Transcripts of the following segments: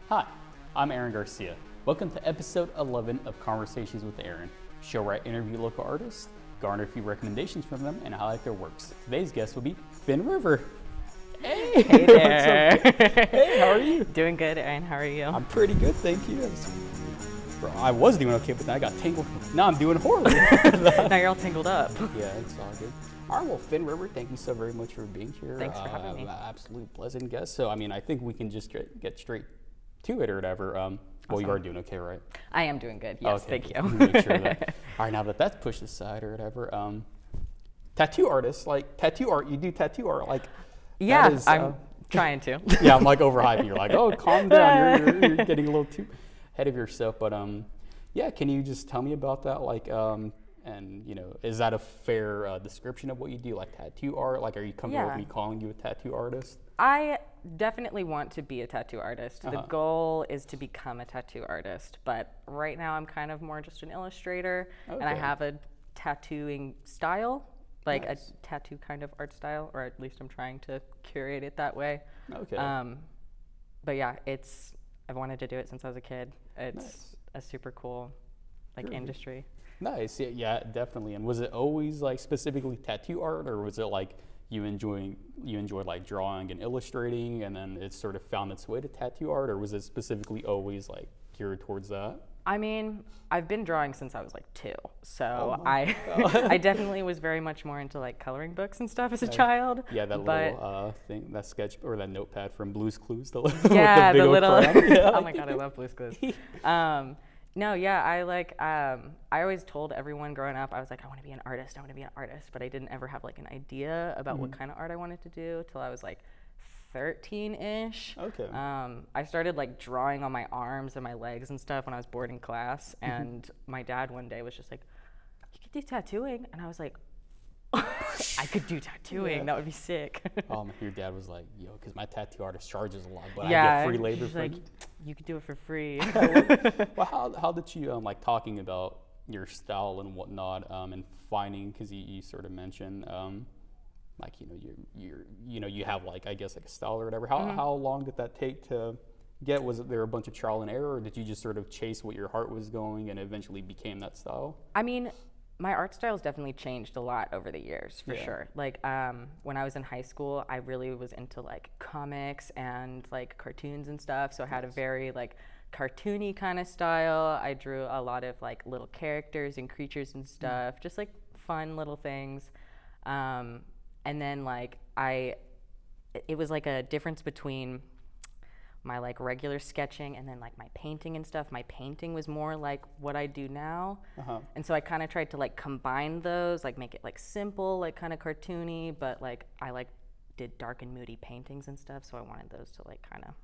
Hi, I'm Aaron Garcia. Welcome to episode 11 of Conversations with Aaron, show where I interview local artists, garner a few recommendations from them, and highlight their works. Today's guest will be Finn River. Hey, hey there. Hey, how are you? Doing good, Aaron. How are you? I'm pretty good, thank you. I was doing okay, but then I got tangled. Now I'm doing horribly. Now you're all tangled up. Yeah, it's all good. All right, well, Finn River, thank you so very much for being here. Thanks for having me. Absolute pleasant guest. So, I think we can just get straight to it or whatever. Well, Awesome. You are doing okay, right? I am doing good. Yes, okay, thank you. Make sure that. All right, now that's pushed aside or whatever. Tattoo artists, like tattoo art, you do tattoo art, like. Yeah, is, I'm trying to. Yeah, I'm like overhyping. You're like, oh, calm down. You're getting a little too ahead of yourself. But yeah, can you just tell me about that? Like, and is that a fair description of what you do? Like tattoo art? Like, are you comfortable with me calling you a tattoo artist? I definitely want to be a tattoo artist. Uh-huh. The goal is to become a tattoo artist, but right now I'm kind of more just an illustrator, and I have a tattooing style, like nice. a tattoo kind of art style, or at least I'm trying to curate it that way. Okay. But yeah, I've wanted to do it since I was a kid. It's nice. A super cool industry. Nice. Yeah, definitely. And was it always like specifically tattoo art, or was it like you enjoyed like drawing and illustrating, and then it sort of found its way to tattoo art, or was it specifically always like geared towards that? I mean, I've been drawing since I was like 2, so I definitely was very much more into like coloring books and stuff as a child. Yeah, that little thing, that sketch or that notepad from Blue's Clues. Yeah, with the big little. yeah, oh my god, I love Blue's Clues. No, yeah, I always told everyone growing up, I was like, I want to be an artist, but I didn't ever have like an idea about what kind of art I wanted to do till I was like 13-ish. Okay. I started like drawing on my arms and my legs and stuff when I was bored in class, and my dad one day was just like, you could do tattooing, and I was like, I could do tattooing. Yeah. That would be sick. Your dad was like, yo, because my tattoo artist charges a lot, but yeah, I get free labor from you. You could do it for free. Well, how did you like talking about your style and whatnot, and finding, because you sort of mentioned like you have like I guess like a style or whatever. How long did that take to get? Was there a bunch of trial and error, or did you just sort of chase what your heart was going and eventually became that style? I mean, my art style's definitely changed a lot over the years, for sure. Like when I was in high school, I really was into like comics and like cartoons and stuff. So I had a very like cartoony kind of style. I drew a lot of like little characters and creatures and stuff, just like fun little things. And then like it was like a difference between my like regular sketching and then like my painting and stuff. My painting was more like what I do now. And so I kind of tried to like combine those, like make it like simple, like kind of cartoony, but like I like did dark and moody paintings and stuff, so I wanted those to like kind of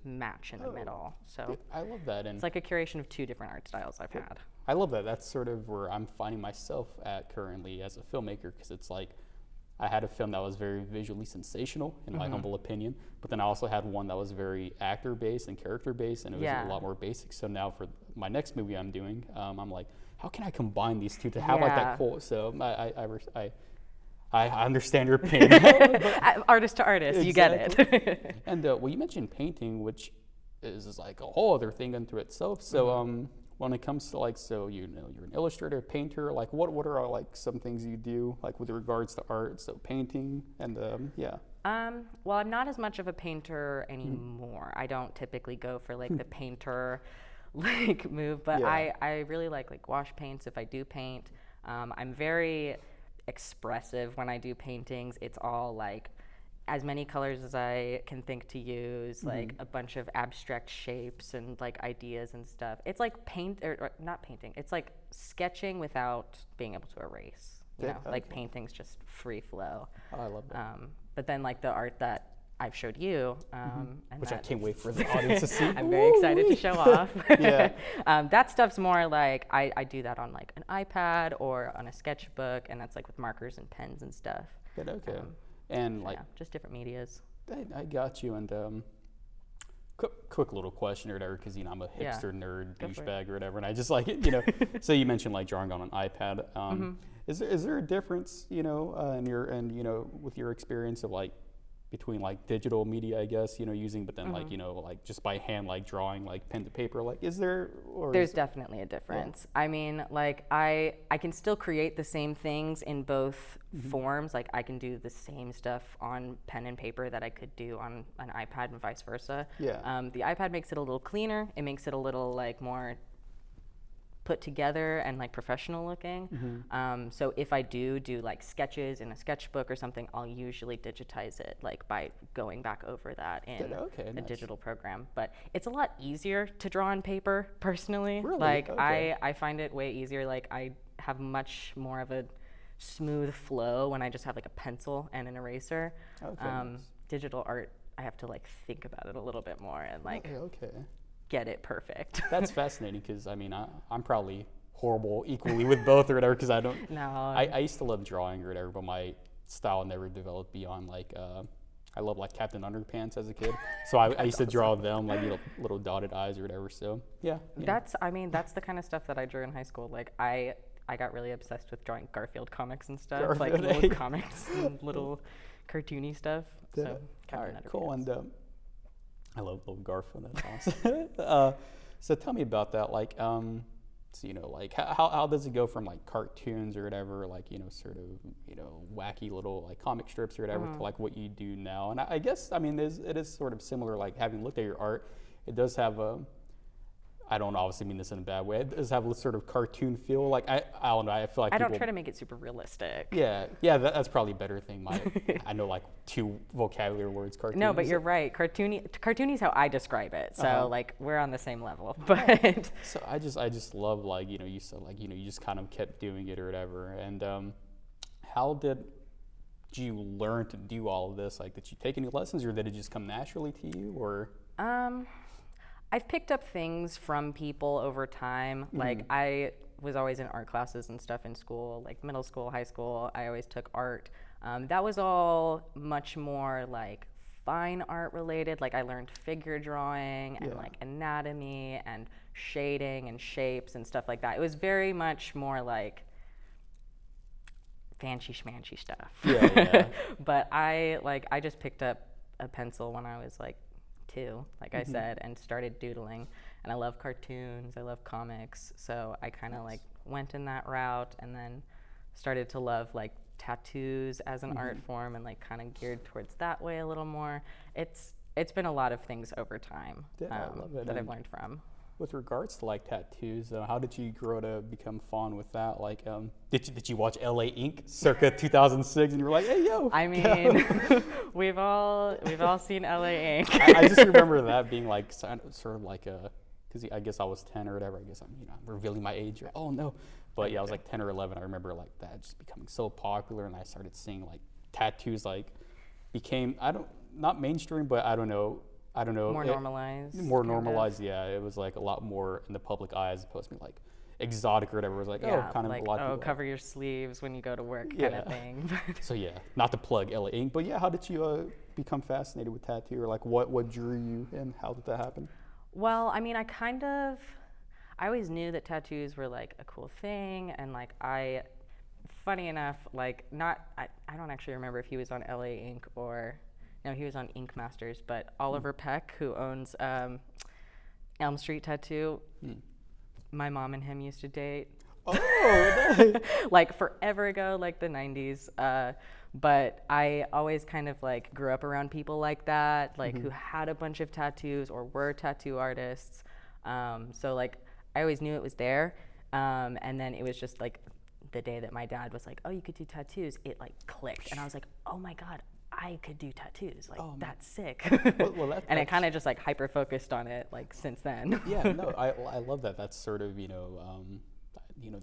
match in the middle. So I love that. And it's like a curation of 2 different art styles I've had. I love that. That's sort of where I'm finding myself at currently as a filmmaker, because it's like I had a film that was very visually sensational, in my humble opinion, but then I also had one that was very actor-based and character-based, and it was a lot more basic. So now for my next movie I'm doing, I'm like, how can I combine these two to have like that cool? So I understand your pain. Artist to artist, exactly. You get it. And well, you mentioned painting, which is like a whole other thing unto itself. So when it comes to like, so you're an illustrator, painter, like what are like some things you do like with regards to art? So painting and well, I'm not as much of a painter anymore. I don't typically go for like the painter like move, but I really like wash paints if I do paint. I'm very expressive when I do paintings. It's all like as many colors as I can think to use, like a bunch of abstract shapes and like ideas and stuff. It's like or not painting. It's like sketching without being able to erase. You know, like painting's just free flow. Oh, I love that. But then like the art that I've showed you, and which I can't wait for the audience to see. I'm very excited to show off. That stuff's more like I do that on like an iPad or on a sketchbook, and that's like with markers and pens and stuff. Good, okay. And like just different medias. I got you. And quick little question or whatever, because I'm a hipster nerd douchebag or whatever, and I just like So you mentioned like drawing on an iPad. Is there a difference in your with your experience of like between like digital media, I guess, using, but then like, like just by hand, like drawing, like pen to paper, like is there, or There's definitely a difference. Yeah. I mean, like I can still create the same things in both forms. Like I can do the same stuff on pen and paper that I could do on an iPad and vice versa. Yeah. The iPad makes it a little cleaner. It makes it a little like more put together and like professional looking. So if I do like sketches in a sketchbook or something, I'll usually digitize it like by going back over that in a digital program. But it's a lot easier to draw on paper personally. Really? Like Okay. I find it way easier. Like I have much more of a smooth flow when I just have like a pencil and an eraser. Digital art, I have to like think about it a little bit more and like get it perfect. That's fascinating because I mean I'm probably horrible equally with both or whatever because I don't. No. I used to love drawing or whatever, but my style never developed beyond like I love like Captain Underpants as a kid, so I used to draw them like little dotted eyes or whatever. So yeah. That's the kind of stuff that I drew in high school. Like I got really obsessed with drawing Garfield comics and stuff, like little comics and little cartoony stuff. So Captain Underpants. Cool. And I love Garfield. That's awesome. So tell me about that. Like, so, like how does it go from like cartoons or whatever, like, sort of, wacky little like comic strips or whatever to like what you do now? And I guess, I mean, it is sort of similar, like having looked at your art, it does have I don't obviously mean this in a bad way. It does have a sort of cartoon feel. Like I don't know. I feel like I don't try to make it super realistic. Yeah. That's probably a better thing. I know like 2 vocabulary words. Cartoon. No, but you're right. Cartoony is how I describe it. So like we're on the same level. But so I just love like you said like you just kind of kept doing it or whatever. And how did you learn to do all of this? Like did you take any lessons or did it just come naturally to you or? I've picked up things from people over time. Like I was always in art classes and stuff in school, like middle school, high school. I always took art. That was all much more like fine art related. Like I learned figure drawing and like anatomy and shading and shapes and stuff like that. It was very much more like fancy schmancy stuff. But I just picked up a pencil when I was like 2, like I said, and started doodling. And I love cartoons, I love comics, so I kind of like went in that route and then started to love like tattoos as an art form and like kind of geared towards that way a little more. It's been a lot of things over time I love it. that I've learned from. With regards to like tattoos, how did you grow to become fond with that? Like, did you watch L.A. Ink circa 2006, and you were like, "Hey, yo"? I mean, we've all seen L.A. Ink. I just remember that being like sort of like because I guess I was 10 or whatever. I guess I'm revealing my age. Oh no, but yeah, I was like 10 or 11. I remember like that just becoming so popular, and I started seeing like tattoos like became not mainstream, but I don't know. More normalized. More normalized, yeah. It was like a lot more in the public eye as opposed to like exotic or whatever. It was like, kind of like, a lot of people. Cover your sleeves when you go to work kind of thing. So yeah, not to plug LA Ink, but yeah, how did you become fascinated with tattoo, or like what drew you and how did that happen? Well, I mean, I always knew that tattoos were like a cool thing, and like funny enough, like I don't actually remember if he was on LA Ink or. No, he was on Ink Masters, but Oliver Peck, who owns Elm Street Tattoo, my mom and him used to date. Oh, like forever ago, like the 90s. But I always kind of like grew up around people like that, like who had a bunch of tattoos or were tattoo artists. So like I always knew it was there. And then it was just like the day that my dad was like, "Oh, you could do tattoos," it like clicked, and I was like, "Oh my God, I could do tattoos, like that's sick." And it kind of just like hyper focused on it like since then. Yeah, no, I love that. That's sort of the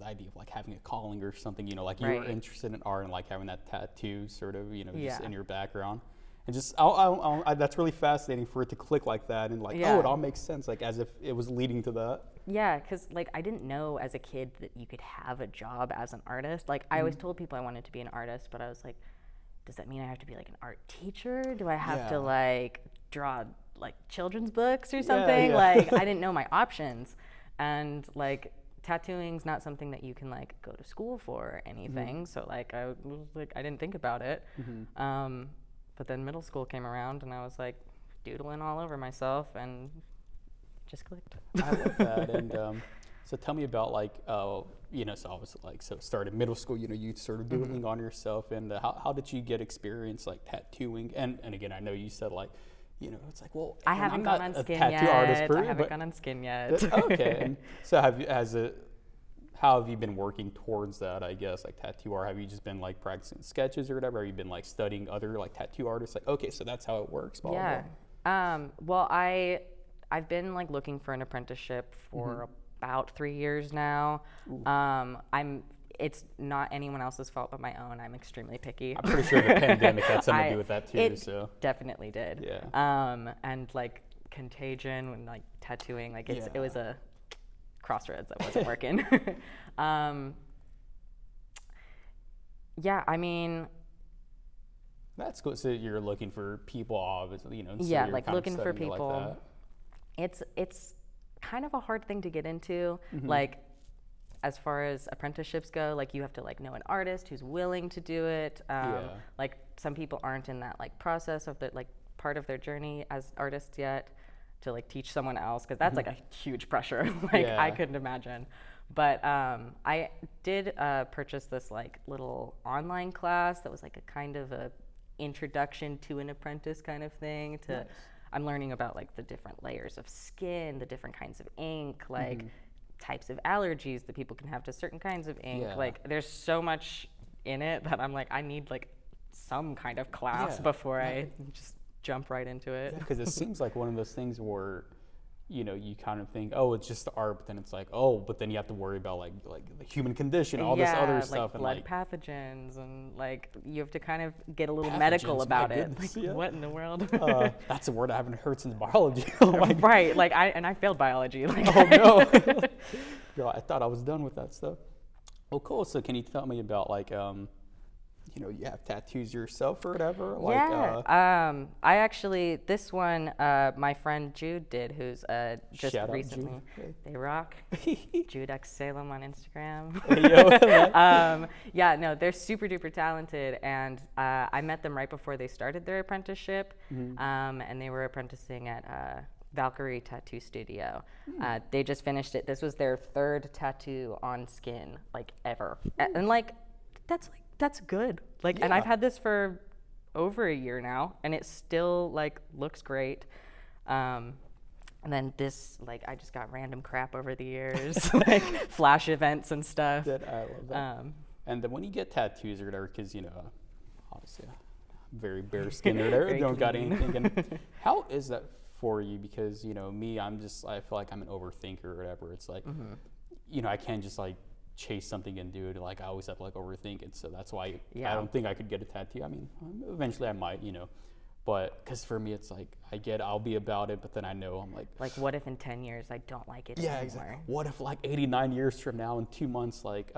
idea of like having a calling or something, like you were interested in art and like having that tattoo sort of just in your background, and just that's really fascinating for it to click like that and like it all makes sense, like as if it was leading to that. Yeah, because like I didn't know as a kid that you could have a job as an artist. Like I always told people I wanted to be an artist, but I was like, does that mean I have to be like an art teacher? Do I have to like draw like children's books or something? Like I didn't know my options. And like tattooing's not something that you can like go to school for or anything. So like I didn't think about it. But then middle school came around, and I was like doodling all over myself, and just clicked. I love that. And so tell me about like, you know, so obviously like, so started middle school, you know, you started doodling on yourself, and how did you get experience like tattooing? And again, I know you said like, you know, it's like, well, I haven't gone on skin yet. I haven't gone on skin yet. Okay. And so how have you been working towards that, I guess, like tattoo art? Have you just been like practicing sketches or whatever? Have you been like studying other like tattoo artists? Like, okay, so that's how it works. Blah, Yeah. blah. Well, I've been like looking for an apprenticeship for about 3 years now. It's not anyone else's fault but my own. I'm extremely picky. I'm pretty sure the pandemic had something to do with that too. It so definitely did. Yeah. And like contagion when like tattooing, like it was a crossroads that wasn't working. Yeah, I mean, that's cool. So you're looking for people, obviously, you know. So yeah, you're like kind of looking for studying it people. like that. It's kind of a hard thing to get into. Like, as far as apprenticeships go, like you have to like know an artist who's willing to do it. Like some people aren't in that like process of the like part of their journey as artists yet to like teach someone else, because that's like a huge pressure. Like I couldn't imagine. But I did purchase this like little online class that was like a kind of a introduction to an apprentice kind of thing. I'm learning about like the different layers of skin, the different kinds of ink, like types of allergies that people can have to certain kinds of ink. Like there's so much in it that I'm like, I need like some kind of class before I just jump right into it. Because it seems like one of those things where, you know, you kind of think, oh, it's just the art, but then it's like, oh, but then you have to worry about like the human condition, all this other stuff, and blood pathogens, and like you have to kind of get a little medical about it. Goodness, like what in the world? That's a word I haven't heard since biology. Right, like I failed biology. Like, oh no, girl, I thought I was done with that stuff. Well, cool. So can you tell me about like, you know, you have tattoos yourself or whatever? Like, I actually, this one, my friend Jude did, who's just shout recently. Out Jude. They rock. Jude X Salem on Instagram. No, they're super duper talented, and I met them right before they started their apprenticeship, and they were apprenticing at Valkyrie Tattoo Studio. They just finished it. This was their third tattoo on skin, like ever, and like that's good. Like, and I've had this for over a year now, and it still like looks great. And then this, like, I just got random crap over the years, like flash events and stuff. I love that. And then when you get tattoos or whatever, because, you know, obviously I'm very bare skinned or whatever, don't got anything. And how is that for you? Because, you know, me, I feel like I'm an overthinker or whatever. It's like, you know, I can't just like chase something and do it. Like I always have to like overthink it. So that's why I don't think I could get a tattoo. I mean, eventually I might, you know. But because for me, it's like I'll be about it, but then I know I'm like what if in 10 years I don't like it anymore? Exactly. What if like 89 years from now in 2 months, like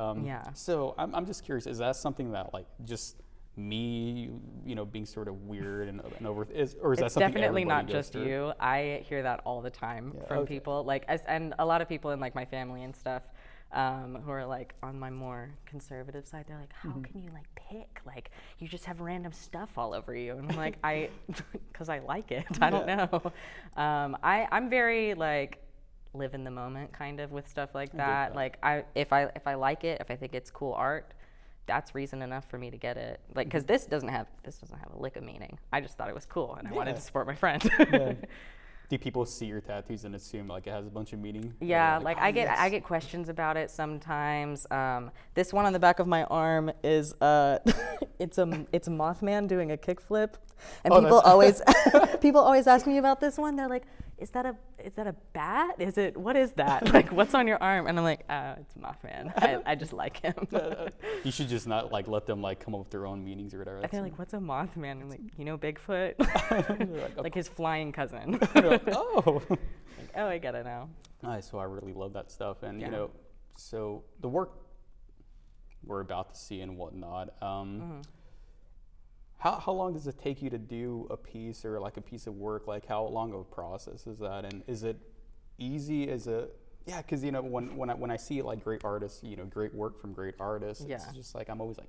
So I'm just curious, is that something that like just me, you know, being sort of weird and or is that it's something definitely not goes just through? you. I hear that all the time from people, like and a lot of people in like my family and stuff. Who are like on my more conservative side, they're like, how can you like pick? Like you just have random stuff all over you. And I'm like, because I like it. I don't know. I'm very like live in the moment kind of with stuff like that. Like if I like it, if I think it's cool art, that's reason enough for me to get it. Like because this doesn't have a lick of meaning. I just thought it was cool and I wanted to support my friend. Do people see your tattoos and assume like it has a bunch of meaning? Yeah, like I get questions about it sometimes. This one on the back of my arm is it's a Mothman doing a kickflip, and people always ask me about this one. They're like, is that a bat? What is that? Like, what's on your arm? And I'm like, it's Mothman. I just like him. You should just not like let them like come up with their own meanings or whatever. And they're like, what's a Mothman? I'm like, you know Bigfoot? Like his flying cousin. Oh. Like, oh, I get it now. Nice. So I really love that stuff, and you know, so the work we're about to see and whatnot. How long does it take you to do a piece or like a piece of work? Like how long of a process is that? And is it easy? Because you know when I see like great artists, you know, great work from great artists, it's just like I'm always like,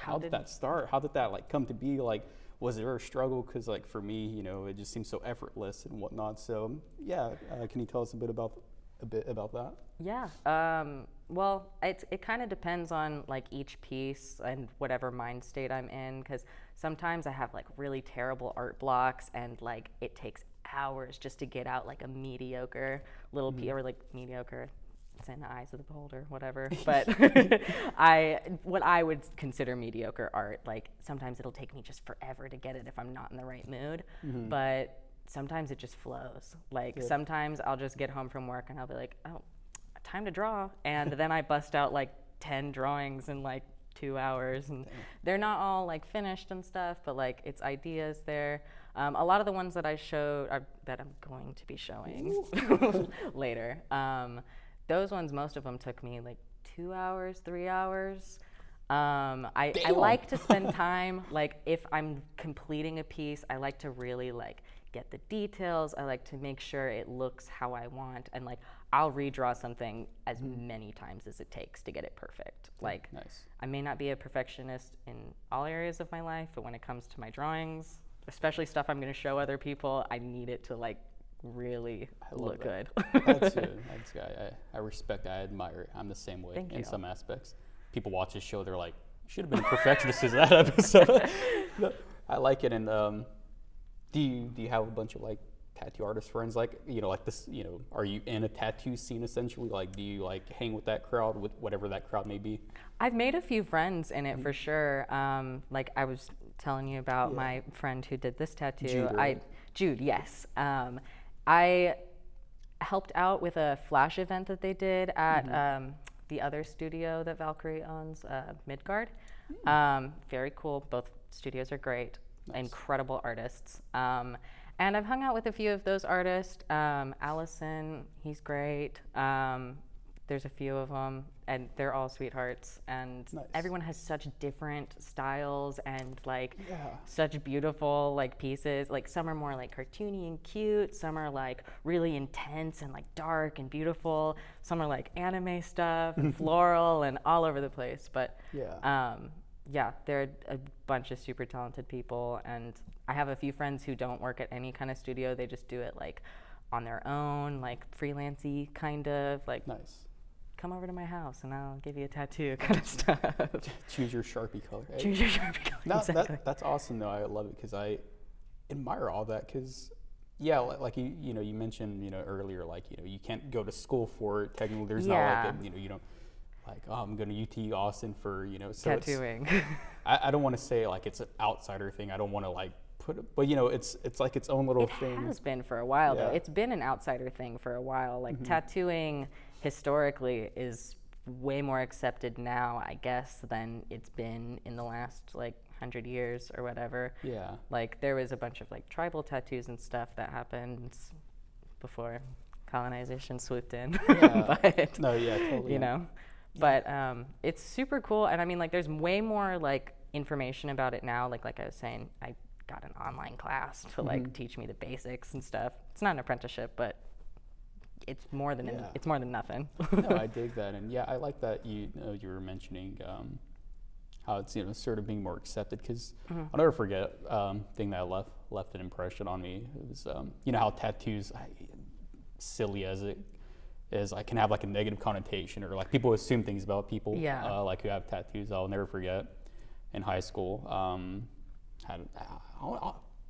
how did that start? How did that like come to be? Like was there a struggle? Because like for me, you know, it just seems so effortless and whatnot. So yeah, can you tell us a bit about that? Yeah. Well, it kind of depends on like each piece and whatever mind state I'm in, because sometimes I have like really terrible art blocks and like it takes hours just to get out like a mediocre little piece, or like mediocre, it's in the eyes of the beholder, whatever. But what I would consider mediocre art, like sometimes it'll take me just forever to get it if I'm not in the right mood. But sometimes it just flows. Like sometimes I'll just get home from work and I'll be like, oh, time to draw. And then I bust out like 10 drawings in like 2 hours. And they're not all like finished and stuff, but like it's ideas there. A lot of the ones that I showed, that I'm going to be showing later, those ones, most of them took me like 2 hours, 3 hours. I like to spend time, like if I'm completing a piece, I like to really like get the details. I like to make sure it looks how I want, and like I'll redraw something as many times as it takes to get it perfect. Like I may not be a perfectionist in all areas of my life, but when it comes to my drawings, especially stuff I'm going to show other people, I need it to like really look good. That's I respect, I admire. I'm the same way in some aspects. People watch this show, they're like, you should have been a perfectionist in that episode. I like it. And do you have a bunch of like tattoo artist friends, like, you know, like this, you know, are you in a tattoo scene essentially? Like, do you like hang with that crowd, with whatever that crowd may be? I've made a few friends in it for sure. Like I was telling you about my friend who did this tattoo. Jude, right? Jude, yes. I helped out with a flash event that they did at the other studio that Valkyrie owns, Midgard. Very cool. Both studios are great. Incredible artists. And I've hung out with a few of those artists. Allison, he's great. There's a few of them, and they're all sweethearts. And everyone has such different styles and like such beautiful like pieces. Like some are more like cartoony and cute. Some are like really intense and like dark and beautiful. Some are like anime stuff and floral and all over the place. But yeah, they're a bunch of super talented people, and I have a few friends who don't work at any kind of studio. They just do it like on their own, like freelancey kind of, like come over to my house and I'll give you a tattoo kind of stuff. Choose your Sharpie color. Right? Choose your Sharpie color. No, exactly. That's awesome though. I love it because I admire all that, because like you know, you mentioned, you know, earlier, like, you know, you can't go to school for it. Technically, there's not like a, you know, you don't like, oh, I'm going to UT Austin for, you know, so tattooing. I don't want to say like it's an outsider thing. I don't want to like put it, but you know, it's like its own little thing. It has been for a while though. It's been an outsider thing for a while. Like tattooing historically is way more accepted now, I guess, than it's been in the last like 100 years or whatever. Yeah. Like there was a bunch of like tribal tattoos and stuff that happened before colonization swooped in. But, no, yeah, totally. You know. But it's super cool, and I mean, like, there's way more like information about it now. Like I was saying, I got an online class to like teach me the basics and stuff. It's not an apprenticeship, but it's more than it's more than nothing. No, I dig that, and I like that you were mentioning how it's, you know, sort of being more accepted, because I'll never forget thing that left an impression on me. It was you know how tattoos, silly as it is, I can have like a negative connotation, or like people assume things about people like who have tattoos. I'll never forget in high school, I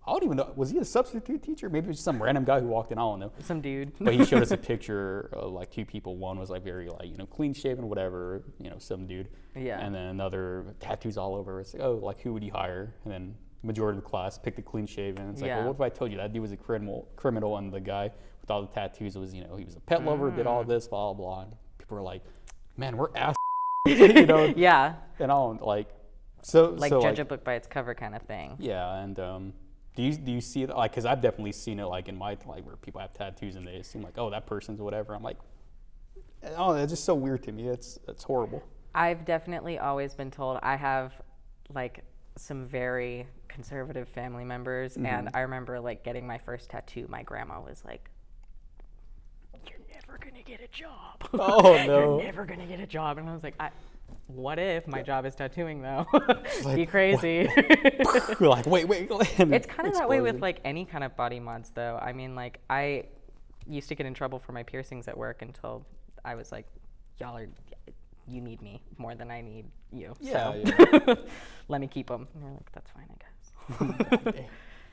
don't even know, was he a substitute teacher? Maybe it was some random guy who walked in, I don't know. Some dude. But he showed us a picture of like two people. One was like very like, you know, clean shaven, whatever, you know, some dude. Yeah. And then another, tattoos all over. It's like, oh, like who would you hire? And then majority of the class picked the clean shaven. It's like, well, what if I told you that dude was a criminal, and the guy with all the tattoos was, you know, he was a pet lover, did all this, blah, blah, blah. And people were like, man, we're ass, you know? Yeah. And all like, so judge a book by its cover kind of thing. Yeah. And do you see it, like, because I've definitely seen it like in my, like, where people have tattoos and they seem like, oh, that person's whatever. I'm like, oh, that's just so weird to me. It's horrible. I've definitely always been told, I have like some very conservative family members, and I remember like getting my first tattoo. My grandma was like, "You're never gonna get a job. Oh no, you're never gonna get a job." And I was like, what if my job is tattooing though? Like, Be crazy. You're like, wait. It's kind of that way with like any kind of body mods though. I mean, like I used to get in trouble for my piercings at work until I was like, you need me more than I need you. Yeah, so let me keep them. And they're like, that's fine, I guess.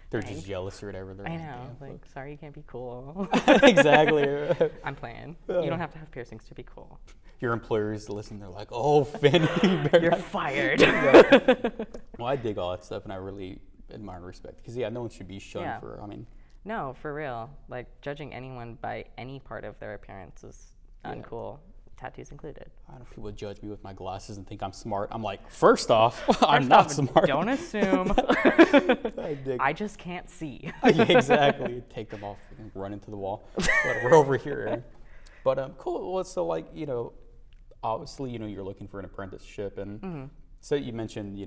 They're just jealous or whatever. I know. Like, sorry, you can't be cool. Exactly. I'm playing. You don't have to have piercings to be cool. Your employers listen. They're like, oh, Finn, you're fired. Well, I dig all that stuff, and I really admire and respect. Because, no one should be shunned for, No, for real. Like, judging anyone by any part of their appearance is uncool. Tattoos included. I know people judge me with my glasses and think I'm smart. I'm like, first off, I'm not smart. Don't assume. I just can't see. Exactly. Take them off and run into the wall. But we're over here. But cool. Well, so obviously, you're looking for an apprenticeship, and so you mentioned,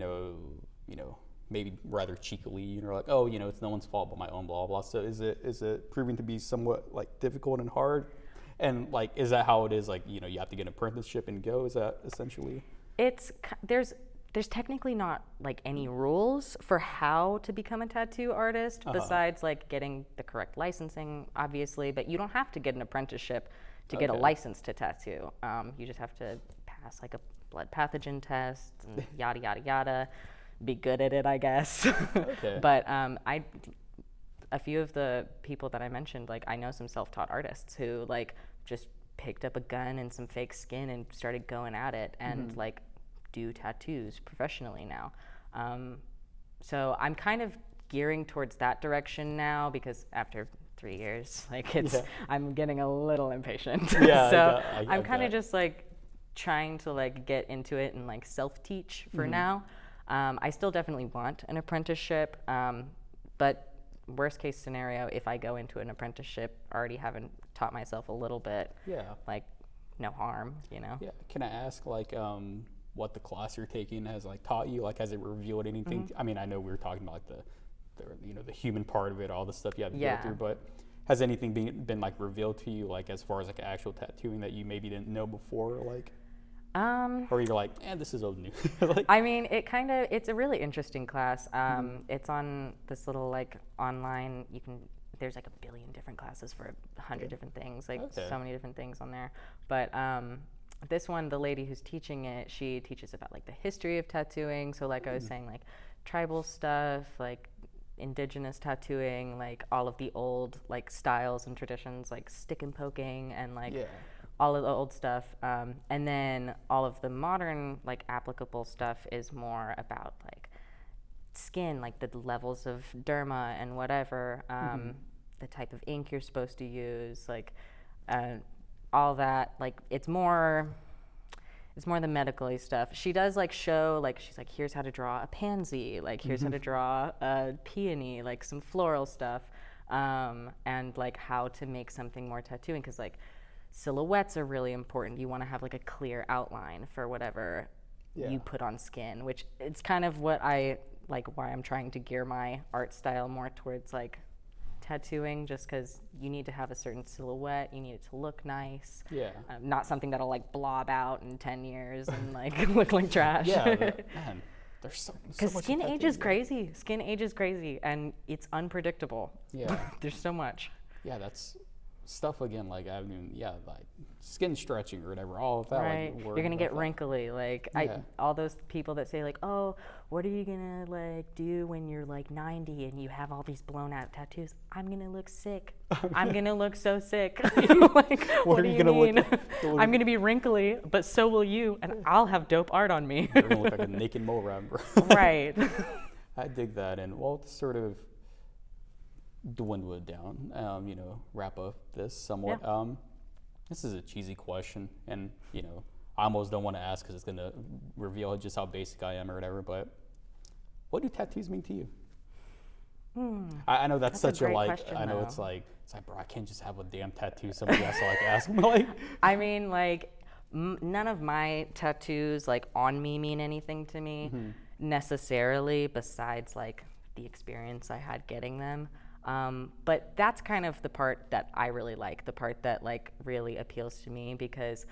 maybe rather cheekily, like, oh, it's no one's fault but my own, blah blah. So is it proving to be somewhat like difficult and hard? And like, is that how it is? Like, you have to get an apprenticeship and go. Is that essentially? There's technically not like any rules for how to become a tattoo artist besides like getting the correct licensing, obviously. But you don't have to get an apprenticeship to get a license to tattoo. You just have to pass like a blood pathogen test and yada yada yada. Be good at it, I guess. Okay. But a few of the people that I mentioned, like I know some self-taught artists who like just picked up a gun and some fake skin and started going at it and like do tattoos professionally now. So I'm kind of gearing towards that direction now because after 3 years, like I'm getting a little impatient. So I'm kind of just like trying to like get into it and like self-teach for now. I still definitely want an apprenticeship, but worst case scenario, if I go into an apprenticeship already having taught myself a little bit, like no harm, Yeah. Can I ask like what the class you're taking has like taught you? Like, has it revealed anything? I mean, I know we were talking about the human part of it, all the stuff you have to go through, but has anything been like revealed to you, like as far as like actual tattooing that you maybe didn't know before, like? Or you're like, this is old news. Like, I mean, it's a really interesting class. It's on this little like online, there's like 1 billion different classes for 100 different things, like so many different things on there. But this one, the lady who's teaching it, she teaches about like the history of tattooing. So like I was saying, like tribal stuff, like indigenous tattooing, like all of the old like styles and traditions, like stick and poking and like all of the old stuff, and then all of the modern like applicable stuff is more about like skin, like the levels of derma and whatever, the type of ink you're supposed to use, like all that. Like it's more the medical-y stuff. She does like show, like she's like, here's how to draw a pansy, like here's how to draw a peony, like some floral stuff, and like how to make something more tattooing, because like silhouettes are really important. You want to have like a clear outline for whatever you put on skin, which it's kind of what I like, why I'm trying to gear my art style more towards like tattooing, just because you need to have a certain silhouette, you need it to look nice, not something that'll like blob out in 10 years and like look like trash. Man, there's so because much skin ages crazy and it's unpredictable. There's so much. That's stuff again, like I mean, like skin stretching or whatever, all of that. Right, like, you're gonna get wrinkly. Like all those people that say like, oh, what are you gonna like do when you're like 90 and you have all these blown out tattoos? I'm gonna look sick. I'm gonna look so sick. Like, what do you mean? I'm gonna be wrinkly, but so will you, and I'll have dope art on me. You're gonna look like a naked mole rat, bro. Right. I dig that, and well, to sort of dwindle it down, wrap up this somewhat. This is a cheesy question, and I almost don't want to ask because it's gonna reveal just how basic I am or whatever. But what do tattoos mean to you? I know that's such a like. Question, I know though. it's like, bro, I can't just have a damn tattoo. Somebody has to like ask me. Like, I mean, like none of my tattoos like on me mean anything to me necessarily, besides like the experience I had getting them. But that's kind of the part that I really like, the part that like really appeals to me, because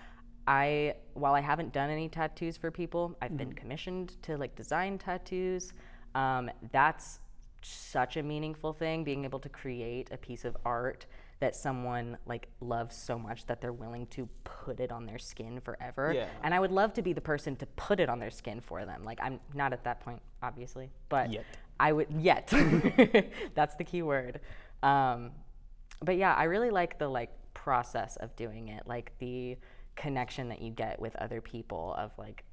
While I haven't done any tattoos for people, I've been commissioned to like design tattoos. That's such a meaningful thing, being able to create a piece of art that someone like loves so much that they're willing to put it on their skin forever. Yeah. And I would love to be the person to put it on their skin for them. Like, I'm not at that point, obviously, but Yet. I would yet. That's the key word. But yeah, I really like the like process of doing it, like the connection that you get with other people of like,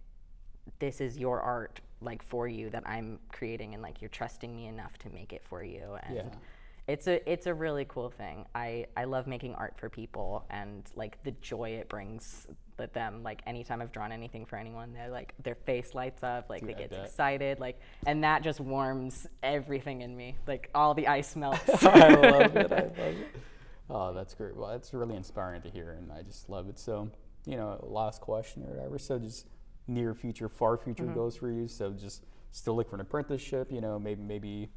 this is your art like for you that I'm creating, and like you're trusting me enough to make it for you. And Yeah. it's a really cool thing. I love making art for people, and like the joy it brings with them. Like anytime I've drawn anything for anyone, they're like, their face lights up, like Dude, they I get bet. excited, like, and that just warms everything in me. Like all the ice melts. I love it. I love it. Oh, that's great. Well, it's really inspiring to hear, and I just love it. So, last question or whatever. So, just near future, far future goals for you. So, just still look for an apprenticeship. Maybe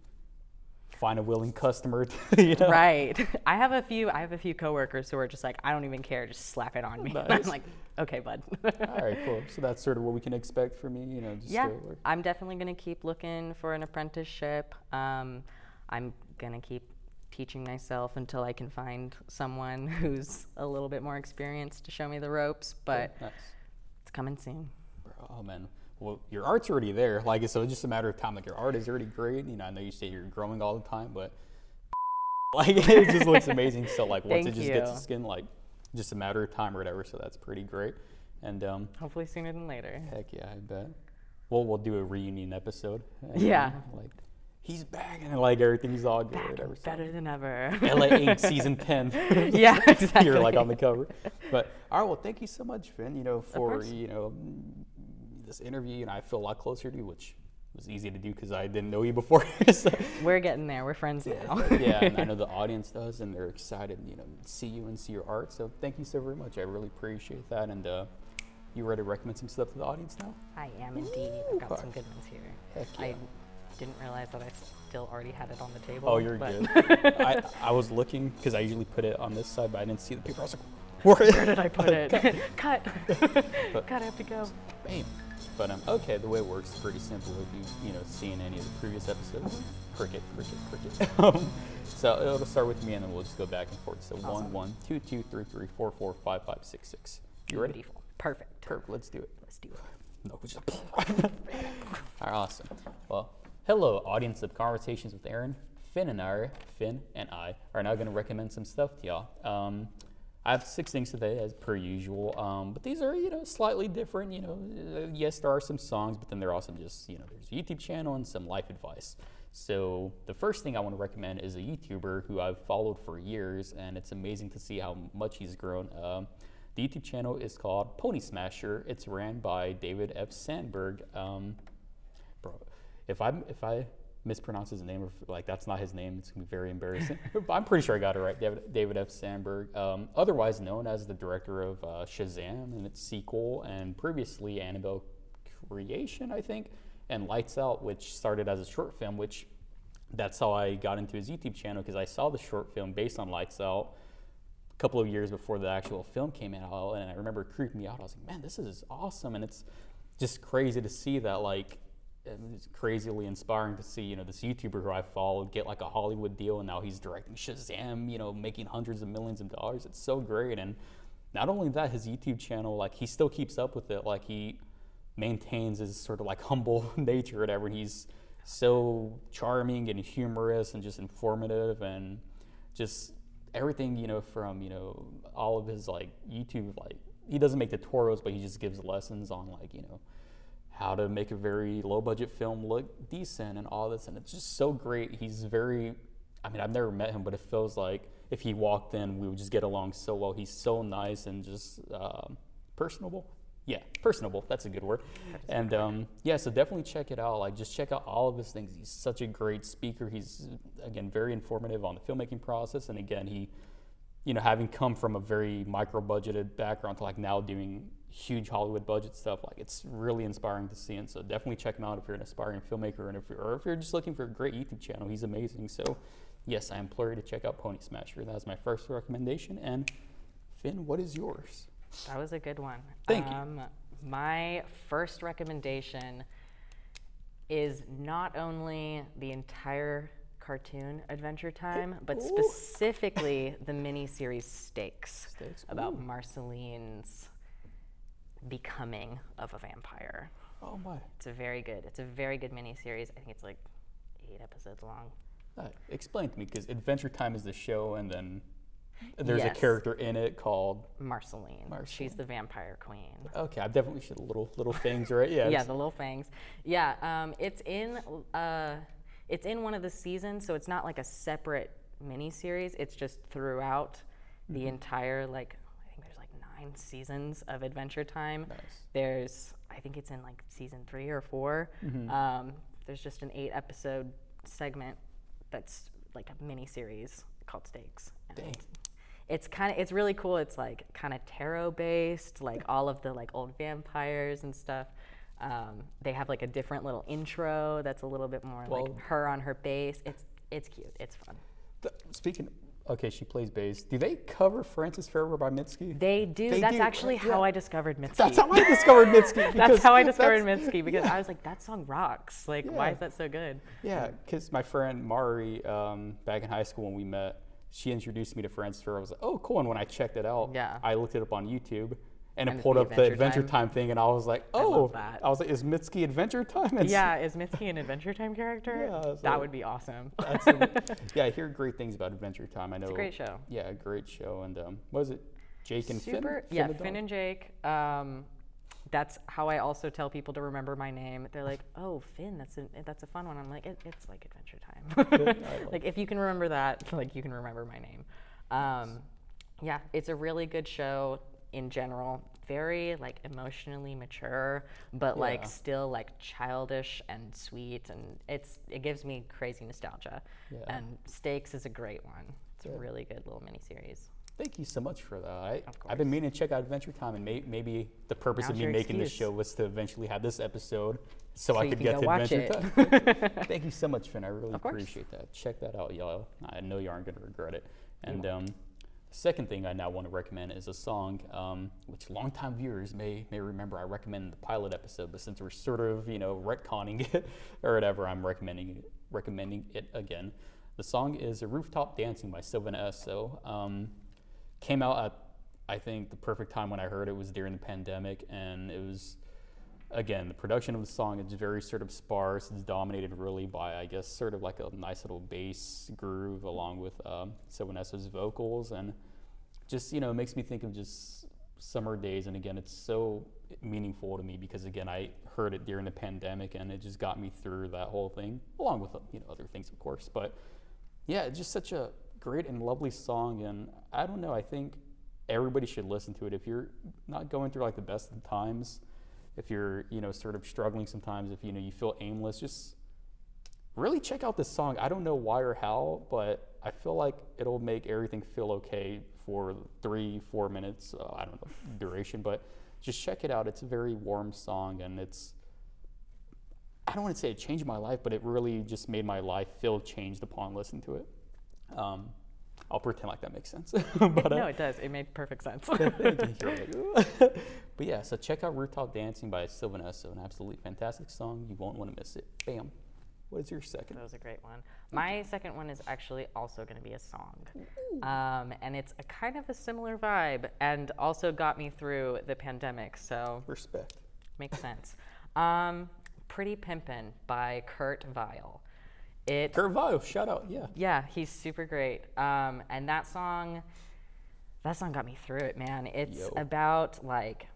find a willing customer. Right. I have a few coworkers who are just like, I don't even care, just slap it on me. Nice. And I'm like, okay, bud. All right, cool. So that's sort of what we can expect from you. Just Yeah, to work. I'm definitely going to keep looking for an apprenticeship. I'm going to keep teaching myself until I can find someone who's a little bit more experienced to show me the ropes, but Nice. it's coming soon. Oh man. Well, your art's already there. Like, so it's just a matter of time. Like, your art is already great. I know you say you're growing all the time, but like, it just looks amazing. So like, once Thank it just you. gets the skin, like, just a matter of time or whatever. So that's pretty great. And Hopefully sooner than later. heck yeah, I bet. Well, we'll do a reunion episode. And, Yeah. like, he's back, and like everything's all good. Back Whatever. and better than ever. LA Inc. season 10. Yeah, exactly. You're like on the cover. But all right, well, thank you so much, Finn. For course. this interview, and I feel a lot closer to you, which was easy to do because I didn't know you before. So, We're getting there. We're friends now. yeah, and I know the audience does, and they're excited, to see you and see your art. So thank you so very much. I really appreciate that. And you ready to recommend some stuff to the audience now? I am indeed. I've got Ooh, some good ones here. Heck yeah. I didn't realize that I still already had it on the table. Oh, you're but good. I was looking because I usually put it on this side, but I didn't see the paper. I was like, Where did I put it? Cut. But- God, I have to go. Bam. But okay, the way it works is pretty simple. If you've seen any of the previous episodes, cricket. So it'll start with me, and then we'll just go back and forth. So Awesome. 1 1 2 2 3 3 4 4 5 5 6 6. You ready? Beautiful. Perfect. Perfect. Let's do it. Let's do it. No, we just. All right, awesome. Well, hello, audience of Conversations with Aaron. Finn and I are now going to recommend some stuff to y'all. I have 6 things today, as per usual, but these are, slightly different. Yes, there are some songs, but then there are also just, there's a YouTube channel and some life advice. So the first thing I want to recommend is a YouTuber who I've followed for years, and it's amazing to see how much he's grown. The YouTube channel is called Pony Smasher. It's ran by David F. Sandberg. Bro, if I mispronounce his name, or like that's not his name, it's gonna be very embarrassing. But I'm pretty sure I got it right. David F. Sandberg, otherwise known as the director of Shazam and its sequel, and previously Annabelle Creation, I think, and Lights Out, which started as a short film. Which that's how I got into his YouTube channel, because I saw the short film based on Lights Out a couple of years before the actual film came out, and I remember it creeped me out. I was like, man, this is awesome, and it's just crazy to see that, like. It's crazily inspiring to see, this YouTuber who I followed get like a Hollywood deal, and now he's directing Shazam, making hundreds of millions of dollars. It's so great. And not only that, his YouTube channel, like, he still keeps up with it. Like, he maintains his sort of like humble nature or whatever. And he's so charming and humorous and just informative, and just everything, from, all of his like YouTube, like, he doesn't make tutorials, but he just gives lessons on like, how to make a very low budget film look decent and all this. And it's just so great. He's very, I've never met him, but it feels like if he walked in, we would just get along so well. He's so nice and just personable. Yeah, personable. That's a good word. And so definitely check it out. Like, just check out all of his things. He's such a great speaker. He's, again, very informative on the filmmaking process. And again, he, having come from a very micro budgeted background to like now doing huge Hollywood budget stuff, like, it's really inspiring to see. And so definitely check him out if you're an aspiring filmmaker, and if you're just looking for a great YouTube channel. He's amazing. So yes, I implore you to check out Pony Smasher. That was my first recommendation. And Finn, what is yours? That was a good one. Thank you. My first recommendation is not only the entire cartoon Adventure Time, but specifically the miniseries Stakes, about Marceline's becoming of a vampire. Oh my! It's a very good miniseries. I think it's like 8 episodes long. Explain to me, because Adventure Time is the show, and then there's a character in it called Marceline. She's the vampire queen. Okay, I definitely should little things, right? Yeah. Yeah, the little fangs. Yeah, it's in one of the seasons, so it's not like a separate miniseries. It's just throughout the entire, like, I think there's like 9 seasons of Adventure Time. Nice. I think it's in like season 3 or 4. There's just an 8-episode segment that's like a miniseries called Stakes. Dang. It's really cool. It's like kind of tarot based, like all of the like old vampires and stuff. They have like a different little intro that's a little bit more like her on her bass. It's cute. It's fun. Okay, she plays bass. Do they cover Francis Forever by Mitski? They do. That's actually how I discovered Mitski. That's how I discovered Mitski. That's how I discovered Mitski, because I was like, that song rocks. Like, why is that so good? Yeah, because my friend Mari, back in high school when we met, she introduced me to Francis Forever. I was like, oh, cool. And when I checked it out, I looked it up on YouTube. And it pulled up the Adventure Time thing, and I was like, oh. I was like, is Mitski Adventure Time? Is Mitski an Adventure Time character? Yeah. That would be awesome. Yeah, I hear great things about Adventure Time. I know. It's a great show. Yeah, a great show. And what was it? Jake and Finn? Finn and Jake. That's how I also tell people to remember my name. They're like, oh, Finn, that's a fun one. I'm like, it's like Adventure Time. Like, if you can remember that, like, you can remember my name. Yeah, it's a really good show. In general, very like emotionally mature, but like still like childish and sweet, and it gives me crazy nostalgia. And Stakes is a great one. It's a really good little miniseries. Thank you so much for that. I've been meaning to check out Adventure Time, and maybe the purpose of me making this show was to eventually have this episode so I could get to Adventure Time. Thank you so much, Finn. I really appreciate that. Check that out, y'all. I know you aren't going to regret it. And second thing I now want to recommend is a song which longtime viewers may remember. I recommended the pilot episode, but since we're sort of retconning it or whatever, I'm recommending it again. The song is "Rooftop Dancing" by Sylvan Esso. Came out at, I think, the perfect time when I heard it was during the pandemic, and it was, again, the production of the song is very sort of sparse. It's dominated really by, I guess, sort of like a nice little bass groove along with Sylvan Esso's vocals, and just, it makes me think of just summer days. And again, it's so meaningful to me because, again, I heard it during the pandemic, and it just got me through that whole thing, along with other things, of course. But yeah, it's just such a great and lovely song, and I don't know, I think everybody should listen to it. If you're not going through like the best of times, if you're, sort of struggling sometimes, if, you feel aimless, just really check out this song. I don't know why or how, but I feel like it'll make everything feel okay for 3-4 minutes. I don't know duration, but just check it out. It's a very warm song, and I don't want to say it changed my life, but it really just made my life feel changed upon listening to it. I'll pretend like that makes sense. But, no, it does. It made perfect sense. But yeah, so check out Rooftop Dancing by Sylvan Esso, an absolutely fantastic song. You won't want to miss it. Bam. What is your second? That was a great one. My second one is actually also going to be a song. And it's a kind of a similar vibe, and also got me through the pandemic, so. Respect. Makes sense. Pretty Pimpin' by Kurt Vile. Kurt Vile, shout out, yeah. Yeah, he's super great. And that song got me through it, man. It's about like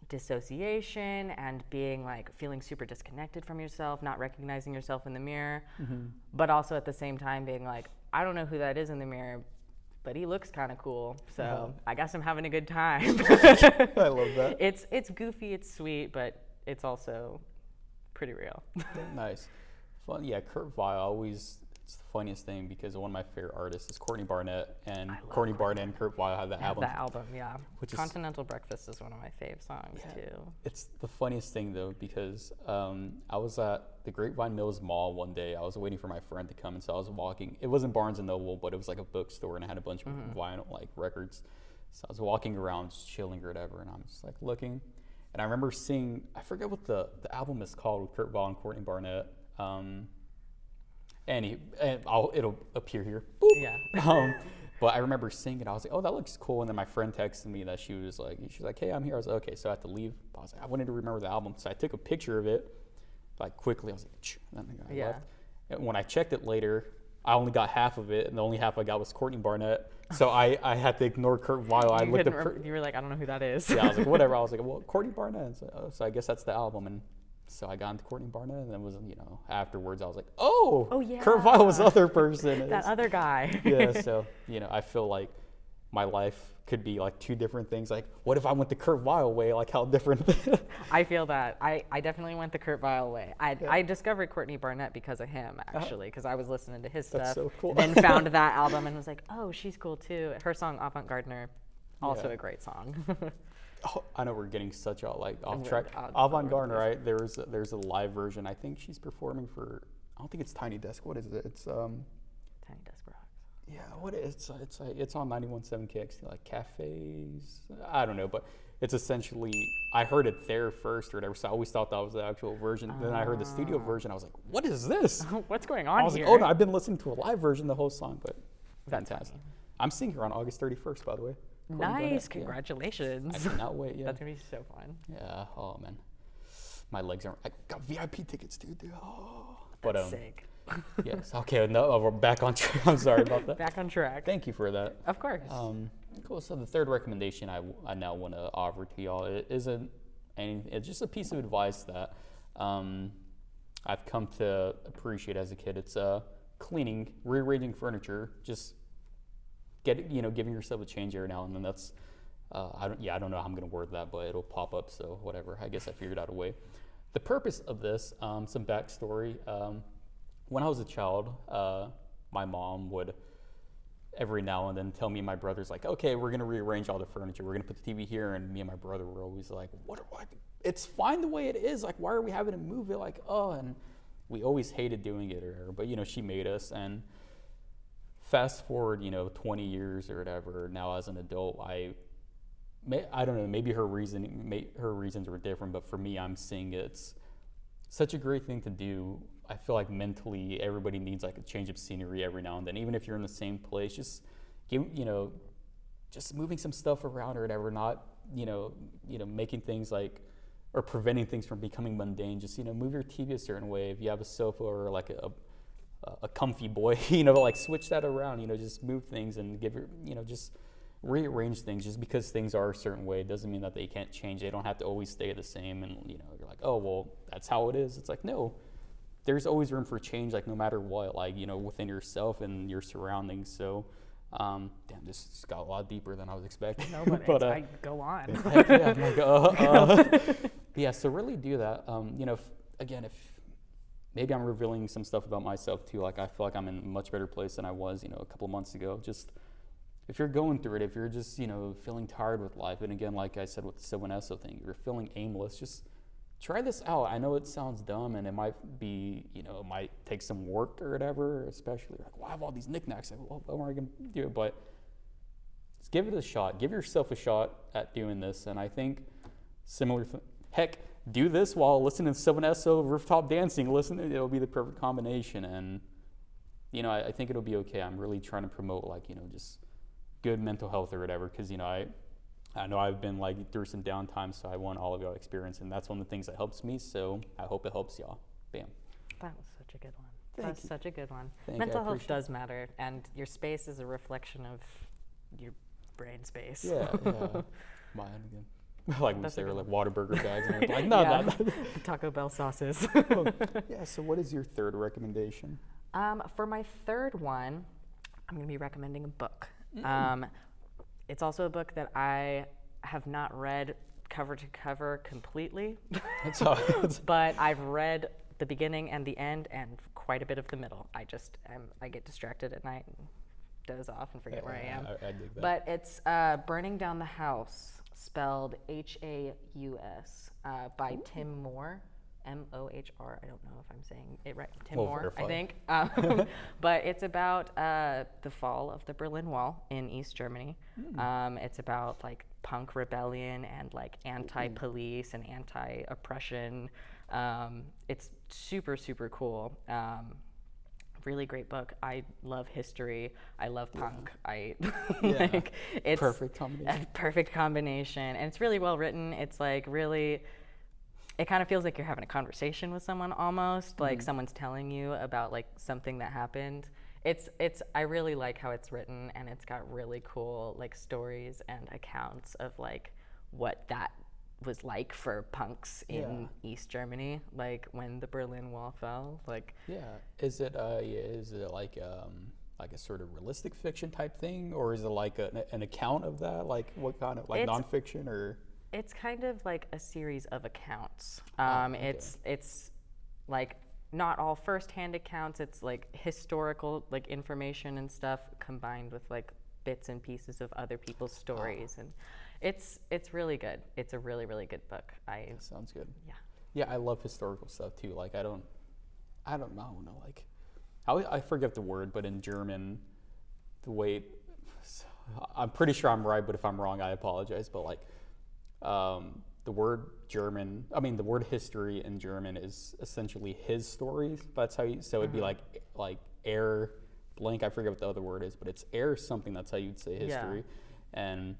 dissociation and being like feeling super disconnected from yourself, not recognizing yourself in the mirror, but also at the same time being like, I don't know who that is in the mirror, but he looks kind of cool, so I guess I'm having a good time. I love that. It's goofy, it's sweet, but it's also pretty real. Nice. Fun. Yeah, Kurt Vile, it's the funniest thing because one of my favorite artists is Courtney Barnett, and Courtney Barnett and Kurt Vile have that album. The album, yeah. Continental Breakfast is one of my fave songs, too. It's the funniest thing, though, because I was at the Grapevine Mills Mall one day. I was waiting for my friend to come, and so I was walking. It wasn't Barnes & Noble, but it was like a bookstore, and it had a bunch of vinyl, like, records. So I was walking around, just chilling or whatever, and I'm just like looking. And I remember seeing, I forget what the album is called with Kurt Vile and Courtney Barnett. It'll appear here. Boop. Yeah. But I remember seeing it. I was like, oh, that looks cool. And then my friend texted me that she's like, hey, I'm here. I was like, okay, so I have to leave. But I was like, I wanted to remember the album. So I took a picture of it, like quickly. I was like, and then I left. And when I checked it later, I only got half of it, and the only half I got was Courtney Barnett. So I had to ignore Kurt Vile. You were like, I don't know who that is. Yeah, I was like, whatever. I was like, well, Courtney Barnett. So I guess that's the album. And so I got into Courtney Barnett, and then afterwards I was like, oh yeah, Kurt Vile was the other person. That other guy. Yeah, so, I feel like my life could be like two different things. Like, what if I went the Kurt Vile way? Like, how different? I feel that. I definitely went the Kurt Vile way. I discovered Courtney Barnett because of him, actually, because I was listening to his That's stuff. so cool. Then found that album and was like, oh, she's cool too. Her song Avant Gardener, also a great song. Oh, I know we're getting such a off track. Avant Garde, right? There's a live version. I think she's performing for. I don't think it's Tiny Desk. What is it? It's Tiny Desk Rocks. Yeah, what is it's on 91.7 KXT, like cafes. I don't know, but it's essentially I heard it there first or whatever. So I always thought that was the actual version. Then I heard the studio version. I was like, what is this? What's going on I was here? like, oh no, I've been listening to a live version the whole song, but fantastic. I'm seeing her on August 31st, by the way. Nice, congratulations. I cannot wait. Yeah, that's gonna be so fun. Yeah. Oh man, my legs aren't. I got VIP tickets, dude. Oh, that's sick. Yes. Okay. No, we're back on track. I'm sorry about that. Back on track. Thank you for that. Of course. Cool. So the third recommendation I now want to offer to y'all isn't anything. It's just a piece of advice that I've come to appreciate as a kid. It's cleaning, rearranging furniture, just giving yourself a change every now and then. That's I don't know how I'm gonna word that, but it'll pop up. So whatever. I guess I figured out a way. The purpose of this, some backstory. When I was a child, my mom would every now and then tell me and my brothers like, okay, we're gonna rearrange all the furniture. We're gonna put the TV here, and me and my brother were always like, what? It's fine the way it is. Like, why are we having to move it? Like, and we always hated doing it or whatever. But she made us. And fast forward, 20 years or whatever. Now as an adult, I don't know. Maybe her reasons were different, but for me, I'm seeing it's such a great thing to do. I feel like mentally everybody needs like a change of scenery every now and then, even if you're in the same place. Just just moving some stuff around or whatever. Not making things like or preventing things from becoming mundane. Just move your TV a certain way. If you have a sofa or like a comfy boy, like switch that around. Just move things and just rearrange things. Just because things are a certain way doesn't mean that they can't change. They don't have to always stay the same. And you're like, oh well, that's how it is. It's like, no, there's always room for change. Like no matter what, like within yourself and your surroundings. So, damn, this just got a lot deeper than I was expecting. No, but I go on. Yeah, I'm like, yeah. So really do that. If maybe I'm revealing some stuff about myself too. Like I feel like I'm in a much better place than I was, a couple of months ago. Just if you're going through it, if you're just, feeling tired with life, and again, like I said with the Silvanesso thing, you're feeling aimless, just try this out. I know it sounds dumb and it might be, it might take some work or whatever, especially like, well, I have all these knickknacks. Like, well, how am I going to do it? But just give it a shot. Give yourself a shot at doing this. And I think heck, do this while listening to Silvanesso Rooftop Dancing. It'll be the perfect combination. And, I think it'll be okay. I'm really trying to promote just good mental health or whatever, because I know I've been through some downtime, so I want all of y'all to experience, and that's one of the things that helps me. So I hope it helps y'all. Bam. That was such a good one. Thank you. Such a good one. Thank Mental you. health does matter, and your space is a reflection of your brain space. Yeah. Mine again. Like we say, we're like Whataburger bags, and I'm like, no. Taco Bell sauces. Yeah. So what is your third recommendation? For my third one, I'm going to be recommending a book. It's also a book that I have not read cover to cover completely, but I've read the beginning and the end and quite a bit of the middle. I get distracted at night and doze off and forget where I am. I dig that. But it's Burning Down the House, spelled Haus, by Tim Moore. Mohr. I don't know if I'm saying it right. Tim We'll Moore, verify. I think. But it's about the fall of the Berlin Wall in East Germany. It's about like punk rebellion and like anti-police and anti-oppression. It's super, super cool. Really great book. I love history. I love punk. Like it's Perfect combination. a perfect combination, and it's really well written. It's like really, it kind of feels like you're having a conversation with someone almost, like someone's telling you about like something that happened. I really like how it's written, and it's got really cool like stories and accounts of like what that was like for punks in East Germany, like when the Berlin Wall fell. Like, is it like a sort of realistic fiction type thing, or is it like an account of that? Like what kind of like nonfiction or? It's kind of like a series of accounts. Okay. It's like not all firsthand accounts. It's like historical like information and stuff combined with like bits and pieces of other people's stories, and it's really good. It's a really, really good book. That sounds good. Yeah. I love historical stuff too. Like I don't know. Like I forget the word, but in German, the way I'm pretty sure I'm right, but if I'm wrong, I apologize. But like the word history in German is essentially his stories. That's how you. So it'd be like air blank. I forget what the other word is, but it's air something. That's how you'd say history. And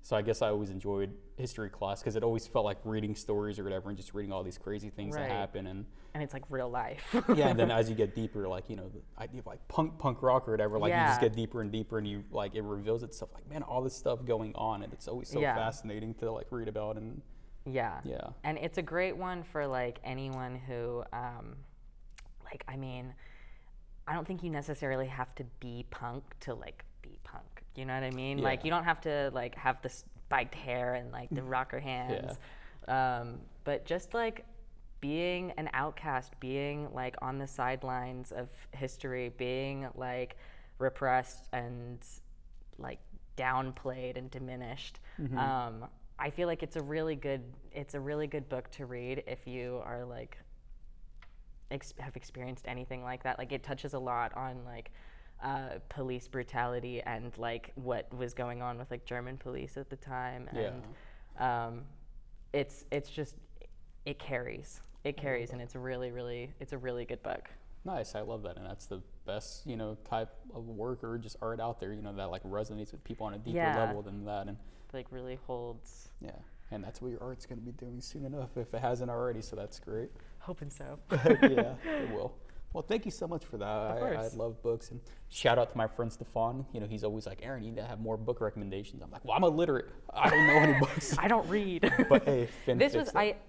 so I guess I always enjoyed history class because it always felt like reading stories or whatever and just reading all these crazy things that happen. And it's like real life. and then as you get deeper, like, the idea of like punk rock or whatever, like you just get deeper and deeper and you like, it reveals itself like, man, all this stuff going on. And it's always so fascinating to like read about. And and it's a great one for like anyone who I don't think you necessarily have to be punk to like be punk. You know what I mean? Like you don't have to like have the spiked hair and like the rocker hands. But just like being an outcast, being like on the sidelines of history, being like repressed and like downplayed and diminished. I feel like it's a really good book to read if you are like have experienced anything like that. Like it touches a lot on like police brutality and like what was going on with like German police at the time, and it's just it carries, and it's a really good book. Nice, I love that, and that's the best type of work or just art out there that like resonates with people on a deeper level than that, and like really holds. And that's what your art's going to be doing soon enough if it hasn't already, so that's great. Hoping so. Yeah, it will. Well, thank you so much for that. I love books, and shout out to my friend Stefan. He's always like, Aaron, you need to have more book recommendations. I'm like, well, I'm illiterate. I don't know any books. I don't read. But hey,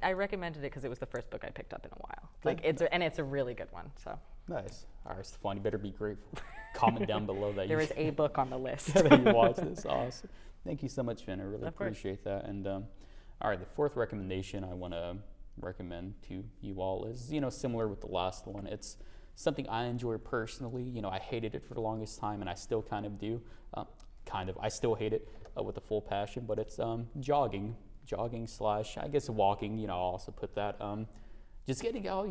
I recommended it because it was the first book I picked up in a while. Like it's a really good one. So nice. All right, Stefan, you better be grateful. Comment down below that there is a book on the list. that you watch this. Awesome. Thank you so much, Finn. I really appreciate that. And all right, the fourth recommendation I want to recommend to you all is similar with the last one. It's something I enjoy personally. I hated it for the longest time, and I still kind of do. I still hate it with a full passion, but it's jogging / I guess walking. I'll also put that. Just getting out.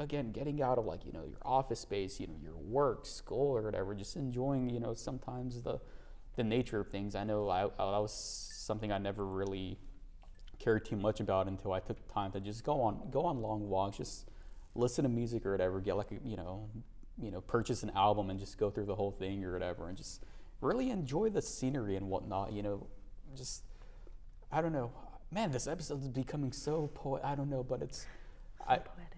Getting out of like your office space, your work, school, or whatever. Just enjoying sometimes the nature of things. I know that was something I never really cared too much about until I took the time to just go on long walks, just listen to music or whatever, get like purchase an album and just go through the whole thing or whatever, and just really enjoy the scenery and whatnot. Just I don't know, man. This episode is becoming so I don't know, but it's.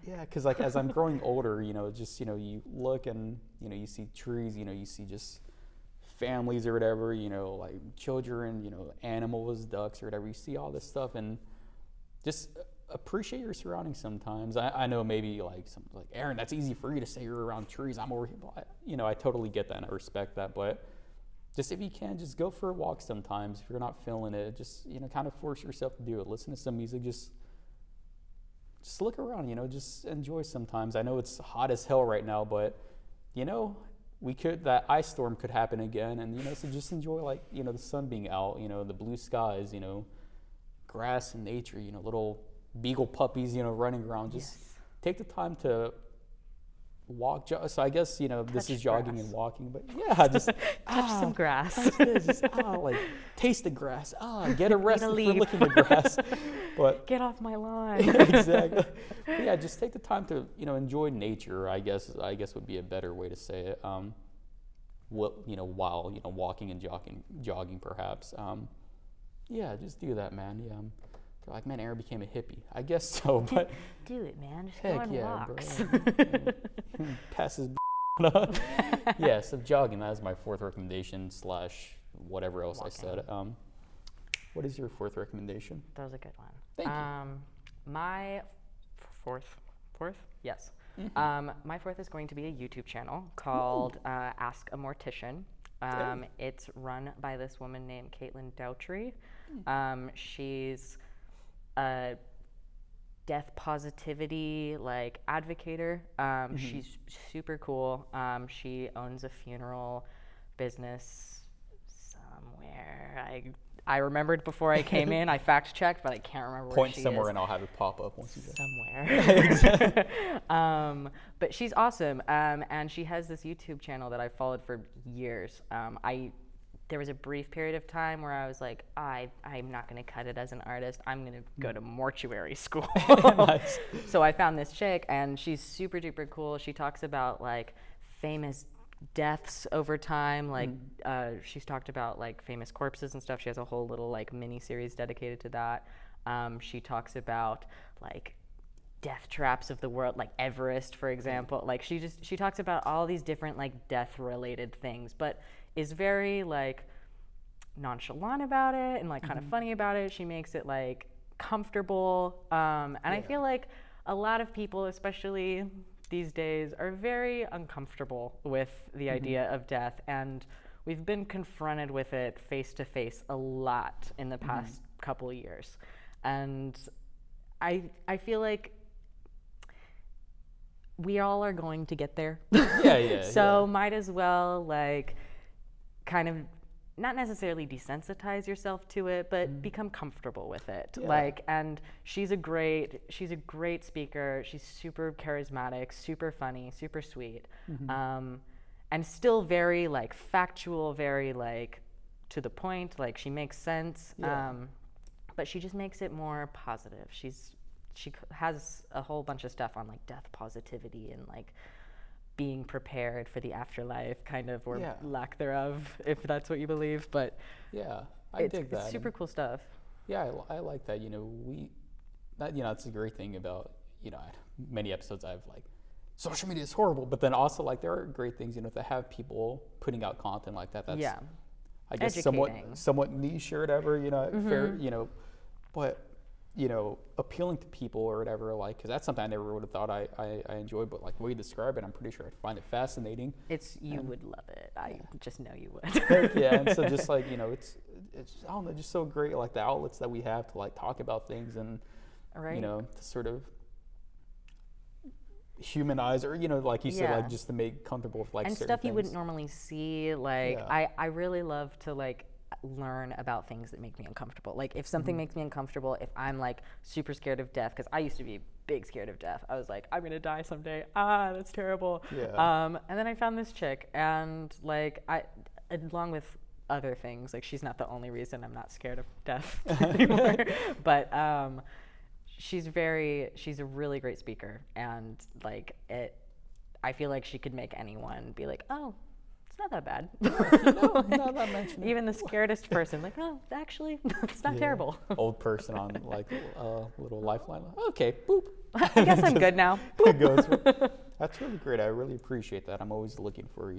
Because like as I'm growing older, just you look and you see trees, you see just families or whatever, like children, animals, ducks or whatever. You see all this stuff and just appreciate your surroundings sometimes. I know maybe like Aaron, that's easy for you to say you're around trees. I'm over here. I totally get that and I respect that. But just if you can, just go for a walk sometimes. If you're not feeling it, just kind of force yourself to do it. Listen to some music. Just look around. Just enjoy sometimes. I know it's hot as hell right now, but that ice storm could happen again, and so just enjoy like the sun being out, the blue skies, grass and nature, little beagle puppies, running around. Just take the time to walk. So I guess this is jogging grass. and walking, but yeah, just touch some grass. touch this, just, like taste the grass. Get arrested for licking the grass. But get off my lawn. exactly. But yeah, just take the time to enjoy nature. I guess would be a better way to say it. While walking and jogging perhaps. Yeah, just do that, man. Yeah. They're like, man, Aaron became a hippie. I guess so, but do it, man. Just heck go on yeah, walks. bro. Passes. Yeah, so jogging. That is my fourth recommendation / whatever else Walking. I said. What is your fourth recommendation? That was a good one. Thank you. My fourth? Yes. Mm-hmm. My fourth is going to be a YouTube channel called Ask a Mortician. It's run by this woman named Caitlin Doutry. She's a death positivity advocator. She's super cool. She owns a funeral business somewhere. I remembered before I came in. I fact checked, but I can't remember where she is. Point somewhere and I'll have it pop up once you go. Somewhere. But she's awesome, and she has this YouTube channel that I've followed for years. There was a brief period of time where I was like, I'm not going to cut it as an artist. I'm going to go to mortuary school. Nice. So I found this chick, and she's super duper cool. She talks about famous deaths over time. She's talked about famous corpses and stuff. She has a whole little mini series dedicated to that. She talks about death traps of the world, like Everest, for example. She talks about all these different death related things, but is very nonchalant about it and kind of funny about it. She makes it comfortable, and I feel like a lot of people, especially these days, are very uncomfortable with the idea of death, and we've been confronted with it face to face a lot in the past couple of years, and I feel like we all are going to get there. So might as well kind of not necessarily desensitize yourself to it, but become comfortable with it. And she's a great speaker. She's super charismatic, super funny, super sweet, and still very factual, very to the point. She makes sense, but she just makes it more positive. She has a whole bunch of stuff on death positivity and being prepared for the afterlife, kind of, or lack thereof, if that's what you believe. But I dig that. It's super cool stuff. Yeah, I like that. That's a great thing about many episodes I've social media is horrible, but then also there are great things to have people putting out content like that. That's I guess somewhat niche or whatever. Fair. But appealing to people or whatever, because that's something I never would have thought I enjoyed, but the way you describe it, I'm pretty sure I'd find it fascinating. You would love it. I just know you would. And so just it's I don't know, just so great, the outlets that we have to talk about things and to sort of humanize or like you said, just to make comfortable with and certain stuff things. You wouldn't normally see. I really love to learn about things that make me uncomfortable. If something makes me uncomfortable, if I'm super scared of death, because I used to be big scared of death. I was I'm gonna die someday. That's terrible. And then I found this chick, and I, along with other things, she's not the only reason I'm not scared of death anymore. But she's a really great speaker, and I feel like she could make anyone be oh, it's not that bad. Not that mentioned. Even the scaredest person, oh, actually, it's not terrible. Old person on a little lifeline. Okay, boop. I guess I'm good now. That's really great. I really appreciate that. I'm always looking for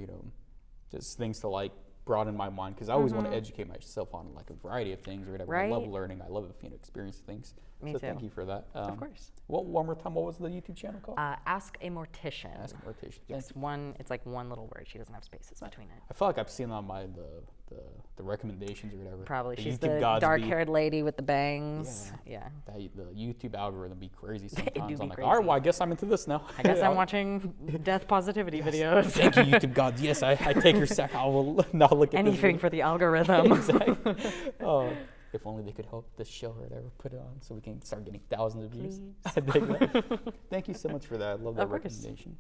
just things to broaden my mind, because I always want to educate myself on a variety of things or whatever. I love learning. I love experiencing things. Me so too. Thank you for that. Of course. One more time, what was the YouTube channel called? Ask a Mortician. Ask a Mortician. It's one little word. She doesn't have spaces between it. I feel like I've seen it on the the recommendations or whatever. Probably. The She's YouTube the gods dark-haired lady with the bangs. Yeah. The YouTube algorithm be crazy do sometimes. be I'm like, crazy. all right, well, I guess I'm into this now. I guess I'm watching death positivity videos. Thank you, YouTube gods. Yes, I take your sack. I will now look at Anything this for the algorithm. exactly. Oh, if only they could help this show or whatever, put it on so we can start getting thousands of views. I dig that. Thank you so much for that. I love that Of course. recommendation.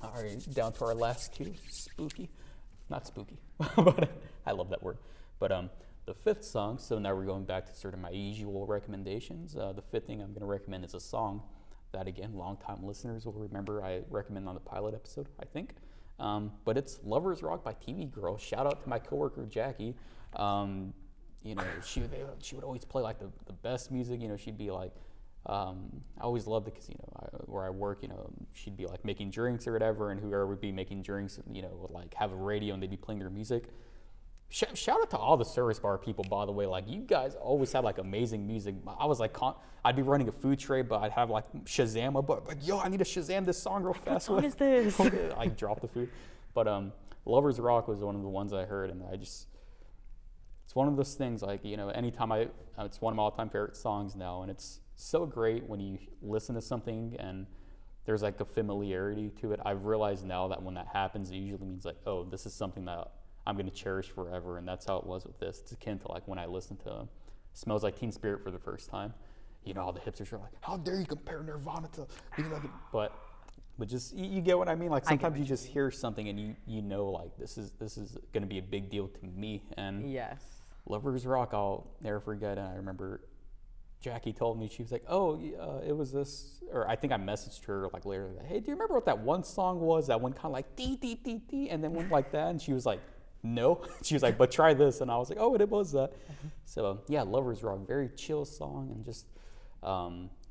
All right, down to our last two. Spooky. Not spooky, but I love that word. But the fifth song, so now we're going back to sort of my usual recommendations. The fifth thing I'm going to recommend is a song that, again, longtime listeners will remember I recommend on the pilot episode, I think. But it's Lovers Rock by TV Girl. Shout out to my coworker, Jackie. You know, she would always play like the best music. You know, she'd be like, I always loved it because, you know, where I work, you know, she'd be like making drinks or whatever, and whoever would be making drinks, you know, would like have a radio and they'd be playing their music. Shout out to all the service bar people, by the way. Like, you guys always had like amazing music. I was like, I'd be running a food tray, but I'd have like Shazam, but like, yo, I need to Shazam this song real fast. What song is this? I drop the food. But Lovers Rock was one of the ones I heard, and it's one of those things, like, you know, anytime it's one of my all-time favorite songs now, and it's so great when you listen to something and there's like a familiarity to it. I've realized now that when that happens, it usually means like, oh, this is something that I'm going to cherish forever, and that's how it was with this. It's akin to like when I listened to Smells Like Teen Spirit for the first time. You know, all the hipsters are like, how dare you compare Nirvana to, you know, but just you get what I mean. Like, sometimes you just hear something and you know, like, this is going to be a big deal to me. And Yes. Lovers Rock, I'll never forget. And I remember Jackie told me, she was like, oh, it was this, or I think I messaged her like later, hey, do you remember what that one song was? That one kind of like dee dee dee dee, and then went like that. And she was like, no. She was like, but try this. And I was like, oh, it was that. So yeah, Lovers Rock, very chill song and just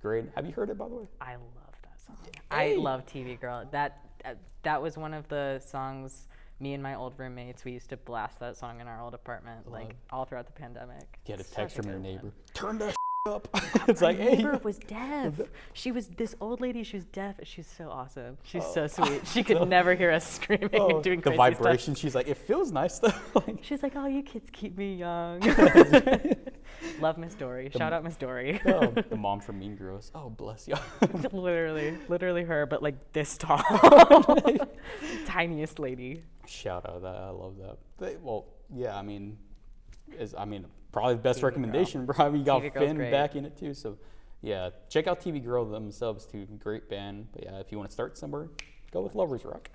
great. Have you heard it, by the way? I love that song. Hey. I love TV Girl. That was one of the songs. Me and my old roommates, we used to blast that song in our old apartment, like all throughout the pandemic. Get a Such text from good your one. neighbor. Turn that up. It's like, My hey. neighbor was deaf. She was this old lady. She was deaf. She's so awesome. She's so sweet. She could never hear us screaming and doing the crazy vibration. stuff. She's like, it feels nice though. Like, She's like, oh, you kids keep me young. Love Miss Dory. Shout out Miss Dory. the mom from Mean Girls. Oh, bless you. literally her, but like this tall, tiniest lady. Shout out that. I love that. Well, yeah. I mean, probably the best recommendation. Probably got TV Girl's Finn great. back in it too. So, yeah, check out TV Girl themselves too. Great band. But yeah, if you want to start somewhere, go with Lovers Rock.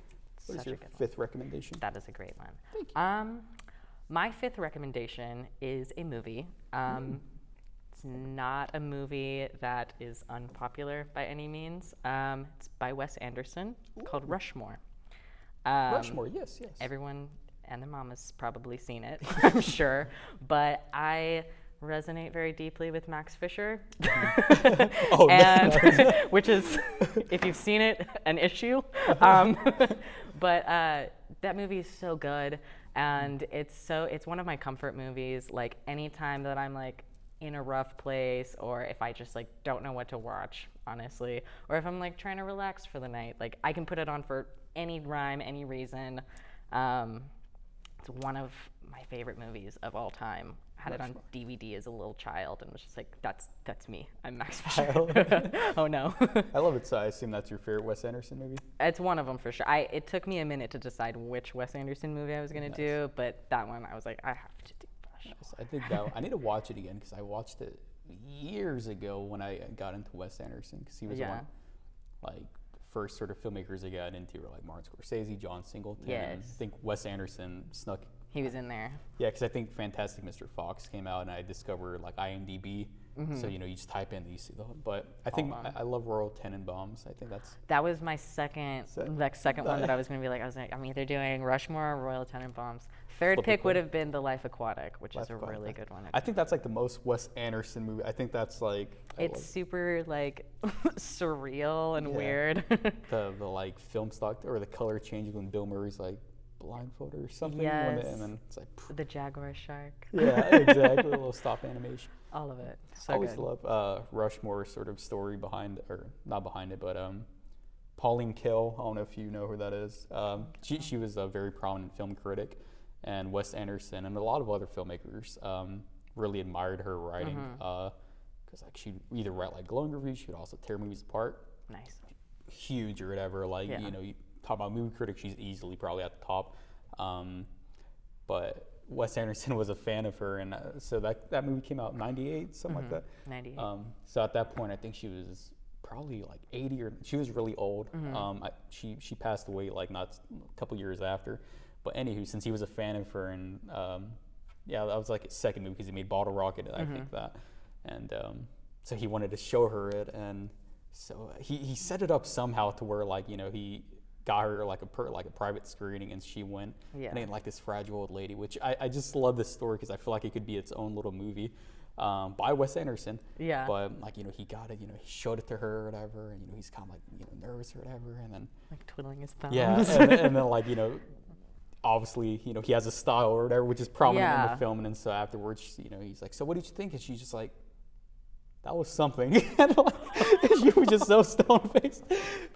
What is Such a your good one. fifth recommendation? That is a great one. Thank you. My fifth recommendation is a movie. It's not a movie that is unpopular by any means. It's by Wes Anderson, called Rushmore. Rushmore, yes. Everyone and their mom has probably seen it, I'm sure. But I resonate very deeply with Max Fisher, Oh, and which is, if you've seen it, an issue. But that movie is so good, and it's one of my comfort movies. Like, anytime that I'm like in a rough place, or if I just like don't know what to watch, honestly, or if I'm like trying to relax for the night, like I can put it on for any rhyme, any reason. It's one of my favorite movies of all time. I had it on DVD as a little child and was just like, that's me. I'm Max Fisher. Oh no. I love it. So I assume that's your favorite Wes Anderson movie? It's one of them for sure. It took me a minute to decide which Wes Anderson movie I was going to do, but that one I was like, I have to do Rushmore. Nice. I think that I need to watch it again because I watched it years ago when I got into Wes Anderson, because he was one, like, first sort of filmmakers I got into were like Martin Scorsese, John Singleton. Yes. And I think Wes Anderson snuck. He was in there. Yeah, because I think Fantastic Mr. Fox came out and I discovered like IMDb. So, you know, you just type in, you see the whole, but I think I love Royal Tenenbaums. I think that was my second one that I was going to be like, I'm either doing Rushmore or Royal Tenenbaums. Third pick would have been The Life Aquatic, which is a really good one. I think that's like the most Wes Anderson movie. I think that's like, it's super like surreal and weird. the like film stock or the color changes when Bill Murray's like blindfolded or something. Yes. And then it's like The Jaguar Shark. Yeah, exactly. A little stop animation. All of it. So I always good. love Rushmore's sort of story behind, or not behind it, but Pauline Kael. I don't know if you know who that is. She was a very prominent film critic, and Wes Anderson and a lot of other filmmakers really admired her writing. Because like she'd either write like glowing reviews, she would also tear movies apart. Nice. Huge or whatever. Like you know, you talk about movie critics, she's easily probably at the top. But Wes Anderson was a fan of her, and so that movie came out in '98, something like that. 98. So at that point, I think she was probably like 80, or she was really old. She passed away like not a couple years after. But anywho, since he was a fan of her, and yeah, that was like his second movie because he made Bottle Rocket, I think that, and so he wanted to show her it, and so he set it up somehow to where like, you know, he got her like a private screening, and she went, and ain't like this fragile old lady, which I just love this story because I feel like it could be its own little movie by Wes Anderson. Yeah. But like, you know, he got it, you know, he showed it to her or whatever, and you know, he's kind of like, you know, nervous or whatever, and then like twiddling his thumbs. Yeah, and then like, you know, obviously, you know, he has a style or whatever, which is prominent in the film, and then so afterwards, you know, he's like, so what did you think? And she's just like, that was something. And like, she was just so stone-faced.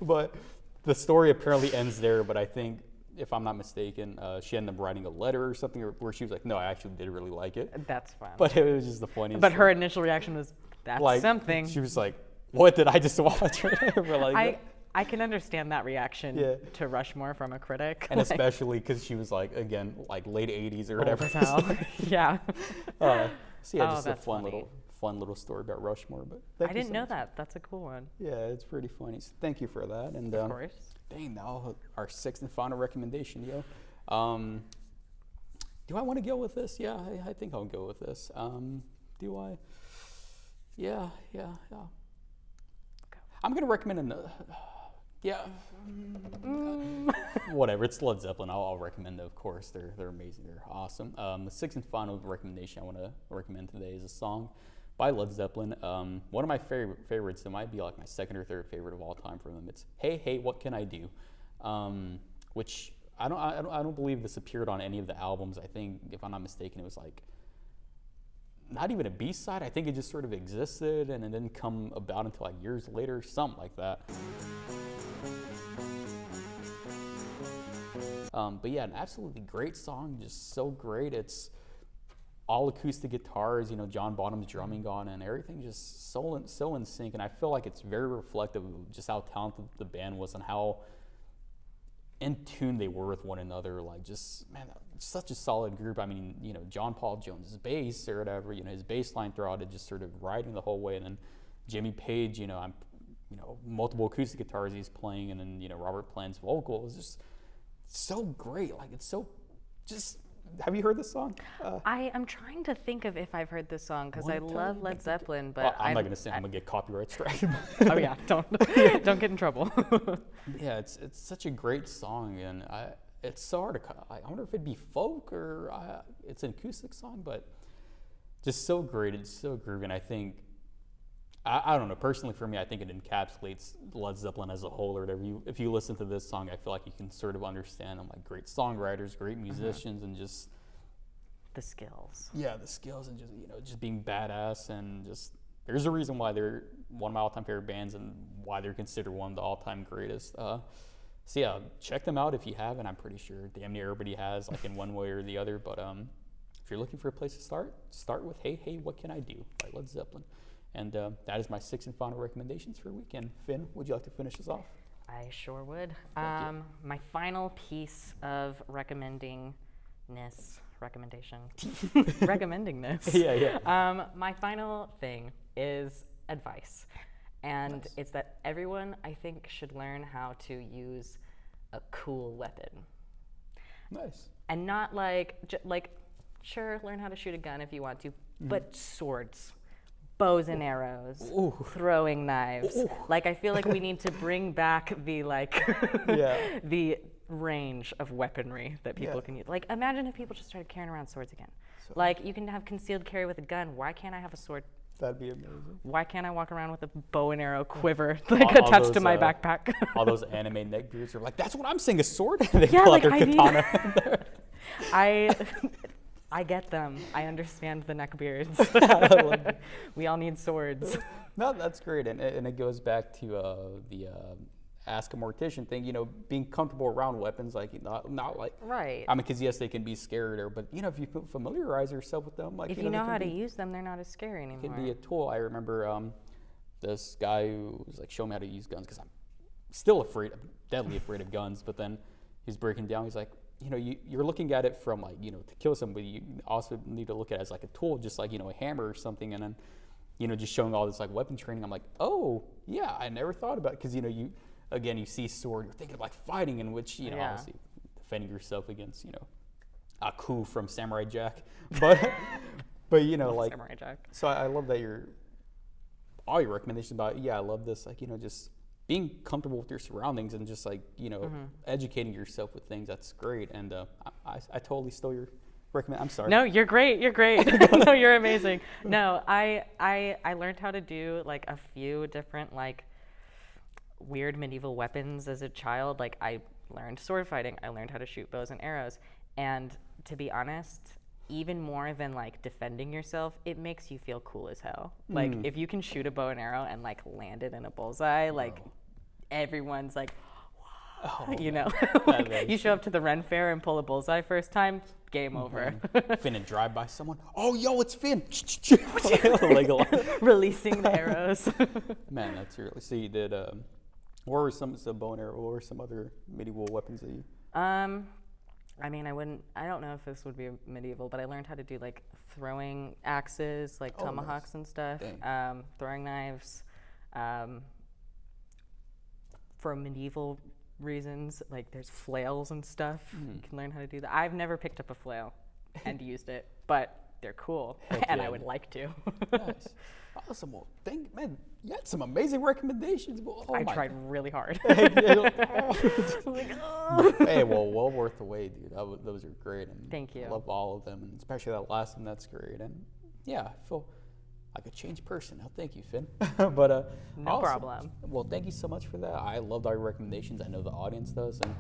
But the story apparently ends there, but I think, if I'm not mistaken, she ended up writing a letter or something where she was like, no, I actually did really like it. That's fun. But it was just the funniest But thing. her initial reaction was, that's like, something. She was like, what did I just watch? Like, I can understand that reaction to Rushmore from a critic. And like, especially because she was like, again, like late 80s or whatever. Yeah. So yeah, just a fun little story about Rushmore. But I didn't know that. That's a cool one. Yeah, it's pretty funny. So thank you for that. And of course. Dang, now our sixth and final recommendation, yo. Do I want to go with this? Yeah, I think I'll go with this. Do I? Yeah. I'm gonna recommend another. Whatever. It's Led Zeppelin. I'll recommend it, of course. They're amazing. They're awesome. The sixth and final recommendation I want to recommend today is a song by Led Zeppelin. One of my favorites. It might be like my second or third favorite of all time from them. It's "Hey Hey What Can I Do," which I don't believe this appeared on any of the albums. I think, if I'm not mistaken, it was like not even a B-side. I think it just sort of existed and it didn't come about until like years later, something like that. But yeah, an absolutely great song, just so great. It's all acoustic guitars, you know, John Bonham's drumming on, and everything just so in sync. And I feel like it's very reflective of just how talented the band was and how in tune they were with one another. Like, just, man, such a solid group. I mean, you know, John Paul Jones' bass or whatever, you know, his bass line throughout it just sort of riding the whole way. And then Jimmy Page, you know, multiple acoustic guitars he's playing, and then, you know, Robert Plant's vocal is just so great. Like, it's so just. Have you heard this song? I'm trying to think of if I've heard this song because I love Led Zeppelin, but well, I'm not gonna say I'm gonna get copyright strike. Oh yeah, don't get in trouble. Yeah, it's such a great song, and it's so hard to. I wonder if it'd be folk or it's an acoustic song, but just so great. It's so groovy, and I think. I don't know. Personally, for me, I think it encapsulates Led Zeppelin as a whole. Or whatever. If you listen to this song, I feel like you can sort of understand them, like great songwriters, great musicians, and just the skills. Yeah, the skills, and just being badass, and just there's a reason why they're one of my all-time favorite bands, and why they're considered one of the all-time greatest. So yeah, check them out if you haven't. I'm pretty sure damn near everybody has, like in one way or the other. But if you're looking for a place to start with "Hey Hey What Can I Do" by Led Zeppelin. And that is my sixth and final recommendations for the weekend. Finn, would you like to finish us off? I sure would. My final piece of recommendingness. Yeah. My final thing is advice. And it's that everyone, I think, should learn how to use a cool weapon. Nice. And not sure, learn how to shoot a gun if you want to, but swords. Bows and arrows, throwing knives. Like, I feel like we need to bring back the the range of weaponry that people can use. Like, imagine if people just started carrying around swords again. Like, you can have concealed carry with a gun. Why can't I have a sword? That'd be amazing. Why can't I walk around with a bow and arrow quiver attached to my backpack? All those anime neckbeards are like, that's what I'm saying, a sword? They pull out their katana. I get them. I understand the neckbeards. We all need swords. No, that's great, and it goes back to the ask a mortician thing, being comfortable around weapons, like not like, Right. I mean, because yes, they can be scary, but if you familiarize yourself with them, like If you know how to use them, they're not as scary anymore. it can be a tool. I remember this guy who was like showing me how to use guns, because I'm still deadly afraid of guns. But then he's breaking down. He's like, you're looking at it from like, to kill somebody. You also need to look at it as like a tool, just like, a hammer or something. And then, just showing all this like weapon training. I'm like, oh yeah, I never thought about it. Because, you see sword, you're thinking of like fighting, in which, obviously defending yourself against, a coup from Samurai Jack. But, like, Samurai Jack. So I love that all your recommendations about, I love this, like, just being comfortable with your surroundings and just like, educating yourself with things. That's great. And I totally stole your recommend. I'm sorry. No, you're great. You're great. No, you're amazing. No, I learned how to do like a few different like weird medieval weapons as a child. Like I learned sword fighting. I learned how to shoot bows and arrows. And to be honest, even more than like defending yourself, it makes you feel cool as hell. Like if you can shoot a bow and arrow and like land it in a bullseye, like everyone's like, like, you show up to the Ren Fair and pull a bullseye first time, game over. Finn and drive by someone. Oh, yo, it's Finn. Releasing the arrows. Man, that's really. So you did. What were some bow and arrow? What were some other medieval weapons that you? I mean, I don't know if this would be medieval, but I learned how to do like throwing axes, like tomahawks and stuff, throwing knives. For medieval reasons, like there's flails and stuff. You can learn how to do that. I've never picked up a flail and used it, but they're cool, and I would like to. Nice. Awesome. Well, man, you had some amazing recommendations. I tried really hard. Hey, well worth the wait, dude. Those are great. And thank you. I love all of them, and especially that last one. That's great. And I feel like a changed person now. Thank you, Finn. But no awesome. problem. Well, thank you so much for that. I loved our recommendations. I know the audience does. And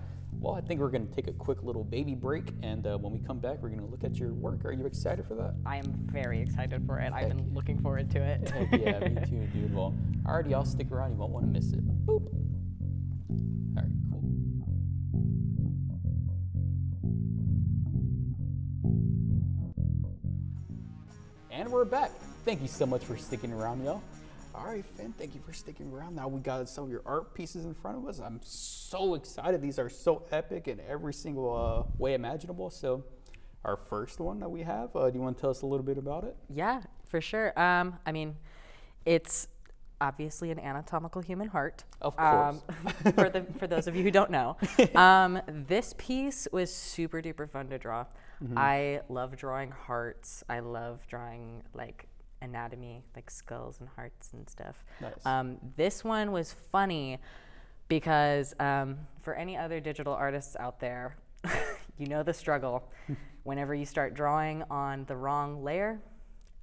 I think we're going to take a quick little baby break. And when we come back, we're going to look at your work. Are you excited for that? I am very excited for it. I've been looking forward to it. Heck yeah, me too, dude. Well, alrighty, I'll stick around. You won't want to miss it. Boop. All right, cool. And we're back. Thank you so much for sticking around, y'all. All right, Finn, thank you for sticking around. Now we got some of your art pieces in front of us. I'm so excited. These are so epic in every single way imaginable. So our first one that we have, do you want to tell us a little bit about it? Yeah, for sure. I mean, it's obviously an anatomical human heart. Of course. For those of you who don't know. This piece was super duper fun to draw. I love drawing hearts. I love drawing like anatomy, like skulls and hearts and stuff. Nice. This one was funny because for any other digital artists out there, you know the struggle whenever you start drawing on the wrong layer.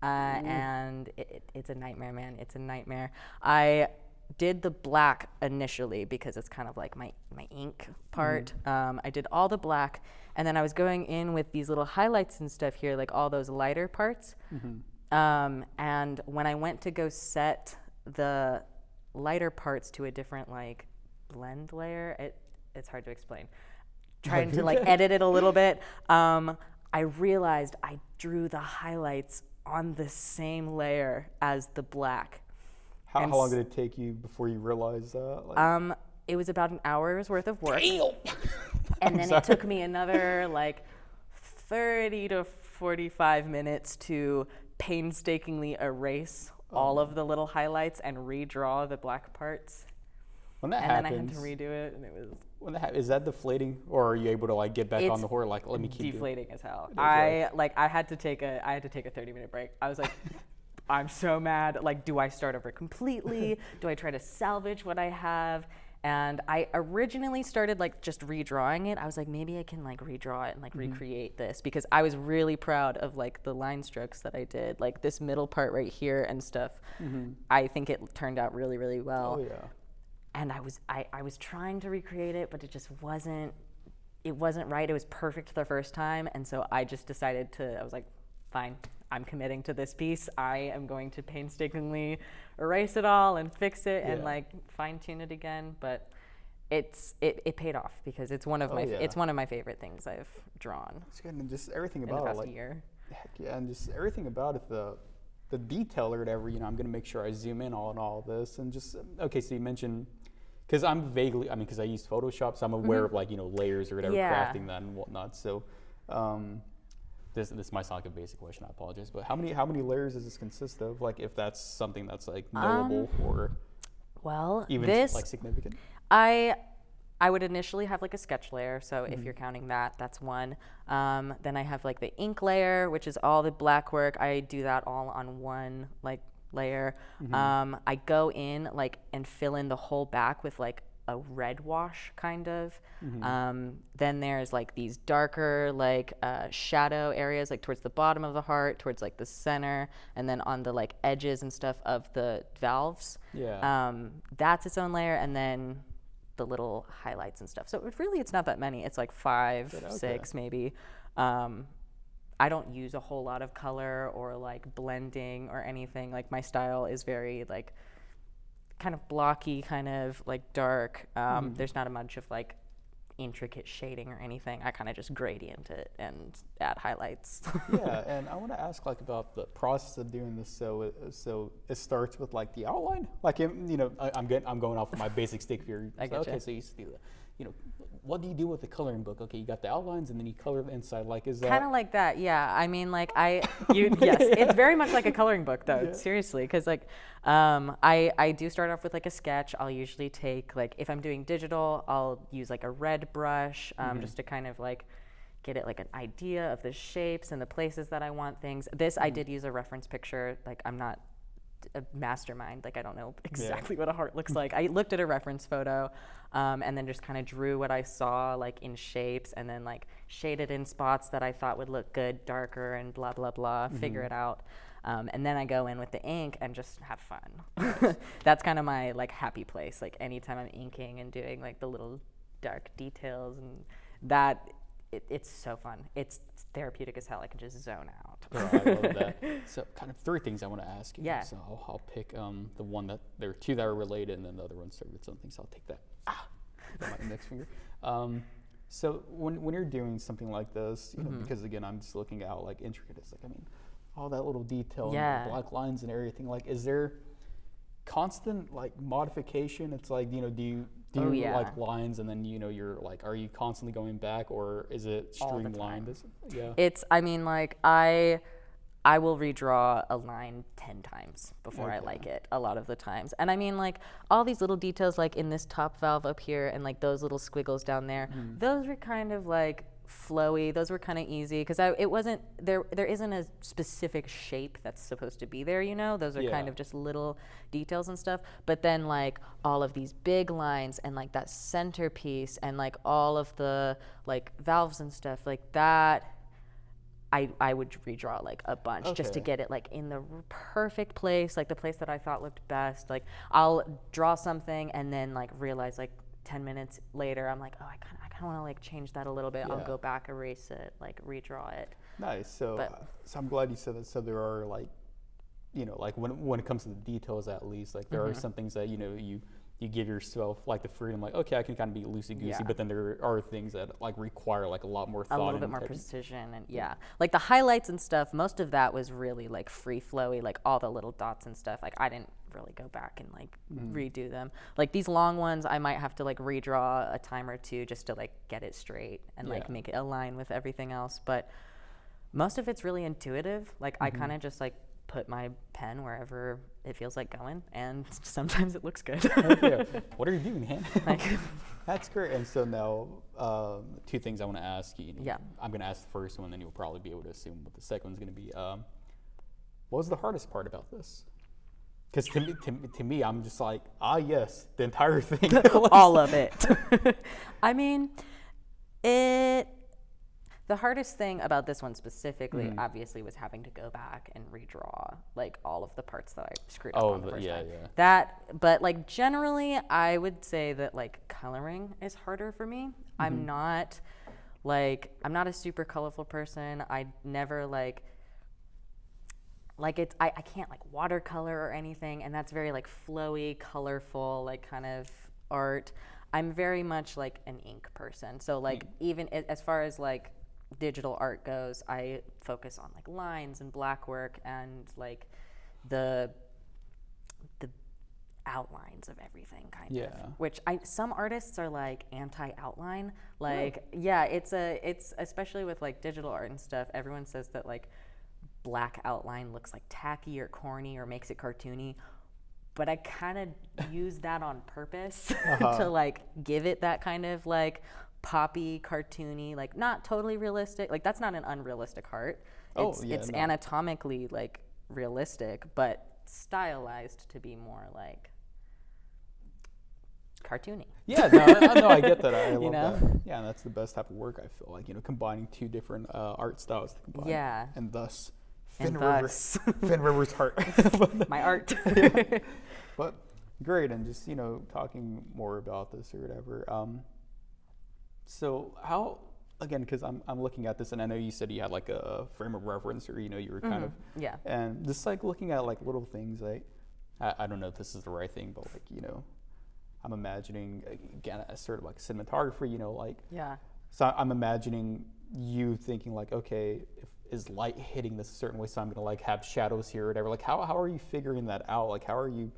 And it's a nightmare, man. It's a nightmare. I did the black initially because it's kind of like my ink part. I did all the black, and then I was going in with these little highlights and stuff here, like all those lighter parts. And when I went to go set the lighter parts to a different like blend layer, it's hard to explain. Trying to like edit it a little bit, I realized I drew the highlights on the same layer as the black. How long did it take you before you realized that? It was about an hour's worth of work. Damn! And then it took me another like 30 to 45 minutes to painstakingly erase all of the little highlights and redraw the black parts. When that and happens, then I had to redo it, and it was. Is that deflating, or are you able to like get back on the horse? Like, let me keep deflating as hell. I had to take a 30-minute break. I was like, I'm so mad. Like, do I start over completely? Do I try to salvage what I have? And I originally started like just redrawing it. I was like, maybe I can like redraw it and like recreate this, because I was really proud of like the line strokes that I did, like this middle part right here and stuff. I think it turned out really, really well. Oh yeah. And I was trying to recreate it, but it just wasn't right. It was perfect the first time, and so I just decided I was like, fine, I'm committing to this piece. I am going to painstakingly erase it all and fix it and like fine tune it again. But it paid off because it's one of it's one of my favorite things I've drawn. It's good, and just everything in the about past it, like, year. heck yeah, and just everything about it, the detail or whatever. I'm gonna make sure I zoom in on all this, and just okay. So you mentioned, because because I use Photoshop, so I'm aware of like layers or whatever, crafting that and whatnot. So, this might sound like a basic question. I apologize, but how many layers does this consist of? Like, if that's something that's like knowable or even like significant. I would initially have like a sketch layer, so if you're counting that, that's one. Then I have like the ink layer, which is all the black work. I do that all on one like layer. I go in like and fill in the whole back with like a red wash kind of. Then there's like these darker like shadow areas like towards the bottom of the heart, towards like the center, and then on the like edges and stuff of the valves. That's its own layer, and then the little highlights and stuff. So it's not that many. It's like 5, 6 maybe. I don't use a whole lot of color or like blending or anything. Like my style is very like kind of blocky, kind of like dark. There's not a bunch of like intricate shading or anything. I kind of just gradient it and add highlights. Yeah, and I want to ask like about the process of doing this. So it starts with like the outline. Like I'm going off of my basic stick figure. I get you. So you used to do that. What do you do with the coloring book? Okay, you got the outlines and then you color the inside. Like, is that kind of like that? Yeah. I mean, like yes, it's very much like a coloring book though. Seriously, because like I do start off with like a sketch. I'll usually take like, if I'm doing digital, I'll use like a red brush just to kind of like get it like an idea of the shapes and the places that I want things. This I did use a reference picture. Like I'm not a mastermind, like I don't know exactly what a heart looks like. I looked at a reference photo and then just kind of drew what I saw like in shapes, and then like shaded in spots that I thought would look good, darker and blah blah blah, figure it out. And then I go in with the ink and just have fun. That's kind of my like happy place. Like anytime I'm inking and doing like the little dark details, and that it's so fun. It's therapeutic as hell. I can just zone out. Oh, I love that. So kind of 3 things I want to ask you. Yeah. So I'll pick the one that there are 2 that are related, and then the other one started with something. So I'll take that. My index finger. So when you're doing something like this, because again I'm just looking out like intricate. It's like all that little detail, and the black lines and everything. Like, is there constant like modification? It's like do you like lines, and then you're like, are you constantly going back, or is it streamlined? It's like I will redraw a line 10 times before I like it a lot of the times. And I mean like all these little details like in this top valve up here and like those little squiggles down there, those were kind of like flowy. Those were kind of easy because it wasn't there isn't a specific shape that's supposed to be there, those are kind of just little details and stuff. But then like all of these big lines and like that centerpiece and like all of the like valves and stuff like that, I would redraw like a bunch just to get it like in the perfect place, like the place that I thought looked best. Like I'll draw something and then like realize like 10 minutes later I'm like, I kind of want to like change that a little bit. I'll go back, erase it, like redraw it. Nice. So I'm glad you said that. So there are like like when it comes to the details, at least like there are some things that you give yourself like the freedom, like okay, I can kind of be loosey goosey, but then there are things that like require like a lot more thought, a little bit more precision, and like the highlights and stuff. Most of that was really like free flowy, like all the little dots and stuff. Like I didn't really go back and like redo them. Like these long ones, I might have to like redraw a time or 2 just to like get it straight and like make it align with everything else. But most of it's really intuitive. Like I kind of just like put my pen wherever it feels like going, and sometimes it looks good. What are you doing, Han? That's great. And so now 2 things I want to ask you. I'm going to ask the first one, then you'll probably be able to assume what the second one's going to be. What was the hardest part about this? Because to me, I'm just like, yes, the entire thing. All of it. I mean, the hardest thing about this one specifically, obviously, was having to go back and redraw like all of the parts that I screwed up on the first time. But like generally, I would say that like coloring is harder for me. I'm not a super colorful person. I never like it's I can't like watercolor or anything, and that's very like flowy, colorful, like kind of art. I'm very much like an ink person. So like even as far as like digital art goes, I focus on like lines and black work and like the outlines of everything kind of, which some artists are like anti-outline, like it's especially with like digital art and stuff, everyone says that like black outline looks like tacky or corny or makes it cartoony, but I kind of use that on purpose to like give it that kind of like poppy, cartoony, like not totally realistic, like that's not an unrealistic heart. It's anatomically like realistic, but stylized to be more like cartoony. Yeah, no, I get that. I love that. Yeah, and that's the best type of work, I feel like, combining two different art styles to combine. Yeah. And thus, Finn River's heart. My art. But great, and just, talking more about this or whatever. So how, again, because I'm looking at this, and I know you said you had like a frame of reference, or, you were kind of. Yeah. And just like looking at like little things, like, I don't know if this is the right thing, but like, I'm imagining, again, as sort of like cinematography, like. Yeah. So I'm imagining you thinking like, okay, is light hitting this a certain way, so I'm gonna like have shadows here or whatever. Like, how are you figuring that out? Like, how are you,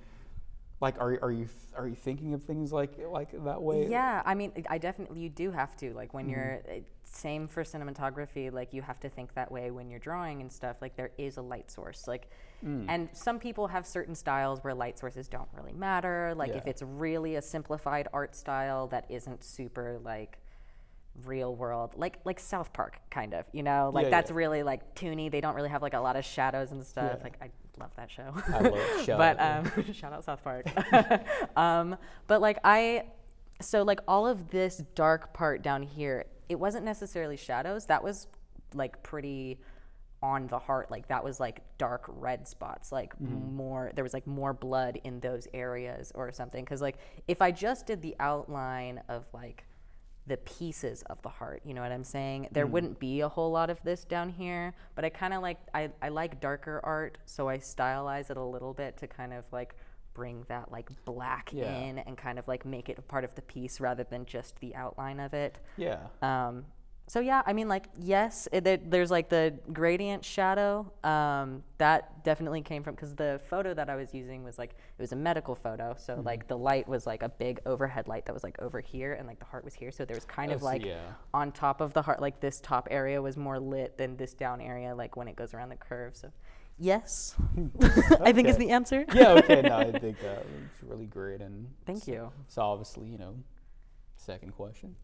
like, are you thinking of things like that way? Yeah, I mean, you do have to, like, when you're, same for cinematography, like, you have to think that way when you're drawing and stuff. Like, there is a light source, like, and some people have certain styles where light sources don't really matter. Like, if it's really a simplified art style that isn't super, like, real world, like South Park, kind of, like that's really like toony. They don't really have like a lot of shadows and stuff. Like, I love that show. I love show. But shout out South Park. But like so like all of this dark part down here, it wasn't necessarily shadows. That was like pretty on the heart. Like that was like dark red spots, like there was like more blood in those areas or something. Because like if I just did the outline of like the pieces of the heart, you know what I'm saying? There wouldn't be a whole lot of this down here, but I kind of like, I like darker art, so I stylize it a little bit to kind of like bring that like black in and kind of like make it a part of the piece rather than just the outline of it. Yeah. So yeah, I mean, like, yes, there's like the gradient shadow. That definitely came from, because the photo that I was using was like, it was a medical photo. So like the light was like a big overhead light that was like over here, and like the heart was here. So there was kind of like on top of the heart, like this top area was more lit than this down area, like when it goes around the curve. So yes, I think is the answer. Yeah, okay, no, I think it's really great. And thank you. So obviously, second question.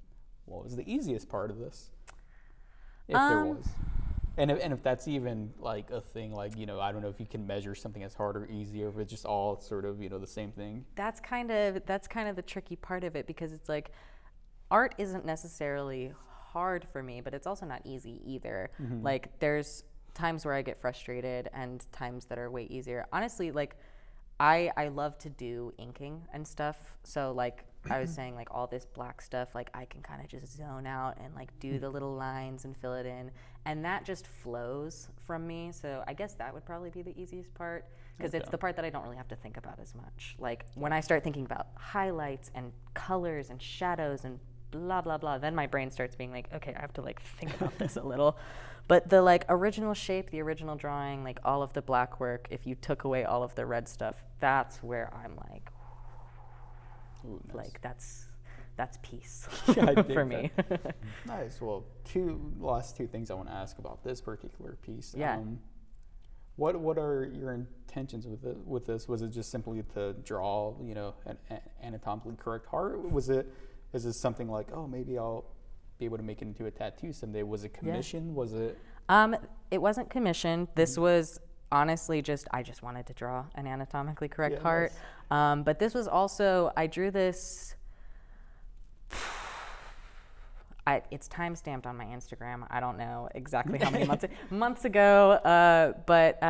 What was the easiest part of this, if there was? And if that's even like a thing, like, I don't know if you can measure something as hard or easy, or if it's just all sort of, the same thing. That's kind of the tricky part of it, because it's like art isn't necessarily hard for me, but it's also not easy either. Like there's times where I get frustrated and times that are way easier. Honestly, like I love to do inking and stuff. So like I was saying, like all this black stuff, like I can kind of just zone out and like do the little lines and fill it in, and that just flows from me. So I guess that would probably be the easiest part, because it's the part that I don't really have to think about as much. Like when I start thinking about highlights and colors and shadows and blah blah blah, then my brain starts being like, okay, I have to like think about this a little. But the like original shape, the original drawing, like all of the black work, if you took away all of the red stuff, that's where I'm like, ooh, nice. Like that's peace for me. Nice. Well, last two things I want to ask about this particular piece. Yeah. What are your intentions with this? Was it just simply to draw, an anatomically correct heart? Is this something like, oh, maybe I'll be able to make it into a tattoo someday? Was it commissioned? Was it? It wasn't commissioned. This was honestly I just wanted to draw an anatomically correct heart. Nice. But this was also, I drew this, it's time-stamped on my Instagram. I don't know exactly how many months ago, but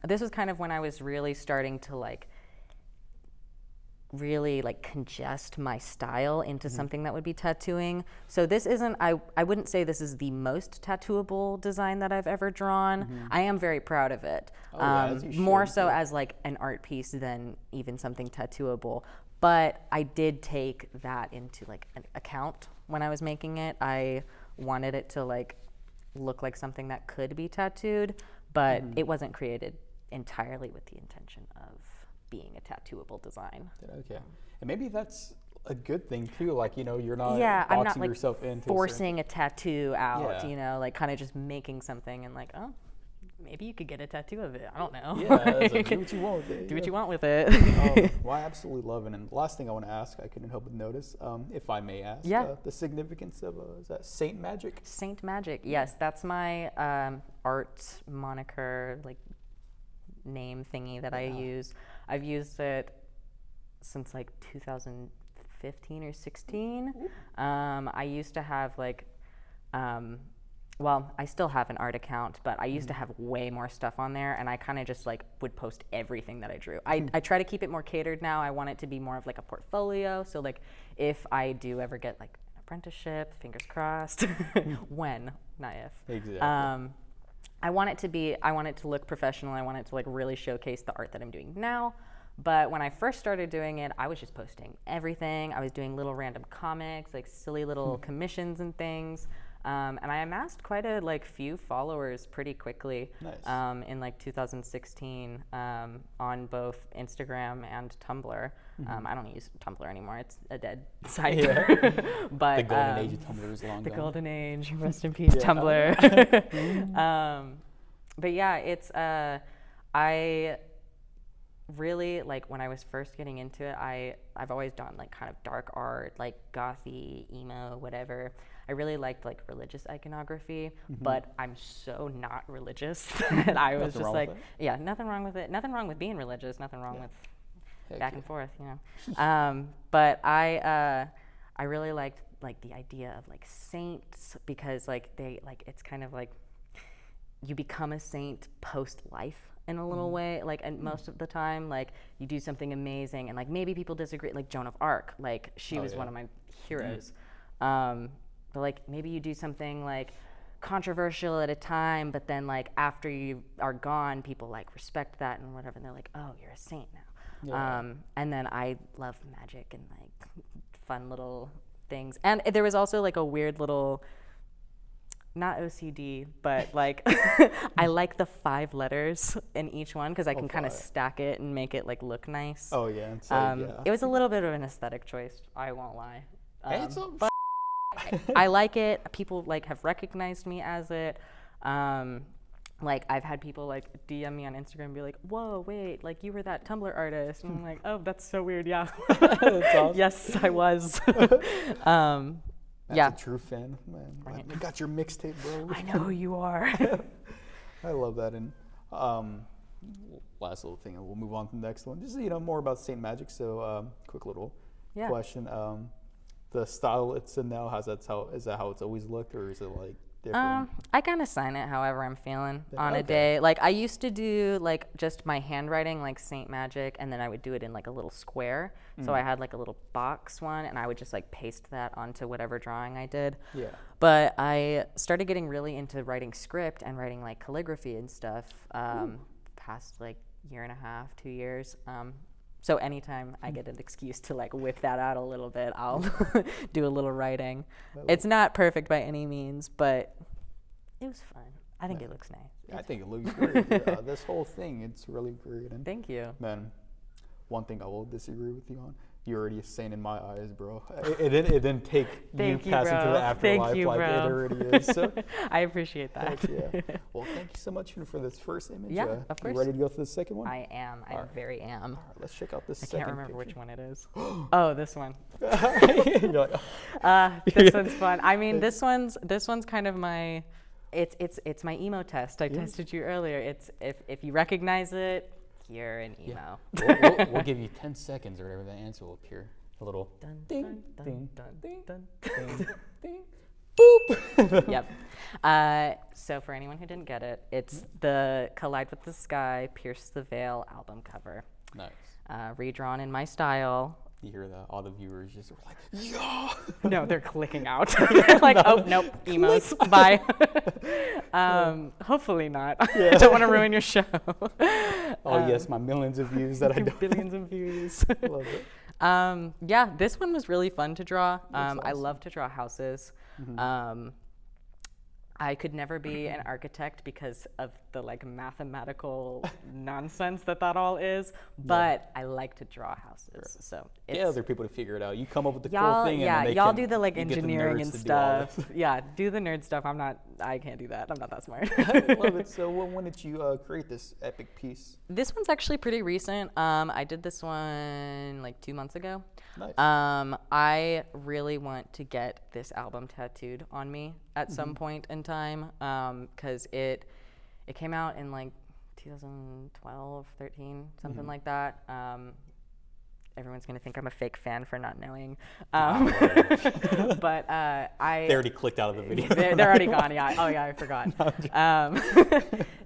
this was kind of when I was really starting to really congest my style into something that would be tattooing. So this isn't, I wouldn't say this is the most tattooable design that I've ever drawn. I am very proud of it. More so as like an art piece than even something tattooable. But I did take that into like an account when I was making it. I wanted it to like look like something that could be tattooed, but it wasn't created entirely with the intention of being a tattooable design. Okay. And maybe that's a good thing too, like, you know, you're not I'm not boxing like yourself into forcing a tattoo out, Yeah. you know, like kind of just making something and like, oh, maybe you could get a tattoo of it. I don't know. Yeah, it's like, do what you want with it. Do what you want with it. Well, I absolutely love it. And the last thing I want to ask, I couldn't help but notice, if I may ask, the significance of is that Saint Magic? Saint Magic, yes, that's my art moniker, like name thingy that I use. I've used it since like 2015 or 16. I used to have like, well, I still have an art account, but I used to have way more stuff on there, and I kind of just like would post everything that I drew. I try to keep it more catered now. I want it to be more of like a portfolio. So like if I do ever get like an apprenticeship, fingers crossed, when, not if. Exactly. I want it to look professional. I want it to like really showcase the art that I'm doing now. But when I first started doing it, I was just posting everything. I was doing little random comics, like silly little commissions and things. And I amassed quite a like few followers pretty quickly. Nice. In like 2016 on both Instagram and Tumblr. I don't use Tumblr anymore. It's a dead site. But the golden age of Tumblr is long the gone. golden age. Rest in peace, Tumblr. But yeah, it's I really like when I was first getting into it. I've always done like kind of dark art, like gothy, emo, whatever. I really liked like religious iconography, but I'm so not religious that I was just like, yeah, nothing wrong with it. Nothing wrong with being religious. Nothing wrong with back and forth, you know. But I really liked like the idea of like saints because like they like it's kind of like you become a saint post life in a little way, like, and most of the time, like, you do something amazing, and like maybe people disagree, like Joan of Arc, like she was one of my heroes, but like maybe you do something like controversial at a time, but then like after you are gone, people like respect that and whatever, and they're like, oh, you're a saint now. And then I love magic and like fun little things, and there was also like a weird little, not OCD, but like I like the 5 letters in each one because I can kind of stack it and make it like look nice. Oh yeah, it's like, It was a little bit of an aesthetic choice, I won't lie. But I like it. People like have recognized me as it. Like I've had people like DM me on Instagram and be like, whoa, wait, like you were that Tumblr artist. And I'm like, oh, that's so weird, yeah. That's awesome. Yes, I was. That's a true fan, man. Right. I got your mixtape, bro. I know who you are. I love that. And last little thing, and we'll move on to the next one. Just, you know, more about Saint Magic. So quick little question. The style it's in now, is that how it's always looked, or is it like different? I kind of sign it however I'm feeling on a day. Like I used to do like just my handwriting, like Saint Magic, and then I would do it in like a little square. So I had like a little box one, and I would just like paste that onto whatever drawing I did. Yeah. But I started getting really into writing script and writing like calligraphy and stuff past like year and a half, 2 years. So anytime I get an excuse to like whip that out a little bit, I'll do a little writing. It's not perfect by any means, but it was fun. I think it looks nice. I think it looks great. This whole thing, it's really great. And thank you. Man, one thing I will disagree with you on, you're already a saint in my eyes, bro. It didn't take you passing to the afterlife it already is. So. I appreciate that. Yeah. Well, thank you so much for this first image. Yeah, of course. You ready to go to the second one? I am. I very am. All right, let's check out this I second can't remember picture. which one it is. Oh, this one. You're like, this one's fun. I mean, this one's kind of my. It's my emo test. I tested you earlier. It's if you recognize it, you're an emo. Yeah. We'll give you 10 seconds or whatever, the answer will appear. A little ding, ding, ding, ding, ding, boop. Yep. So for anyone who didn't get it, it's the Collide with the Sky, Pierce the Veil album cover. Nice. Redrawn in my style. You hear that? All the viewers just are like, yeah. No, they're clicking out. They're like, oh, nope, emos, bye. Hopefully not. I don't want to ruin your show. Oh, yes, my millions of views that I don't. Billions of views. Love it. Yeah, this one was really fun to draw. I awesome. love to draw houses. I could never be an architect because of the like mathematical nonsense that all is, but I like to draw houses. So it's, Get other people to figure it out. You come up with the cool y'all, thing, yeah, and then they y'all can, do the like you get the engineering nerds and to do all of stuff. it. Yeah, do the nerd stuff. I can't do that. I'm not that smart. I love it. So when did you create this epic piece? This one's actually pretty recent. I did this one like 2 months ago. Nice. I really want to get this album tattooed on me at some point in time, because it came out in like 2012, 13, something like that. Everyone's gonna think I'm a fake fan for not knowing, but They already clicked out of the video. they're already gone. Yeah. Oh yeah, I forgot.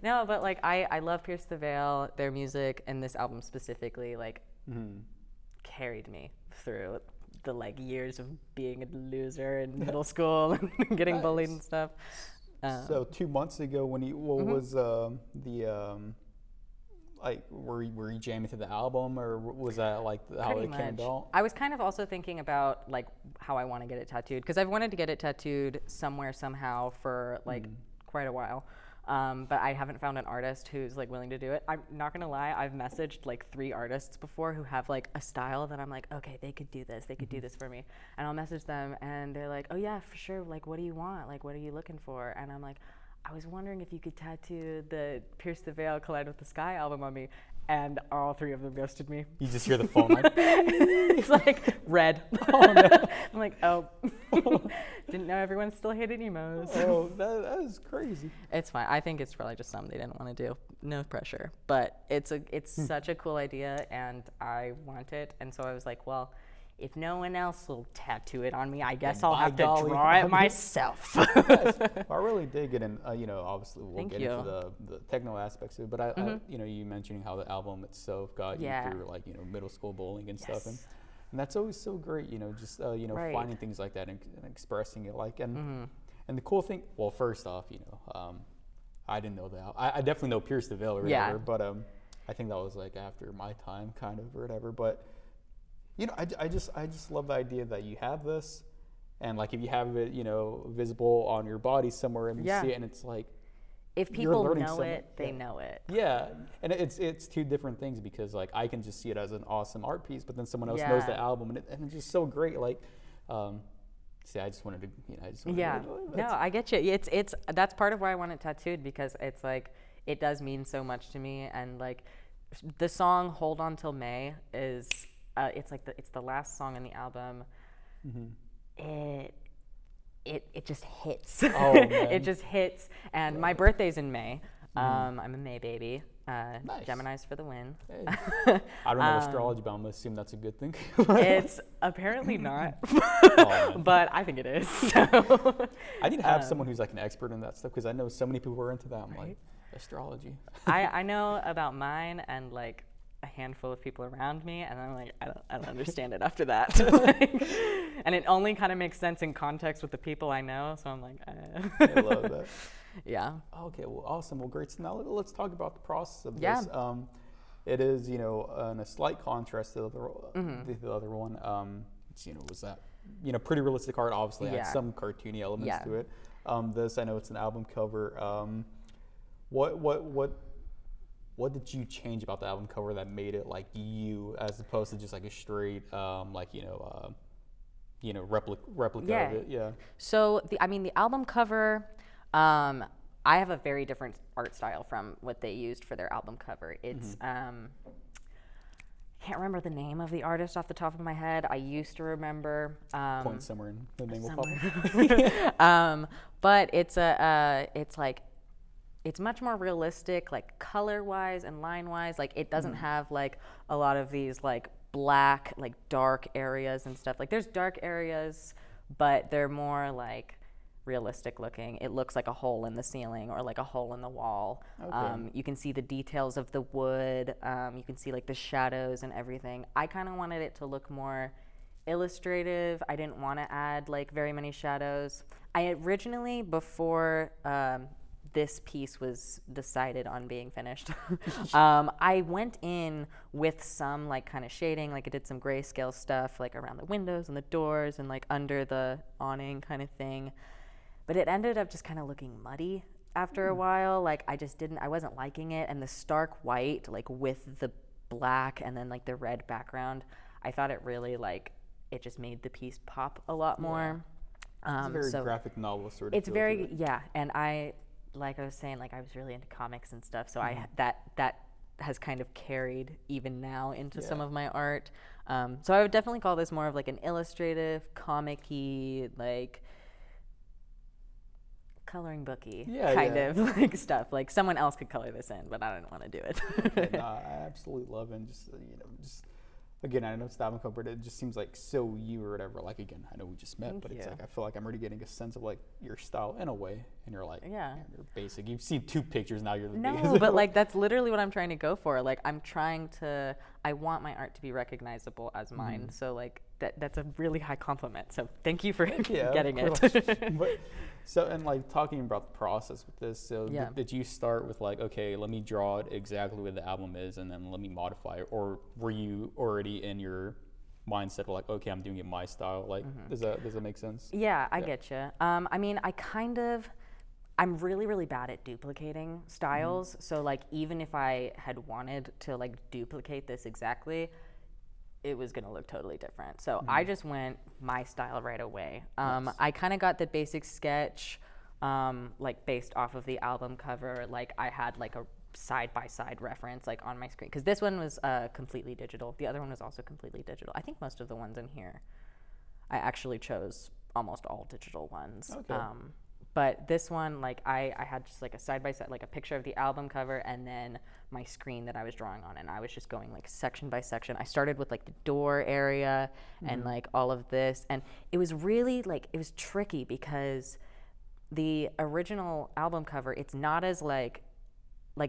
No, but like I love Pierce the Veil, their music, and this album specifically like carried me through the like years of being a loser in middle school and getting bullied and stuff. So 2 months ago, when what was like, were you jamming to the album, or was that like how Pretty it came much. about? I was kind of also thinking about like how I want to get it tattooed, because I've wanted to get it tattooed somewhere somehow for like quite a while. But I haven't found an artist who's like willing to do it. I'm not gonna lie, I've messaged like 3 artists before who have like a style that I'm like, okay, they could do this, they could do this for me. And I'll message them and they're like, oh yeah, for sure, like what do you want? Like what are you looking for? And I'm like, I was wondering if you could tattoo the Pierce the Veil Collide with the Sky album on me. And all 3 of them ghosted me. You just hear the phone like, It's like red. Oh no. I'm like, oh, didn't know everyone still hated emos. oh, that is crazy. It's fine. I think it's probably just something they didn't want to do. No pressure. But it's such a cool idea, and I want it. And so I was like, well, if no one else will tattoo it on me, I guess I'll by have to golly. draw it myself. Nice. I really dig it, and obviously we'll Thank get you. into the techno aspects of it. But I you mentioning how the album itself got Yeah. you through like middle school bullying and stuff, and Yes. that's always so great. Just Right. finding things like that and expressing it like and the cool thing. Well, first off, I didn't know that. I definitely know Pierce the Veil or Yeah. whatever, but I think that was like after my time, kind of, or whatever. But I just love the idea that you have this, and like if you have it, visible on your body somewhere, and you Yeah. see it, and it's like, If you're people learning know something. it, they Yeah. know it. yeah, and it's 2 different things, because like I can just see it as an awesome art piece, but then someone else knows Yeah. the album, and it's just so great. Like, see, I just wanted to, Yeah. No, I get you. It's that's part of why I want it tattooed, because it's like it does mean so much to me. And like the song "Hold On Till May" is it's the last song in the album. It just hits. Oh, man. It just hits. And my birthday's in May. I'm a May baby. Nice. Gemini's for the win. Hey. I don't know astrology, but I'm gonna assume that's a good thing. It's apparently not, man. but I think it is. So. I need to have someone who's like an expert in that stuff, because I know so many people are into that. I'm like, astrology. I know about mine and like a handful of people around me, and I'm like, I don't understand it after that. Like, and it only kind of makes sense in context with the people I know, so I'm like, I love that. Yeah. Okay, well, awesome. Well, great. So now let's talk about the process of Yeah. this. It is, in a slight contrast to the other one. It's, was that, pretty realistic art. Obviously, had Yeah. some cartoony elements Yeah. to it. This, I know it's an album cover. What did you change about the album cover that made it like you, as opposed to just like a straight, replica Yeah. of it? Yeah. So the album cover, I have a very different art style from what they used for their album cover. It's can't remember the name of the artist off the top of my head. I used to remember. Point somewhere in the name will pop up. But it's it's much more realistic, like color-wise and line-wise. Like it doesn't have like a lot of these like black, like dark areas and stuff. Like there's dark areas, but they're more like realistic looking. It looks like a hole in the ceiling or like a hole in the wall. Okay. You can see the details of the wood. You can see like the shadows and everything. I kind of wanted it to look more illustrative. I didn't want to add like very many shadows. I originally, before this piece was decided on being finished. I went in with some like kind of shading, like I did some grayscale stuff like around the windows and the doors and like under the awning kind of thing. But it ended up just kind of looking muddy after a while. Like I wasn't liking it. And the stark white, like with the black and then like the red background, I thought it really like, it just made the piece pop a lot more. It's a very graphic novel sort of. It's very, and like I was saying, like I was really into comics and stuff, so that has kind of carried even now into some of my art. So I would definitely call this more of like an illustrative, comic-y, like coloring booky kind of like stuff. Like someone else could color this in, but I didn't want to do it. No, I absolutely love it. And just just again, I know it's the album cover, but it just seems like so you or whatever. Like again, I know we just met, but it's like I feel like I'm already getting a sense of like your style in a way, and you're like, you're basic. You've seen 2 pictures now. You're the biggest. But like that's literally what I'm trying to go for. Like I want my art to be recognizable as mine. So like that's a really high compliment. So thank you for getting it. But and like talking about the process with this, so did you start with like, okay, let me draw it exactly what the album is and then let me modify it, or were you already in your mindset of like, okay, I'm doing it my style? Like does that make sense? I get you. I mean, I'm really, really bad at duplicating styles. So like even if I had wanted to like duplicate this exactly, it was gonna look totally different. So I just went my style right away. I kind of got the basic sketch, like based off of the album cover. Like I had like a side-by-side reference like on my screen, because this one was completely digital. The other one was also completely digital. I think most of the ones in here, I actually chose almost all digital ones. Okay. But this one, like I had just like a side-by-side, like a picture of the album cover and then my screen that I was drawing on, and I was just going like section by section. I started with like the door area and like all of this, and it was really like, it was tricky because the original album cover, it's not as like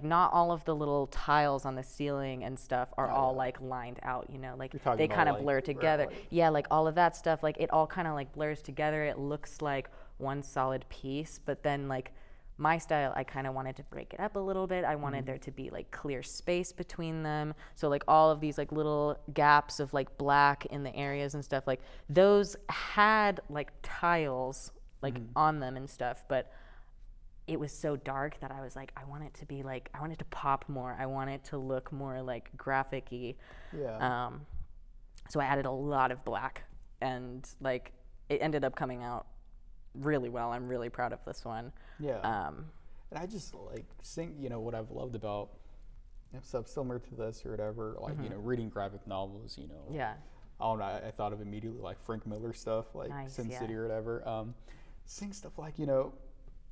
not all of the little tiles on the ceiling and stuff are all like lined out, you know, like they kind of blur together. Like all of that stuff, like it all kind of like blurs together. It looks like one solid piece, but then like my style, I kind of wanted to break it up a little bit. I wanted there to be like clear space between them. So like all of these like little gaps of like black in the areas and stuff, like those had like tiles like on them and stuff, but it was so dark that I was like, I want it to be like, I want it to pop more. I want it to look more like graphic-y. So I added a lot of black, and like it ended up coming out really well. I'm really proud of this one. And I just like what I've loved about stuff similar to this or whatever, like reading graphic novels, I don't know, I thought of immediately like Frank Miller stuff, like Sin City or whatever. Seeing stuff like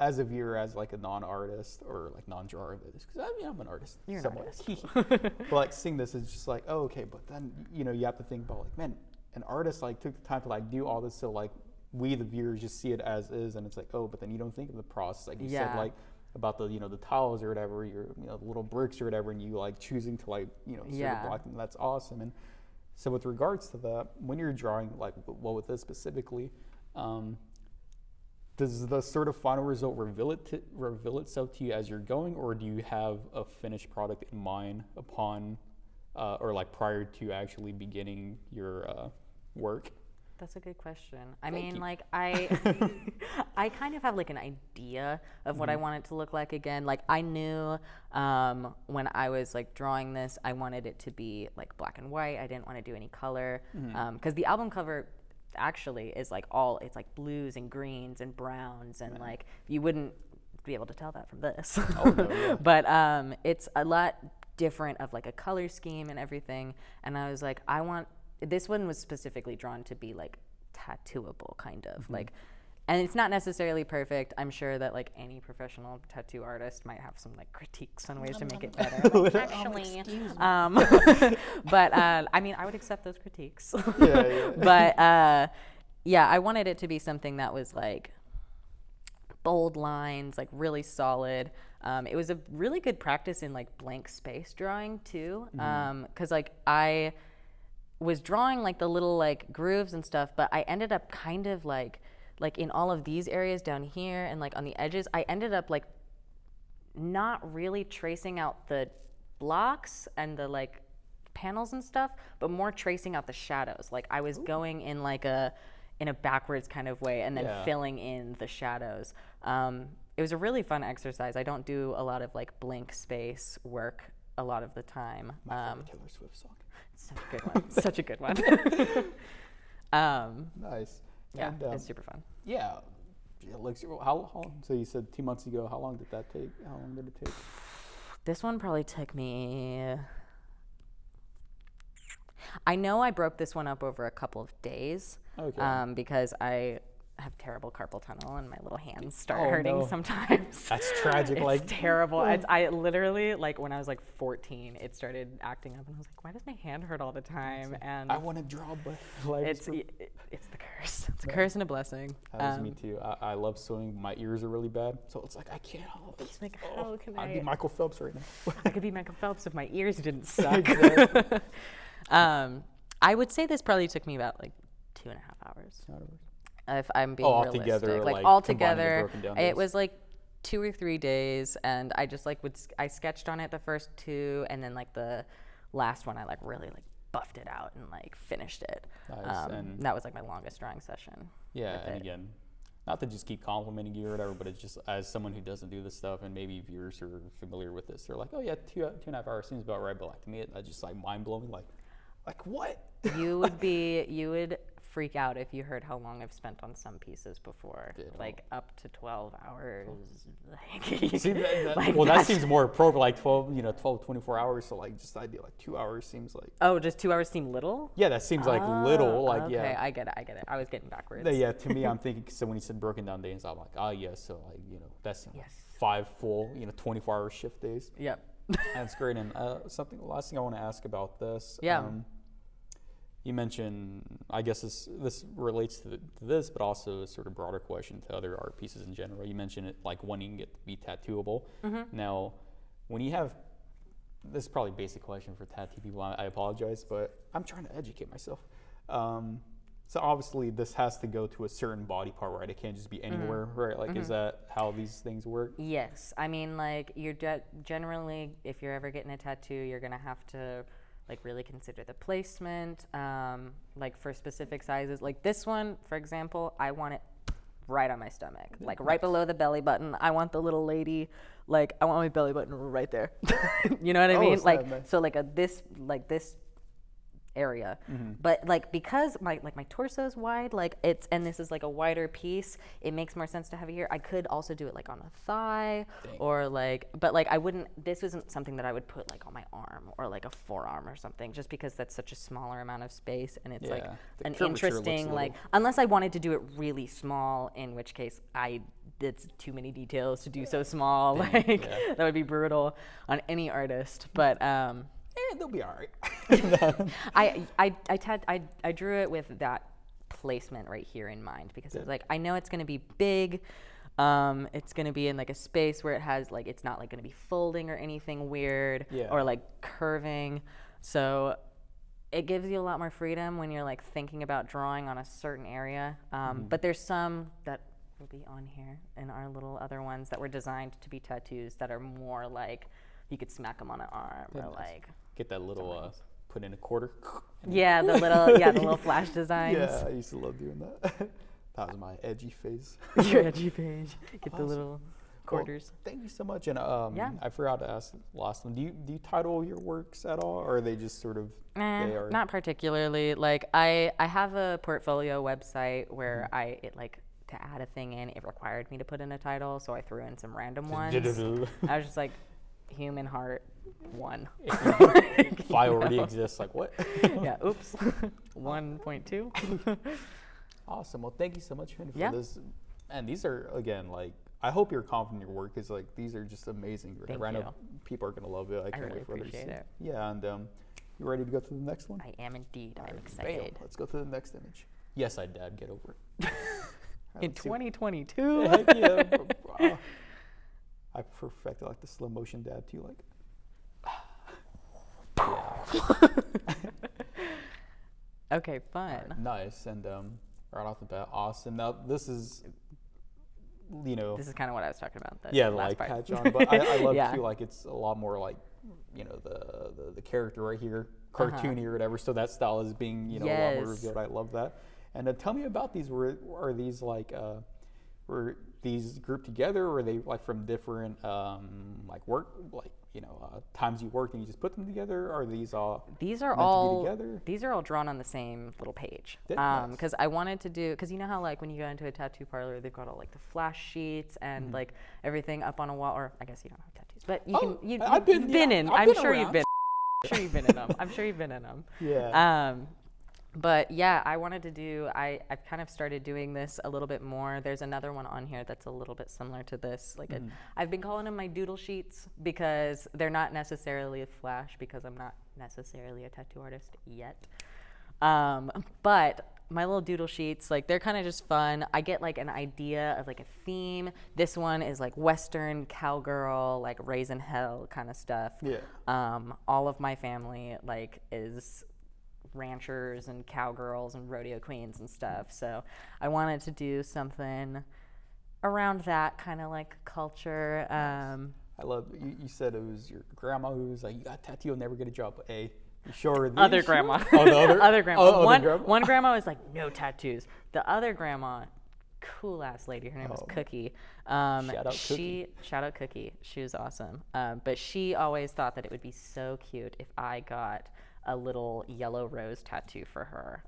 as a viewer, as like a non-artist or like non-drawer of this, because I'm an artist. You're somewhat. an artist. But like seeing this is just like, oh, okay, but then you have to think about like, man, an artist like took the time to like do all this, so like we the viewers just see it as is, and it's like, oh, but then you don't think of the process, like you said, like about the the tiles or whatever, your the little bricks or whatever, and you like choosing to like sort of block them. That's awesome. And so with regards to that, when you're drawing like with this specifically, does the sort of final result reveal itself to you as you're going, or do you have a finished product in mind upon or like prior to actually beginning your work? That's a good question. I mean, like I kind of have like an idea of what I want it to look like again. Like I knew when I was like drawing this, I wanted it to be like black and white. I didn't want to do any color because the album cover actually is like it's like blues and greens and browns, and like you wouldn't be able to tell that from this. But it's a lot different of like a color scheme and everything, and I was like, this one was specifically drawn to be like tattooable kind of like, and it's not necessarily perfect. I'm sure that like any professional tattoo artist might have some like critiques on ways to make it better. Like, actually, but I mean, I would accept those critiques. But I wanted it to be something that was like bold lines, like really solid. It was a really good practice in like blank space drawing too, because like I was drawing like the little like grooves and stuff, but I ended up kind of like in all of these areas down here and like on the edges, I ended up like not really tracing out the blocks and the like panels and stuff, but more tracing out the shadows. Like I was going in like in a backwards kind of way and then filling in the shadows. It was a really fun exercise. I don't do a lot of like blank space work a lot of the time. My favorite Taylor Swift song. It's such a good one. Such a good one. Nice. Yeah, And, it's super fun. Yeah. Like, how long? So you said 2 months ago. How long did that take? How long did it take? This one probably took me. I know I broke this one up over a couple of days. Okay. Because I have terrible carpal tunnel and my little hands start hurting sometimes. That's tragic. It's terrible. I literally, like when I was like 14, it started acting up and I was like, why does my hand hurt all the time? And I want to draw, but like it's the curse. It's a curse and a blessing. That was me too. I love swimming. My ears are really bad, so it's like I can't. It's like, how can I'd be Michael Phelps right now. I could be Michael Phelps if my ears didn't suck. Exactly. I would say this probably took me about like 2.5 hours. If I'm being realistic. Altogether, like like all combining the together, broken down it days. was like 2 or 3 days, and I just like I sketched on it the first 2, and then like the last one I like really like buffed it out and like finished it. Nice. And that was like my longest drawing session. Yeah, and again, not to just keep complimenting you or whatever, but it's just as someone who doesn't do this stuff, and maybe viewers are familiar with this, they're like, oh yeah, 2.5 hours seems about right, but like to me, it's just like mind blowing. Like what? You would freak out if you heard how long I've spent on some pieces before, like up to 12 hours. See, like that seems more appropriate, like 12, 24 hours. So like just the idea, like 2 hours seems like. Oh, just 2 hours seem little? Yeah, that seems like little. Like okay, yeah. I get it. I was getting backwards. Yeah, to me, I'm thinking. So when you said broken down days, I'm like, oh yeah, so like that's like 5 full 24-hour shift days. Yep. That's great. And last thing I want to ask about this. Yeah. You mentioned, I guess this relates to this, but also a sort of broader question to other art pieces in general. You mentioned it like wanting it to be tattooable. Mm-hmm. Now, when you have, this is probably a basic question for tattoo people, I apologize, but I'm trying to educate myself. So obviously this has to go to a certain body part, right? It can't just be anywhere, right? Like, is that how these things work? Yes. I mean, like, you're generally, if you're ever getting a tattoo, you're going to have to like really consider the placement, like for specific sizes. Like this one, for example, I want it right on my stomach, like right below the belly button. I want the little lady, like I want my belly button right there. You know what I mean? Like nice. So like this area, but like because my torso is wide, like and this is like a wider piece, it makes more sense to have it here. I could also do it like on a thigh. Dang. Or like, but like I wouldn't, this isn't something that I would put like on my arm or like a forearm or something, just because that's such a smaller amount of space, and it's like an interesting, like unless I wanted to do it really small, in which case it's too many details to do so small. Dang, like that would be brutal on any artist, but they'll be all right. I drew it with that placement right here in mind, because it's like I know it's going to be big. It's going to be in like a space where it has like, it's not like going to be folding or anything weird or like curving. So it gives you a lot more freedom when you're like thinking about drawing on a certain area. But there's some that will be on here and our little other ones that were designed to be tattoos that are more like you could smack them on an arm or like get that little put in a quarter. Yeah, the little flash designs. Yeah, I used to love doing that. That was my edgy phase. Your edgy phase. Get the little quarters. Well, thank you so much. And I forgot to ask the last one. Do you title your works at all, or are they just sort of? Not particularly. Like I have a portfolio website where to add a thing in, it required me to put in a title, so I threw in some random ones. I was just like, Human Heart 1. File already exists. Like what? Yeah. Oops. 1.2. Awesome. Well, thank you so much, Finn, for this. And these are, again, like, I hope you're confident in your work, because like these are just amazing. Thank I you. know people are gonna love it. I can't really wait for others to see. appreciate it. Yeah, and you ready to go to the next one? I am indeed. I'm Bam. excited. Let's go to the next image. Yes, I did. Get over it. In 2022. Heck yeah. I perfected like the slow motion dab too, like. Okay, fun. Right, nice, and right off the bat, awesome. Now this is you know, This is kind of what I was talking about. the last like part. patch on, but I love Yeah. too, like it's a lot more like, you know, the character right here, cartoony or whatever. So that style is being, you know, a lot more Yes. revealed. I love that. And tell me about these. Are these like were these grouped together, or are they like from different like work, like, you know, times you worked and you just put them together? Are these all These are meant to be all together? these are all drawn on the same little page. Nice. Because I wanted to do, because you know how like when you go into a tattoo parlor, they've got all like the flash sheets and like everything up on a wall. Or I guess you don't have tattoos, but you Oh, can. I've been- You've been yeah, in. I've I'm been sure around. you've been. I'm sure you've been in them. I'm sure you've been in them. Yeah. But yeah, I wanted to do, I've kind of started doing this a little bit more. There's another one on here that's a little bit similar to this. Like I've been calling them my doodle sheets because they're not necessarily a flash, because I'm not necessarily a tattoo artist yet. But my little doodle sheets, like they're kind of just fun. I get like an idea of like a theme. This one is like Western cowgirl, like raising hell kind of stuff. Yeah. All of my family like is ranchers and cowgirls and rodeo queens and stuff. So I wanted to do something around that kind of like culture. I love you said it was your grandma who was like, you got a tattoo, you'll never get a job. But hey, you sure? Other grandma. Oh, the other? Other grandma. Oh, one, other grandma? one grandma was like, no tattoos. The other grandma, cool ass lady, her name was Cookie. Shout out Cookie. Shout out Cookie. She was awesome. But she always thought that it would be so cute if I got a little yellow rose tattoo for her.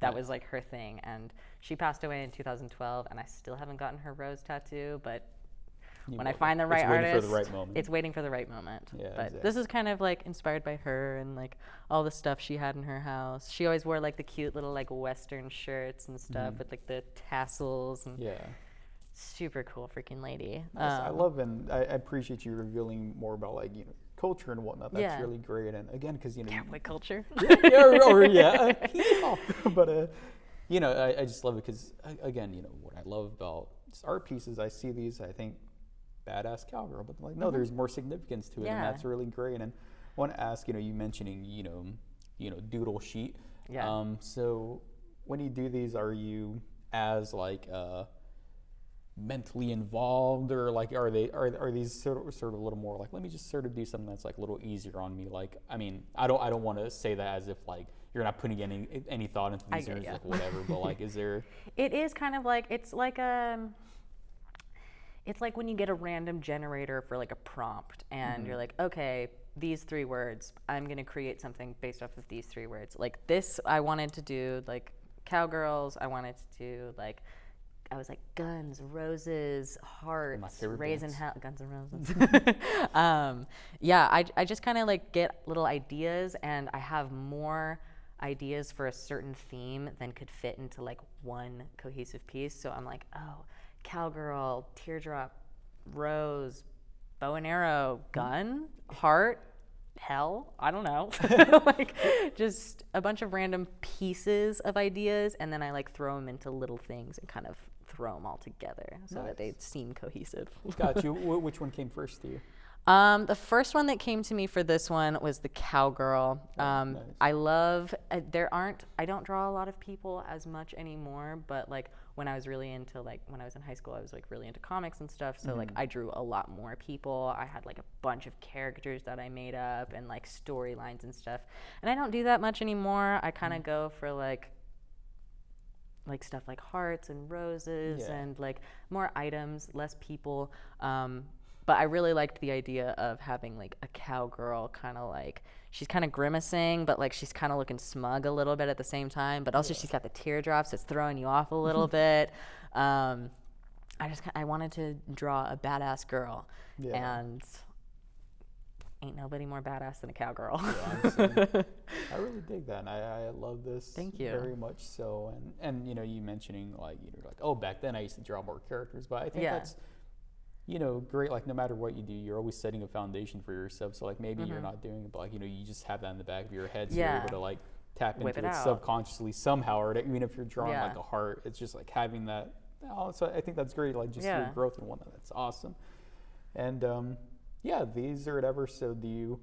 That was like her thing. And she passed away in 2012, and I still haven't gotten her rose tattoo, but when I find the right artist, it's waiting for the right moment. it's waiting for the right moment. Yeah, but exactly. this is kind of like inspired by her and like all the stuff she had in her house. She always wore like the cute little like Western shirts and stuff with like the tassels, and Yeah. super cool freaking lady. Nice. I love, and I appreciate you revealing more about like, you know, culture and whatnot. That's Yeah. really great. And again, because, you know, Cowboy culture. yeah, but you know, I just love it because, again, you know, what I love about just art pieces, I see these, I think, badass cowgirl, but like, no, there's more significance to it, and Yeah. that's really great. And I want to ask, you know, you mentioning, you know, doodle sheet. Yeah. So when you do these, are you as like mentally involved, or like are these sort of a little more like, let me just sort of do something that's like a little easier on me? Like, I mean, I don't want to say that as if like you're not putting any thought into these, or get ya. like whatever, but like, is there? It is kind of like, it's like when you get a random generator for like a prompt, and you're like, okay, these 3 words, I'm gonna create something based off of these 3 words. Like this, I wanted to do like cowgirls. I wanted to do like, I was like guns, roses, hearts, favorite raisin bands. hell, guns and roses. Yeah, I just kind of like get little ideas, and I have more ideas for a certain theme than could fit into like one cohesive piece. So I'm like, oh, cowgirl, teardrop, rose, bow and arrow, gun, heart, hell, I don't know. Like just a bunch of random pieces of ideas, and then I like throw them into little things and kind of throw them all together so that they seem cohesive. Got you. Which one came first to you? The first one that came to me for this one was the cowgirl. Nice. I love, I don't draw a lot of people as much anymore, but like when I was really into, like when I was in high school, I was like really into comics and stuff. So like I drew a lot more people. I had like a bunch of characters that I made up and like storylines and stuff. And I don't do that much anymore. I kind of go for like stuff like hearts and roses and like more items, less people. But I really liked the idea of having like a cowgirl, kind of like she's kind of grimacing, but like she's kind of looking smug a little bit at the same time. But also she's got the teardrops that's throwing you off a little bit. I wanted to draw a badass girl, and ain't nobody more badass than a cowgirl. I really dig that, and I love this. Thank you. Very much so. And you know, you mentioning like, you're like, oh, back then I used to draw more characters, but I think that's, you know, great. Like no matter what you do, you're always setting a foundation for yourself. So like maybe you're not doing it, but like, you know, you just have that in the back of your head, so you're able to like tap Whip into it it out. subconsciously somehow, or even if you're drawing like a heart, it's just like having that. Oh, so I think that's great. Like just your growth and whatnot. That's awesome. And these are whatever. So do you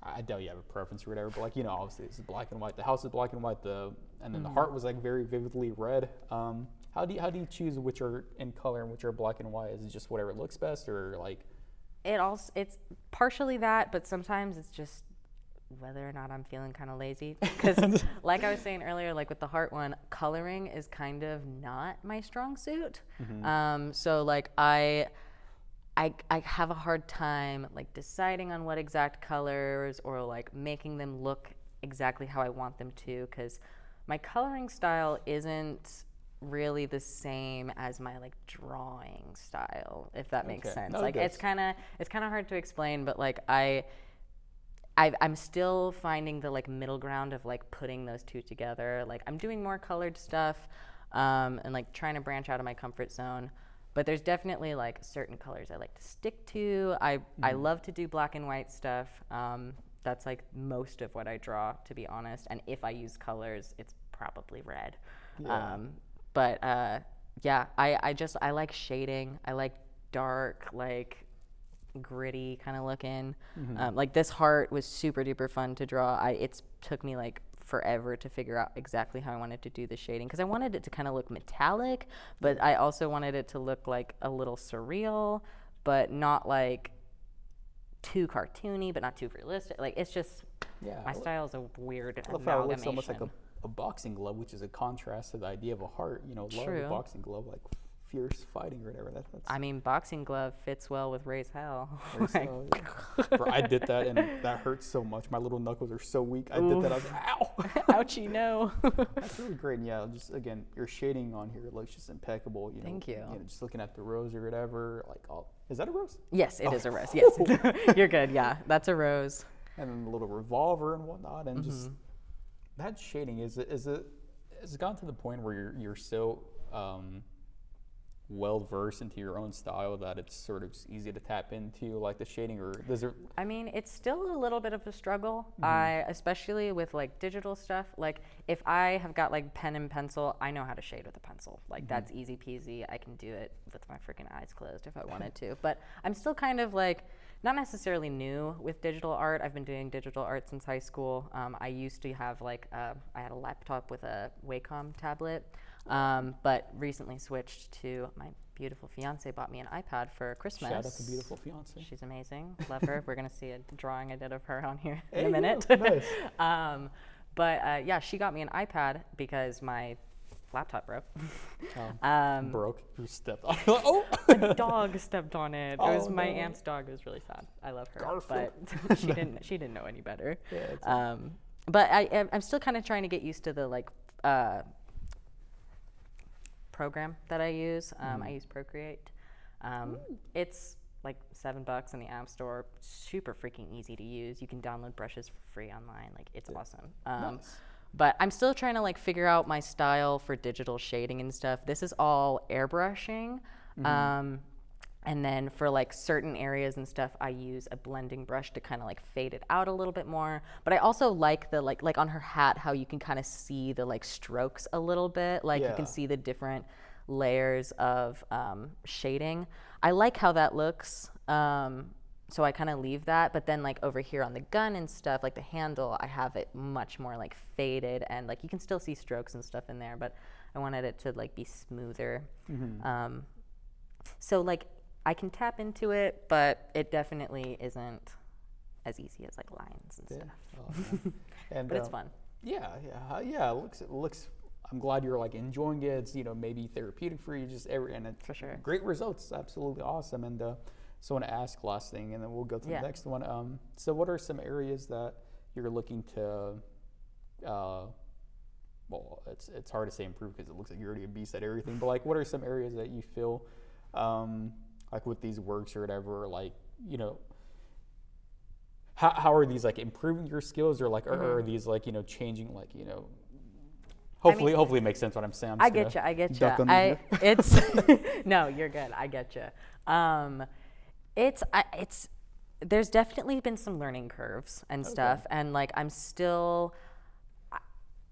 I doubt you have a preference or whatever, but like, you know, obviously this is black and white. The house is black and white. And then the heart was like very vividly red. How do you choose which are in color and which are black and white? Is it just whatever looks best, or like? It's partially that, but sometimes it's just whether or not I'm feeling kind of lazy. Because like I was saying earlier, like with the heart one, coloring is kind of not my strong suit. So like I have a hard time like deciding on what exact colors or like making them look exactly how I want them to, because my coloring style isn't really the same as my like drawing style, if that makes sense. No, like it's kind of hard to explain, but like I'm still finding the like middle ground of like putting those two together. Like I'm doing more colored stuff and like trying to branch out of my comfort zone. But there's definitely like certain colors I like to stick to. I love to do black and white stuff. That's like most of what I draw, to be honest. And if I use colors, it's probably red. Yeah. I like shading. I like dark, like gritty kind of looking. Like this heart was super duper fun to draw. It took me like forever to figure out exactly how I wanted to do the shading, because I wanted it to kind of look metallic, but I also wanted it to look like a little surreal, but not like too cartoony, but not too realistic. Like it's just my style is a weird I love how it looks amalgamation. almost like a boxing glove, which is a contrast to the idea of a heart. You know, love a boxing glove, like fierce fighting or whatever. That's I mean, boxing glove fits well with Raise Hell. Bro, I did that and that hurts so much. My little knuckles are so weak. I did that. I was like, ow. Ouchie, no. That's really great. And yeah, just again, your shading on here looks just impeccable. You know, Thank you. You know, just looking at the rose or whatever. Like, is that a rose? Yes, it is a rose. Yes, you're good. Yeah, that's a rose. And then the little revolver and whatnot, and just that shading has it gotten to the point where you're so well versed into your own style that it's sort of easy to tap into like the shading, or does it? I mean, it's still a little bit of a struggle. Especially with like digital stuff. Like if I have got like pen and pencil, I know how to shade with a pencil. Like that's easy peasy. I can do it with my freaking eyes closed if I wanted to. But I'm still kind of like not necessarily new with digital art. I've been doing digital art since high school. I used to have like I had a laptop with a Wacom tablet. But recently switched to my beautiful fiance bought me an iPad for Christmas. Shout out to beautiful fiance. She's amazing. Love her. We're going to see a drawing I did of her on here in a minute. Nice. Yeah, she got me an iPad because my laptop broke. Broke. You stepped on it. Oh! A dog stepped on it. It was my no. aunt's dog. It was really sad. I love her. Garfield. But she didn't know any better. Yeah, but I'm still kind of trying to get used to the like program that I use. I use Procreate. It's like $7 in the App Store. Super freaking easy to use. You can download brushes for free online. Like it's awesome. Nice. But I'm still trying to like figure out my style for digital shading and stuff. This is all airbrushing. And then for like certain areas and stuff, I use a blending brush to kind of like fade it out a little bit more. But I also like the like on her hat, how you can kind of see the like strokes a little bit. Like you can see the different layers of shading. I like how that looks. So I kind of leave that. But then like over here on the gun and stuff, like the handle, I have it much more like faded, and like you can still see strokes and stuff in there, but I wanted it to like be smoother. So like I can tap into it, but it definitely isn't as easy as like lines and stuff. And, but it's fun. Yeah. It looks. I'm glad you're like enjoying it. It's, you know, maybe therapeutic for you, and it's for sure. Great results. Absolutely awesome. And so I want to ask last thing, and then we'll go to the next one. So what are some areas that you're looking to? Well, it's hard to say improve because it looks like you're already a beast at everything. But like, what are some areas that you feel? Like with these works or whatever, like, you know, how are these like improving your skills, or like are these like, you know, changing, like, you know, hopefully it makes sense what I'm saying. I get you. It's no, you're good. I get you. It's there's definitely been some learning curves and stuff, and like I'm still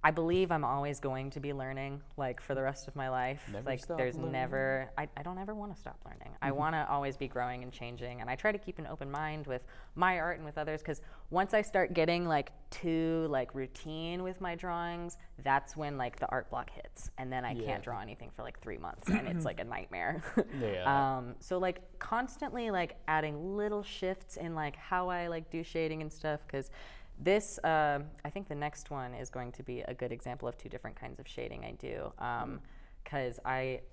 I believe I'm always going to be learning, like, for the rest of my life. Never like, stop there's learning. never, I don't ever want to stop learning. I want to always be growing and changing, and I try to keep an open mind with my art and with others, because once I start getting, like, too, like, routine with my drawings, that's when, like, the art block hits, and then I can't draw anything for, like, 3 months, and it's, like, a nightmare. So, like, constantly, like, adding little shifts in, like, how I, like, do shading and stuff, because this, I think the next one is going to be a good example of 2 different kinds of shading I do. Because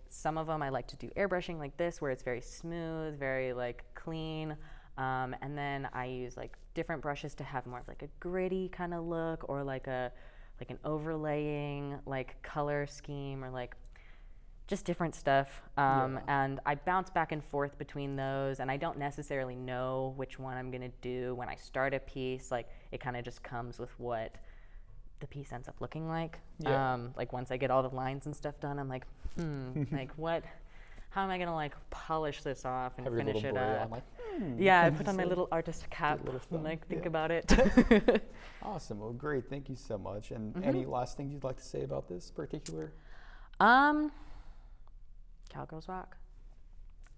some of them I like to do airbrushing like this, where it's very smooth, very like clean. And then I use like different brushes to have more of like a gritty kind of look, or like an overlaying like color scheme, or like just different stuff. And I bounce back and forth between those, and I don't necessarily know which one I'm gonna do when I start a piece. Like, it kind of just comes with what the piece ends up looking like. Like, once I get all the lines and stuff done, I'm like, like, how am I gonna like polish this off and finish it up? Like, I put on my little artist cap and like think about it. Awesome. Well, great. Thank you so much. And any last things you'd like to say about this particular? Cowgirls rock.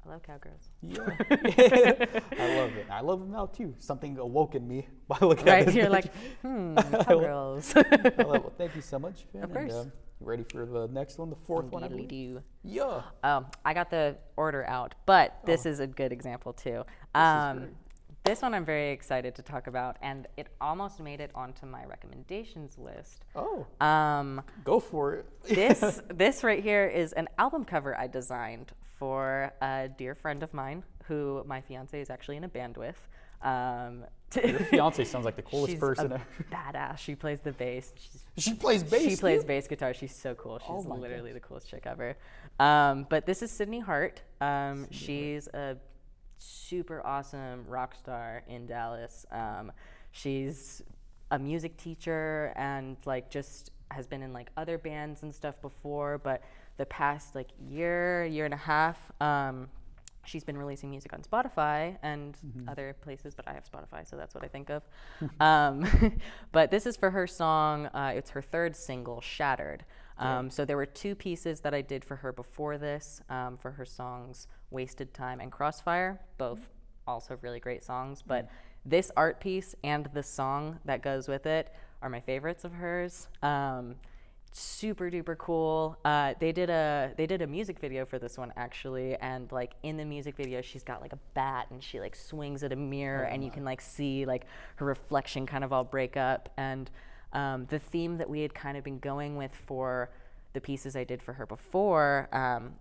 I love cowgirls. Yeah. I love it. I love them now too. Something awoke in me by looking at this. You're like, cowgirls. I love it. Well, thank you so much, Finn. Of course. And, you ready for the next one, the 4th one? I believe? Do. Yeah. I got the order out, but this is a good example too. This one I'm very excited to talk about, and it almost made it onto my recommendations list. Oh. Go for it. This right here is an album cover I designed for a dear friend of mine, who my fiance is actually in a band with. Your fiance sounds like the coolest person ever. Badass. She plays the bass. She plays bass. She plays bass guitar. She's so cool. She's literally the coolest chick ever. But this is Sydney Hart. She's a super awesome rock star in Dallas. She's a music teacher, and like just has been in like other bands and stuff before, but the past like year and a half, she's been releasing music on Spotify and other places, but I have Spotify, so that's what I think of. But this is for her song, it's her 3rd single, Shattered. So there were 2 pieces that I did for her before this, for her songs Wasted Time and Crossfire, both also really great songs. But this art piece and the song that goes with it are my favorites of hers. Super duper cool. They did a music video for this one actually, and like in the music video she's got like a bat and she like swings at a mirror, and you can like see like her reflection kind of all break up. And the theme that we had kind of been going with for the pieces I did for her before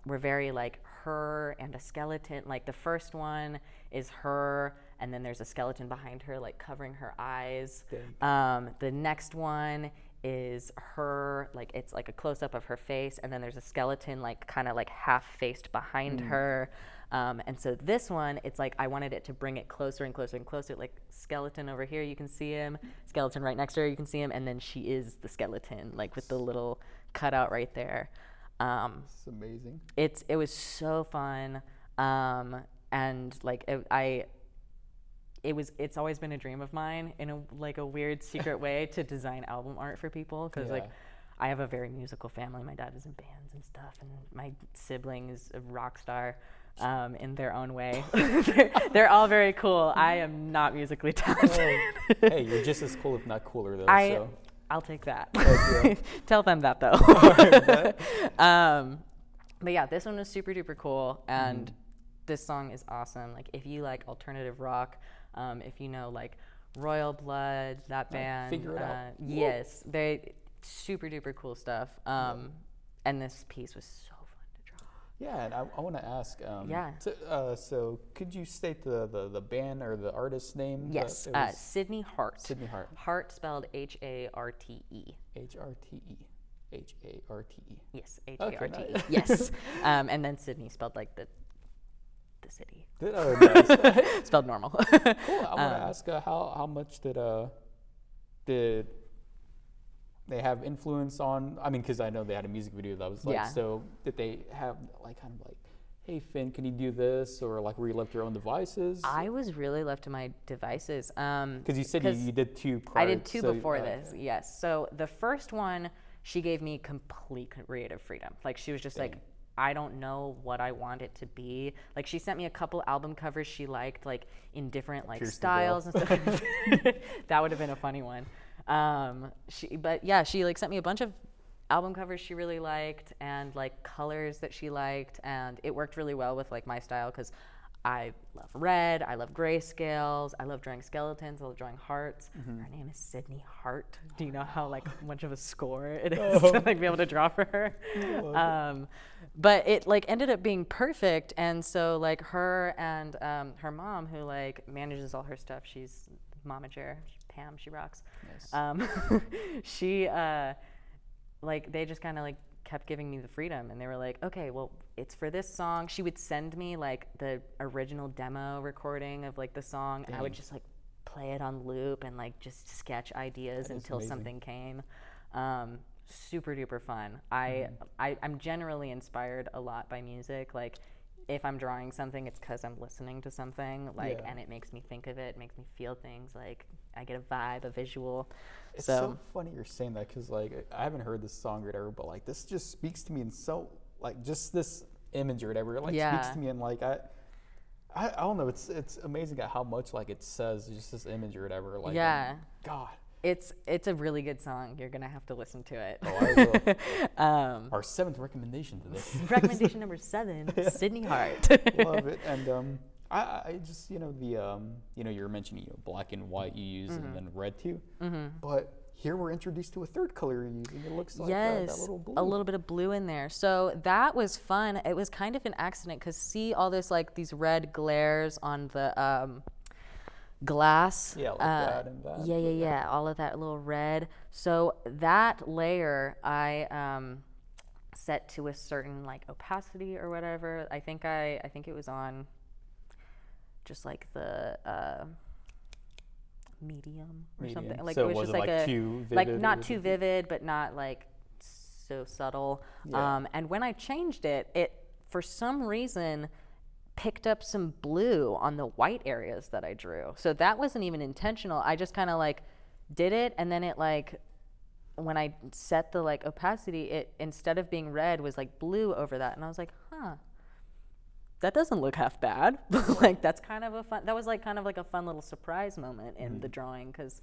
were very like her and a skeleton. Like the first one is her, and then there's a skeleton behind her like covering her eyes. The next one is her, like it's like a close-up of her face, and then there's a skeleton like kind of like half-faced behind her. And so this one, it's like I wanted it to bring it closer and closer and closer. Like skeleton over here, you can see him. Skeleton right next to her, you can see him. And then she is the skeleton, like with the little cutout right there. It's amazing. It was so fun. And like it's always been a dream of mine in a weird secret way to design album art for people, because like I have a very musical family. My dad is in bands and stuff, and my sibling is a rock star in their own way. They're all very cool. I am not musically talented. Hey, you're just as cool, if not cooler, though. I'll take that. Yeah. Tell them that though. But yeah, this one was super duper cool, and this song is awesome. Like if you like alternative rock, if you know like Royal Blood, that band, Figure It Out. Yes, they super duper cool stuff. And this piece was so fun to draw. Yeah, and I want to ask. So could you state the band or the artist's name? Yes, Sydney Hart. Sydney Hart. Hart spelled Harte. Harte. Yes, Harte. Nice. Yes, and then Sydney spelled like the city. Oh, nice. Spelled normal. Cool. I want to ask how much did they have influence on? I mean, because I know they had a music video that was like. Yeah. So did they have like kind of like, hey Finn, can you do this, or like were you left to your own devices? I was really left to my devices. Because you said you did 2 prior. I did 2 before this, yes. So the first one, she gave me complete creative freedom. Like she was just like, I don't know what I want it to be. Like she sent me a couple album covers she liked, like in different like styles and stuff. That would have been a funny one. She like sent me a bunch of album covers she really liked and like colors that she liked, and it worked really well with like my style because I love red, I love grayscales, I love drawing skeletons, I love drawing hearts. Her name is Sydney Hart. Do you know how like much of a score it is to like be able to draw for her? But it like ended up being perfect, and so like her and her mom, who like manages all her stuff, she's momager, Pam, she rocks. Nice. She like they just kind of like kept giving me the freedom, and they were like, okay, well, it's for this song. She would send me like the original demo recording of like the song, and I would just like play it on loop and like just sketch ideas until something came. Super duper fun. I'm generally inspired a lot by music. Like if I'm drawing something, it's because I'm listening to something, like, and it makes me think of it, makes me feel things, like I get a vibe, a visual. It's so funny you're saying that, because like I haven't heard this song or whatever, but like this just speaks to me in so like just this image or whatever, it like speaks to me, and like I don't know, it's amazing at how much like it says, just this image or whatever, like God. It's a really good song. You're gonna have to listen to it. Oh, I will. Our 7th recommendation today. Recommendation number 7, Sydney Hart. Love it. And I just, you know, the you were mentioning, you know, black and white you use, and then red too. But here we're introduced to a 3rd color you're using. It looks like that little blue. A little bit of blue in there. So that was fun. It was kind of an accident, because see all this like these red glares on the glass. Yeah, like that and that. Yeah. All of that little red. So that layer I set to a certain like opacity or whatever. I think it was on just like the medium or something. Like so it was just like too vivid, like not too vivid, but not like so subtle. Yeah. And when I changed it, it for some reason picked up some blue on the white areas that I drew. So that wasn't even intentional. I just kind of like did it, and then it like, when I set the like opacity, it instead of being red was like blue over that, and I was like, that doesn't look half bad. Like that was like kind of like a fun little surprise moment in the drawing, because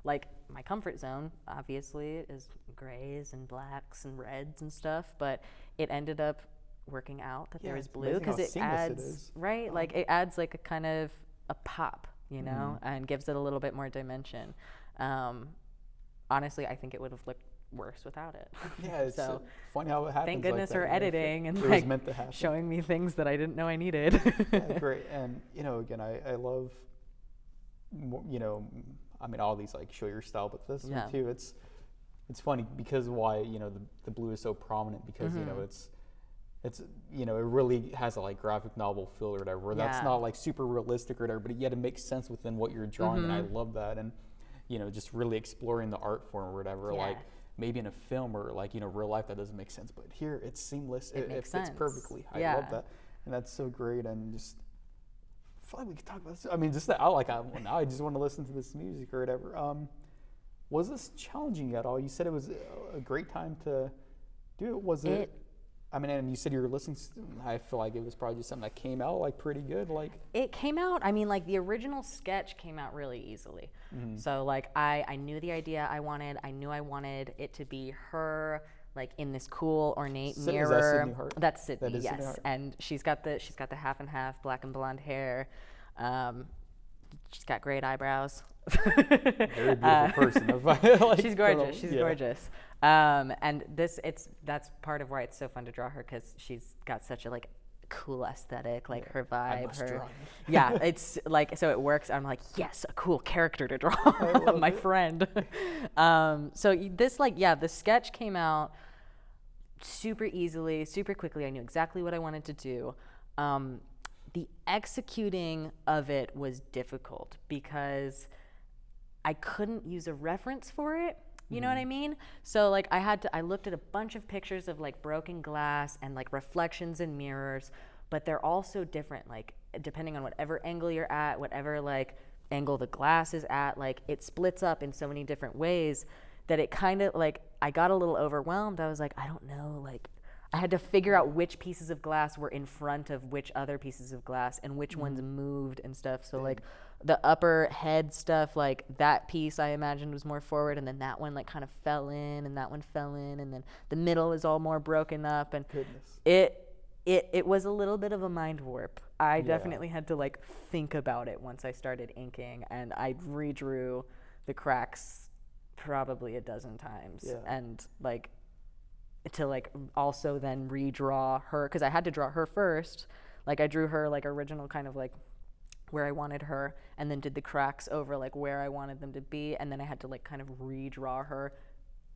like my comfort zone obviously is grays and blacks and reds and stuff, but it ended up working out that there was blue, because it adds like it adds like a kind of a pop, you know, and gives it a little bit more dimension. Honestly, I think it would have looked worse without it. Yeah, it's so funny how it happens. Thank goodness like for editing and like showing me things that I didn't know I needed. Yeah, great. And you know, again, I love, you know, I mean, all these like show your style, but this one too. It's funny because why, you know, the blue is so prominent, because you know it's you know, it really has a like graphic novel feel or whatever, where that's not like super realistic or whatever, but yet it makes sense within what you're drawing, and I love that. And you know, just really exploring the art form or whatever, like maybe in a film or like, you know, real life that doesn't make sense, but here it's seamless, it fits perfectly. I love that, and that's so great. And just I feel like we could talk about this. I mean, just that now I just want to listen to this music or whatever. Was this challenging at all? You said it was a great time to do it. Was it? I mean, and you said you were listening. I feel like it was probably just something that came out like pretty good. Like it came out. I mean, like the original sketch came out really easily. So like I knew the idea I wanted. I knew I wanted it to be her, like in this cool ornate mirror. Is that Sydney Hart? That's Sydney. That is yes, Sydney Hart. And she's got the half and half black and blonde hair. She's got great eyebrows. Very beautiful person. Like, she's gorgeous. She's gorgeous. And that's part of why it's so fun to draw her, because she's got such a like cool aesthetic, like her vibe, it's like, so it works. I'm like, yes, a cool character to draw, my friend. So this the sketch came out super easily, super quickly. I knew exactly what I wanted to do. The executing of it was difficult because I couldn't use a reference for it. You know what I mean? So like I looked at a bunch of pictures of like broken glass and like reflections in mirrors, but they're all so different, like depending on whatever angle you're at, whatever like angle the glass is at, like it splits up in so many different ways that it kind of like, I got a little overwhelmed. I was like, I don't know, like I had to figure out which pieces of glass were in front of which other pieces of glass and which ones moved and stuff. So like the upper head stuff, like that piece I imagined was more forward, and then that one like kind of fell in, and that one fell in, and then the middle is all more broken up, and it was a little bit of a mind warp. I definitely had to like think about it once I started inking, and I redrew the cracks probably a dozen times, and like to like also then redraw her, because I had to draw her first. Like I drew her like original kind of like where I wanted her, and then did the cracks over like where I wanted them to be, and then I had to like kind of redraw her,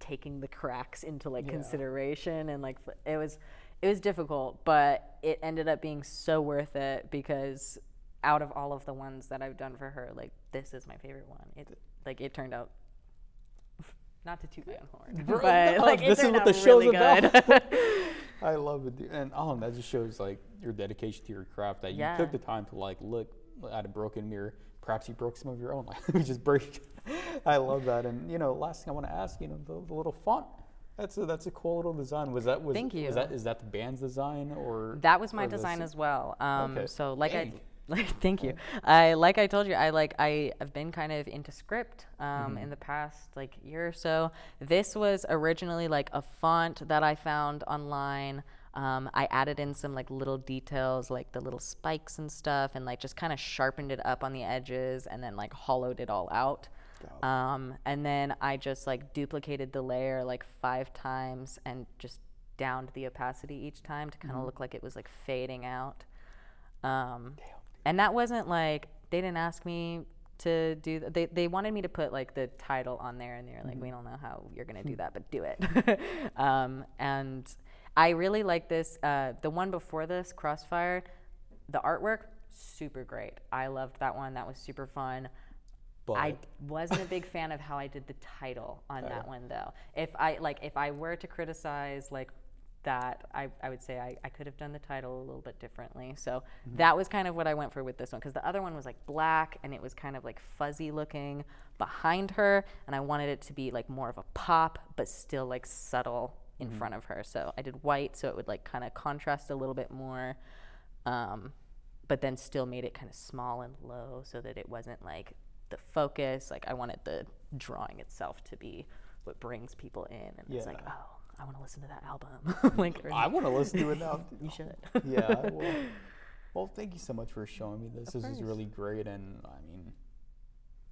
taking the cracks into like consideration, and like it was difficult, but it ended up being so worth it, because out of all of the ones that I've done for her, like this is my favorite one. It turned out, not to toot my own horn, but like it turned out really good. I love it, dude. And that just shows like your dedication to your craft, that you took the time to like look at a broken mirror. Perhaps you broke some of your own, like you just break. I love that. And last thing I want to ask, the little font. That's a cool little design. Thank you. Is that the band's design, or that was my design as well? Okay. So thank you. I told you, I've been kind of into script in the past like year or so. This was originally like a font that I found online. I added in some like little details, like the little spikes and stuff, and like just kind of sharpened it up on the edges, and then like hollowed it all out. And then I just like duplicated the layer like 5 times and just downed the opacity each time to kind of look like it was like fading out. And that wasn't like, they didn't ask me to do that. They wanted me to put like the title on there, and they were like, we don't know how you're gonna do that, but do it. And I really like this. The one before this, Crossfire, the artwork, super great. I loved that one. That was super fun. But I wasn't a big fan of how I did the title on that one, though. If I were to criticize like that, I would say I could have done the title a little bit differently. So that was kind of what I went for with this one, because the other one was like black, and it was kind of like fuzzy looking behind her, and I wanted it to be like more of a pop, but still like subtle in front of her. So I did white, so it would like kind of contrast a little bit more, but then still made it kind of small and low, so that it wasn't like the focus. Like I wanted the drawing itself to be what brings people in, and it's like, oh, I want to listen to that album. I want to listen to it now. You should. Yeah. Well, thank you so much for showing me this. This is really great, and I mean,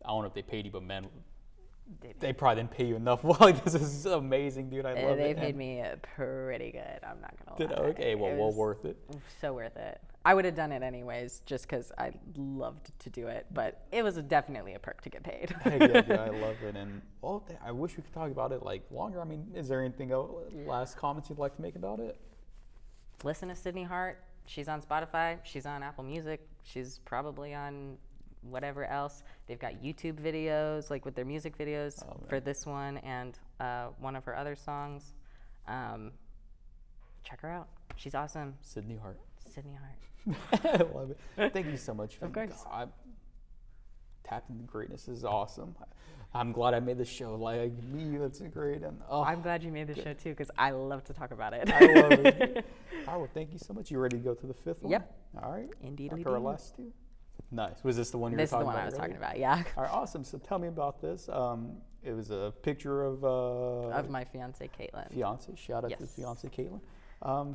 I don't know if they paid you, but man, they probably didn't pay you enough. Like, this is amazing, dude. I love it. They paid me pretty good. I'm not gonna lie. Okay, well, worth it. So worth it. I would have done it anyways, just because I loved to do it. But it was definitely a perk to get paid. Yeah, dude, I love it. And I wish we could talk about it like longer. I mean, is there anything else, last comments you'd like to make about it? Listen to Sydney Hart. She's on Spotify. She's on Apple Music. She's probably on whatever else. They've got YouTube videos, like with their music videos for this one and one of her other songs. Check her out. She's awesome. Sydney Hart. I love it. Thank you so much. Of course. Tapping the greatness is awesome. I'm glad I made the show. Like me, that's great. And I'm glad you made the show too, because I love to talk about it. I love it. All right, well, thank you so much. You ready to go to the 5th one? Yep. All right. Indeed. After our last 2. Nice. Was this the one you were talking about? This is the one I was talking about, yeah. All right, awesome. So tell me about this. It was a picture of my fiance, Caitlin. Shout out to fiance, Caitlin.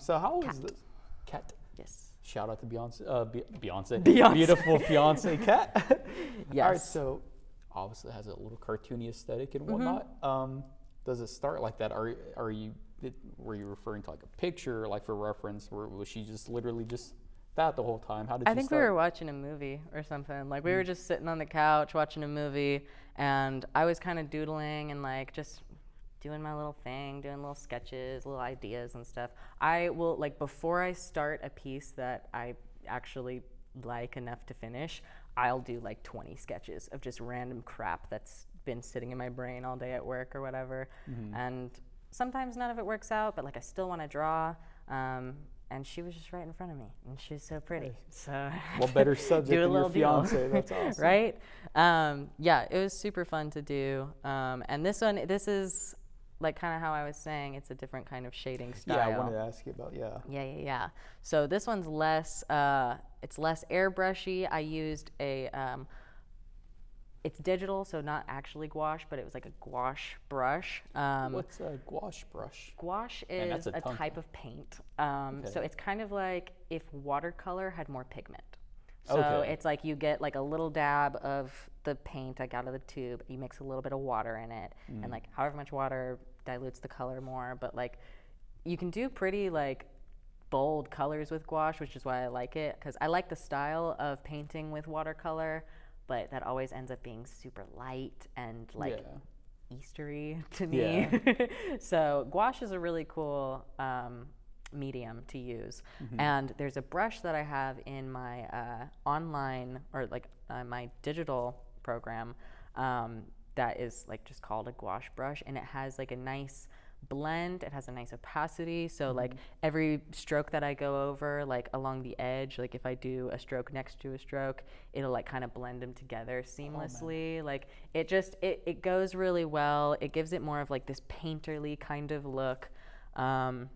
So how old is this? Kat. Yes. Shout out to Beyonce. Beautiful fiance, Kat. Yes. All right, so obviously it has a little cartoony aesthetic and whatnot. Does it start like that? Were you referring to like a picture, like for reference, or was she just literally just that the whole time? How did I think we were watching a movie or something. Like we were just sitting on the couch watching a movie, and I was kind of doodling and like just doing my little thing, doing little sketches, little ideas and stuff. I will, like, before I start a piece that I actually like enough to finish, I'll do like 20 sketches of just random crap that's been sitting in my brain all day at work or whatever. And sometimes none of it works out, but like I still want to draw. and she was just right in front of me, and she was so pretty. Nice. So What better subject do a than your little deal. fiance? That's awesome. Right? Yeah, it was super fun to do. And this is like kind of how I was saying, it's a different kind of shading style. Yeah, I wanted to ask you about, Yeah. So this one's less, it's less airbrushy. I used it's digital, so not actually gouache, but it was like a gouache brush. What's a gouache brush? Gouache Man, is that's a tongue type tie. of paint. Okay. So it's kind of like if watercolor had more pigment. So Okay. it's like you get like a little dab of the paint like out of the tube, you mix a little bit of water in it, and like however much water dilutes the color more, but like you can do pretty like bold colors with gouache, which is why I like it, because I like the style of painting with watercolor, but that always ends up being super light and like Eastery to me. Yeah. So gouache is a really cool medium to use. And there's a brush that I have in my online or like my digital program that is like just called a gouache brush, and it has like a nice blend, it has a nice opacity, so like every stroke that I go over like along the edge, like if I do a stroke next to a stroke, it'll like kind of blend them together seamlessly. Like it goes really well. It gives it more of like this painterly kind of look, and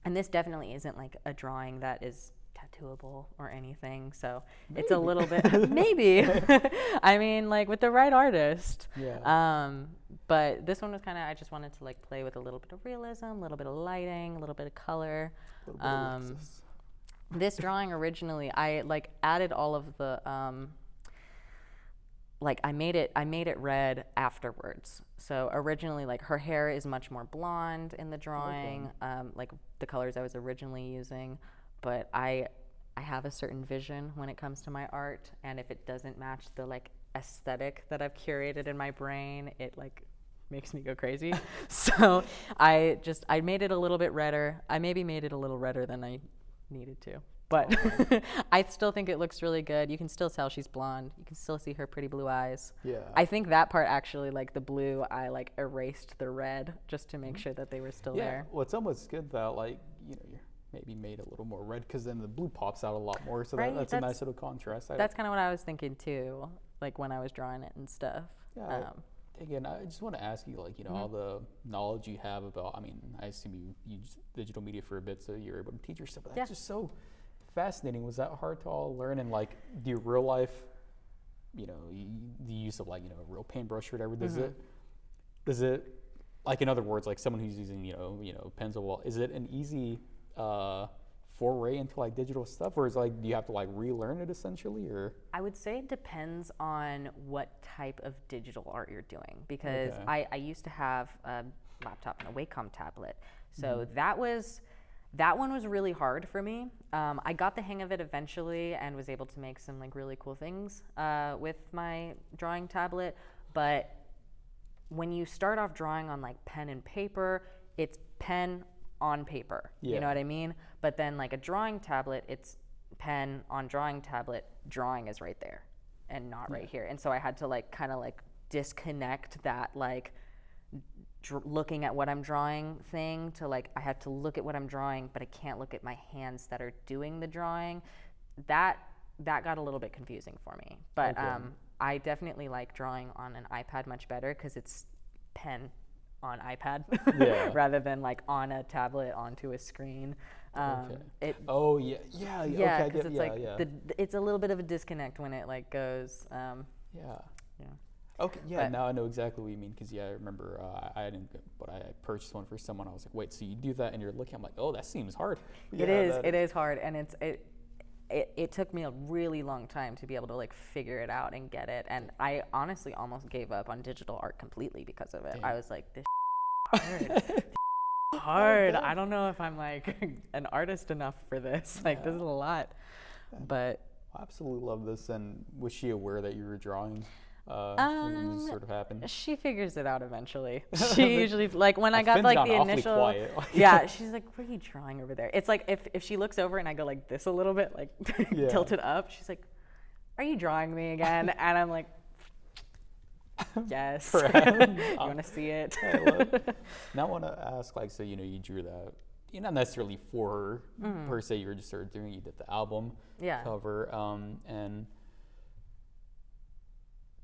this definitely isn't like a drawing that is tattooable or anything, so it's a little bit maybe I mean like with the right artist. But this one was kind of, I just wanted to like play with a little bit of realism, a little bit of lighting, a little bit of color. This drawing originally, I like added all of the like I made it red afterwards. So originally, like her hair is much more blonde in the drawing, like the colors I was originally using. But I have a certain vision when it comes to my art, and if it doesn't match the like aesthetic that I've curated in my brain, it like makes me go crazy. So I made it a little bit redder. I maybe made it a little redder than I needed to, but I still think it looks really good. You can still tell she's blonde. You can still see her pretty blue eyes. I think that part actually, like the blue, I like erased the red just to make sure that they were still there. Well, it's almost good that like, you know, you're maybe made a little more red, because then the blue pops out a lot more, so that's a nice little contrast. That's kind of what I was thinking too, like when I was drawing it and stuff. Again, I just want to ask you, like, you know, all the knowledge you have about, I mean, I assume you use digital media for a bit, so you're able to teach yourself, but that's just so fascinating. Was that hard to all learn? And like, do your real life, you know, the use of like, you know, a real paintbrush or whatever, does it, like in other words, like someone who's using, you know, pencil, well, is it an easy foray into like digital stuff, or is it like, do you have to like relearn it essentially, or? I would say it depends on what type of digital art you're doing, because I used to have a laptop and a Wacom tablet, so that one was really hard for me. I got the hang of it eventually and was able to make some like really cool things with my drawing tablet, but when you start off drawing on like pen and paper, it's pen on paper, you know what I mean? But then like a drawing tablet, it's pen on drawing tablet, drawing is right there and not right here. And so I had to like kind of like disconnect that like looking at what I'm drawing thing to like, I have to look at what I'm drawing, but I can't look at my hands that are doing the drawing. That got a little bit confusing for me, but I definitely like drawing on an iPad much better, because it's pen on iPad rather than like on a tablet onto a screen. It's like it's a little bit of a disconnect when it like goes. Now I know exactly what you mean, because I remember I purchased one for someone. I was like, wait, so you do that and you're looking? I'm like, oh, that seems hard. It is hard, and it took me a really long time to be able to like figure it out and get it, and I honestly almost gave up on digital art completely because of it. I was like, this hard. I don't know if I'm like an artist enough for this. Like this is a lot. But I absolutely love this. And was she aware that you were drawing? When this sort of happened? She figures it out eventually. She usually, like when I got like the initial, quiet. She's like, what are you drawing over there? It's like if she looks over and I go like this a little bit, like tilted up, she's like, are you drawing me again? And I'm like, yes. You want to see it? Now I want to ask, like, so you know, you drew that you're not necessarily for her per se. You were just sort of doing. You did the album cover, and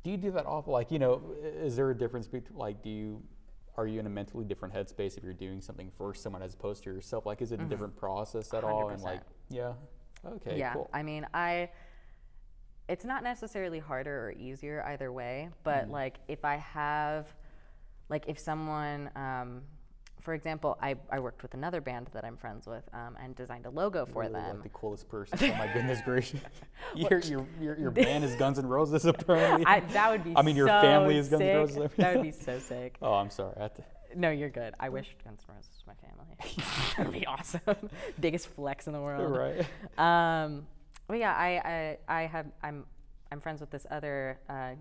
do you do that often? Like, is there a difference between like are you in a mentally different headspace if you're doing something for someone as opposed to yourself? Like, is it a different process at all? 100%. And like, okay, yeah. cool. I mean, it's not necessarily harder or easier either way, but like if I have, like if someone, for example, I worked with another band that I'm friends with and designed a logo for Really, them. like the coolest person. Oh my goodness gracious! Your band is Guns N' Roses apparently. That would be. I mean, your so family is Guns N' sick. Roses. That would be so sick. Oh, I'm sorry. No, you're good. I wish Guns N' Roses was my family. That'd be awesome. Biggest flex in the world. Right. But yeah, I'm friends with this other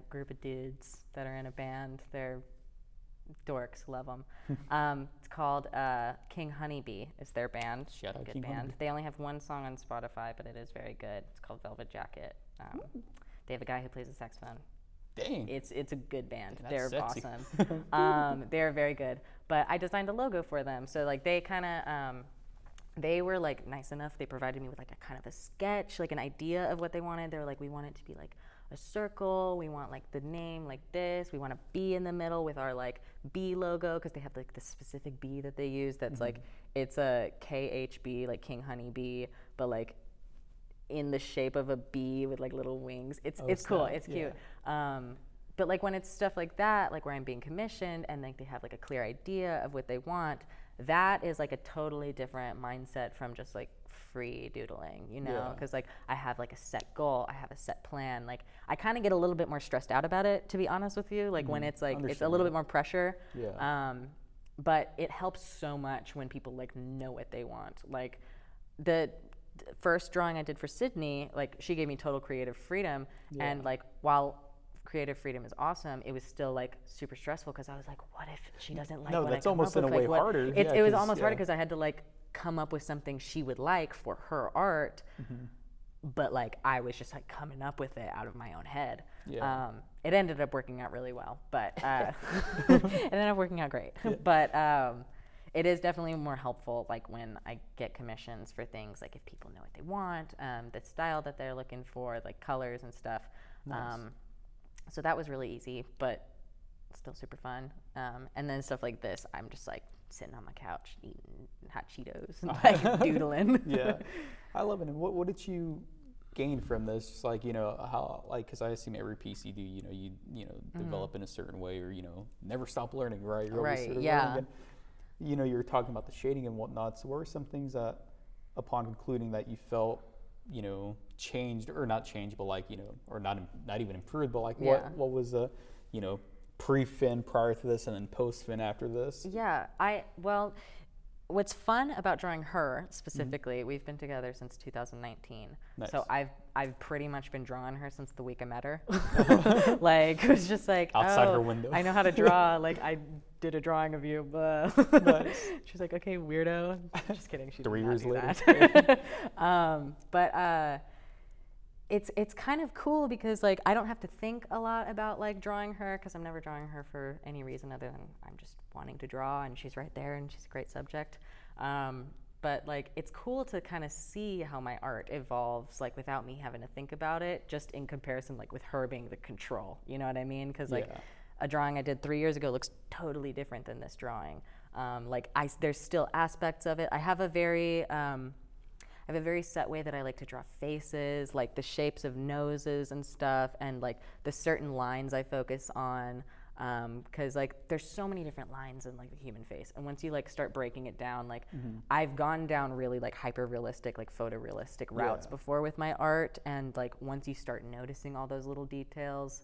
group of dudes that are in a band. They're dorks, love them. It's called King Honeybee is their band. Shout out good King band. Honeybee. They only have one song on Spotify, but it is very good. It's called Velvet Jacket. They have a guy who plays the saxophone. Dang. It's a good band. That's They're sexy. awesome. They're very good. But I designed a logo for them. So like they kind of they were like nice enough. They provided me with like a kind of a sketch, like an idea of what they wanted. They were like, we want it to be like a circle. We want like the name like this. We want a bee in the middle with our like bee logo because they have like the specific bee that they use. That's like it's a KHB, like King Honey Bee, but like in the shape of a bee with like little wings. It's cool. It's cute. But like when it's stuff like that, like where I'm being commissioned and like they have like a clear idea of what they want, that is like a totally different mindset from just like free doodling, because like I have like a set goal, I have a set plan. Like I kind of get a little bit more stressed out about it, to be honest with you, like when it's like it's a little bit more pressure. But it helps so much when people like know what they want. Like the first drawing I did for Sydney, like she gave me total creative freedom, and like while creative freedom is awesome, it was still like super stressful because I was like, what if she doesn't like what I come up with? No, that's almost in a way harder. It was almost harder because I had to like come up with something she would like for her art, but like I was just like coming up with it out of my own head. It ended up working out really well, but it ended up working out great. But it is definitely more helpful like when I get commissions for things, like if people know what they want, the style that they're looking for, like colors and stuff. Nice. So that was really easy, but still super fun. And then stuff like this, I'm just like sitting on my couch eating hot Cheetos and like doodling. I love it. And what did you gain from this? Just like, how, like, because I assume every piece you do, you develop in a certain way, or never stop learning, right? You're always sort of learning. And, you're talking about the shading and whatnot. So what are some things that, upon concluding that, you felt changed, or not changed, but like or not even improved, but like what was the pre-fin prior to this and then post-fin after this? Well, what's fun about drawing her specifically, we've been together since 2019. Nice. So I've pretty much been drawing her since the week I met her. Like it was just like outside her window. I know how to draw. Like I did a drawing of you, but nice. She's like, okay, weirdo. Just kidding. She 3 did not years do later. That. But it's kind of cool because like I don't have to think a lot about like drawing her, because I'm never drawing her for any reason other than I'm just wanting to draw, and she's right there and she's a great subject. But like it's cool to kind of see how my art evolves like without me having to think about it, just in comparison like with her being the control, you know what I mean? Because like a drawing I did 3 years ago looks totally different than this drawing. There's still aspects of it. I have a very set way that I like to draw faces, like the shapes of noses and stuff, and like the certain lines I focus on, because like there's so many different lines in like the human face, and once you like start breaking it down, like I've gone down really like hyper realistic, like photorealistic routes before with my art, and like once you start noticing all those little details,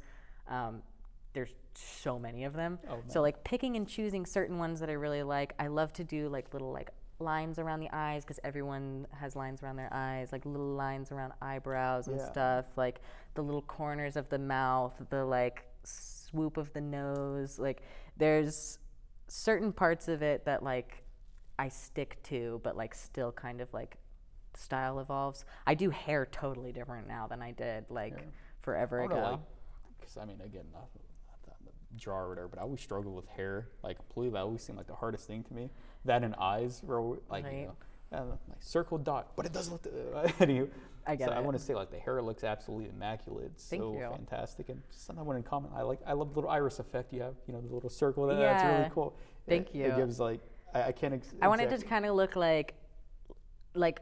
there's so many of them. So like picking and choosing certain ones that I really like. I love to do like little like lines around the eyes, because everyone has lines around their eyes, like little lines around eyebrows and stuff, like the little corners of the mouth, the like swoop of the nose. Like there's certain parts of it that like I stick to, but like still kind of like the style evolves. I do hair totally different now than I did like forever ago. Because I mean, again, not that I'm the draw or whatever, but I always struggle with hair. Like completely, that always seemed like the hardest thing to me. That and eyes, were like Right. like circle dot, but it doesn't look. Anyway, I get so I it. want to say like the hair looks absolutely immaculate. It's Thank so you. fantastic, and just something I want in common. I love the little iris effect you have. You know, the little circle. That's Yeah. really cool. Thank It you. gives like I can't. I wanted to kind of look like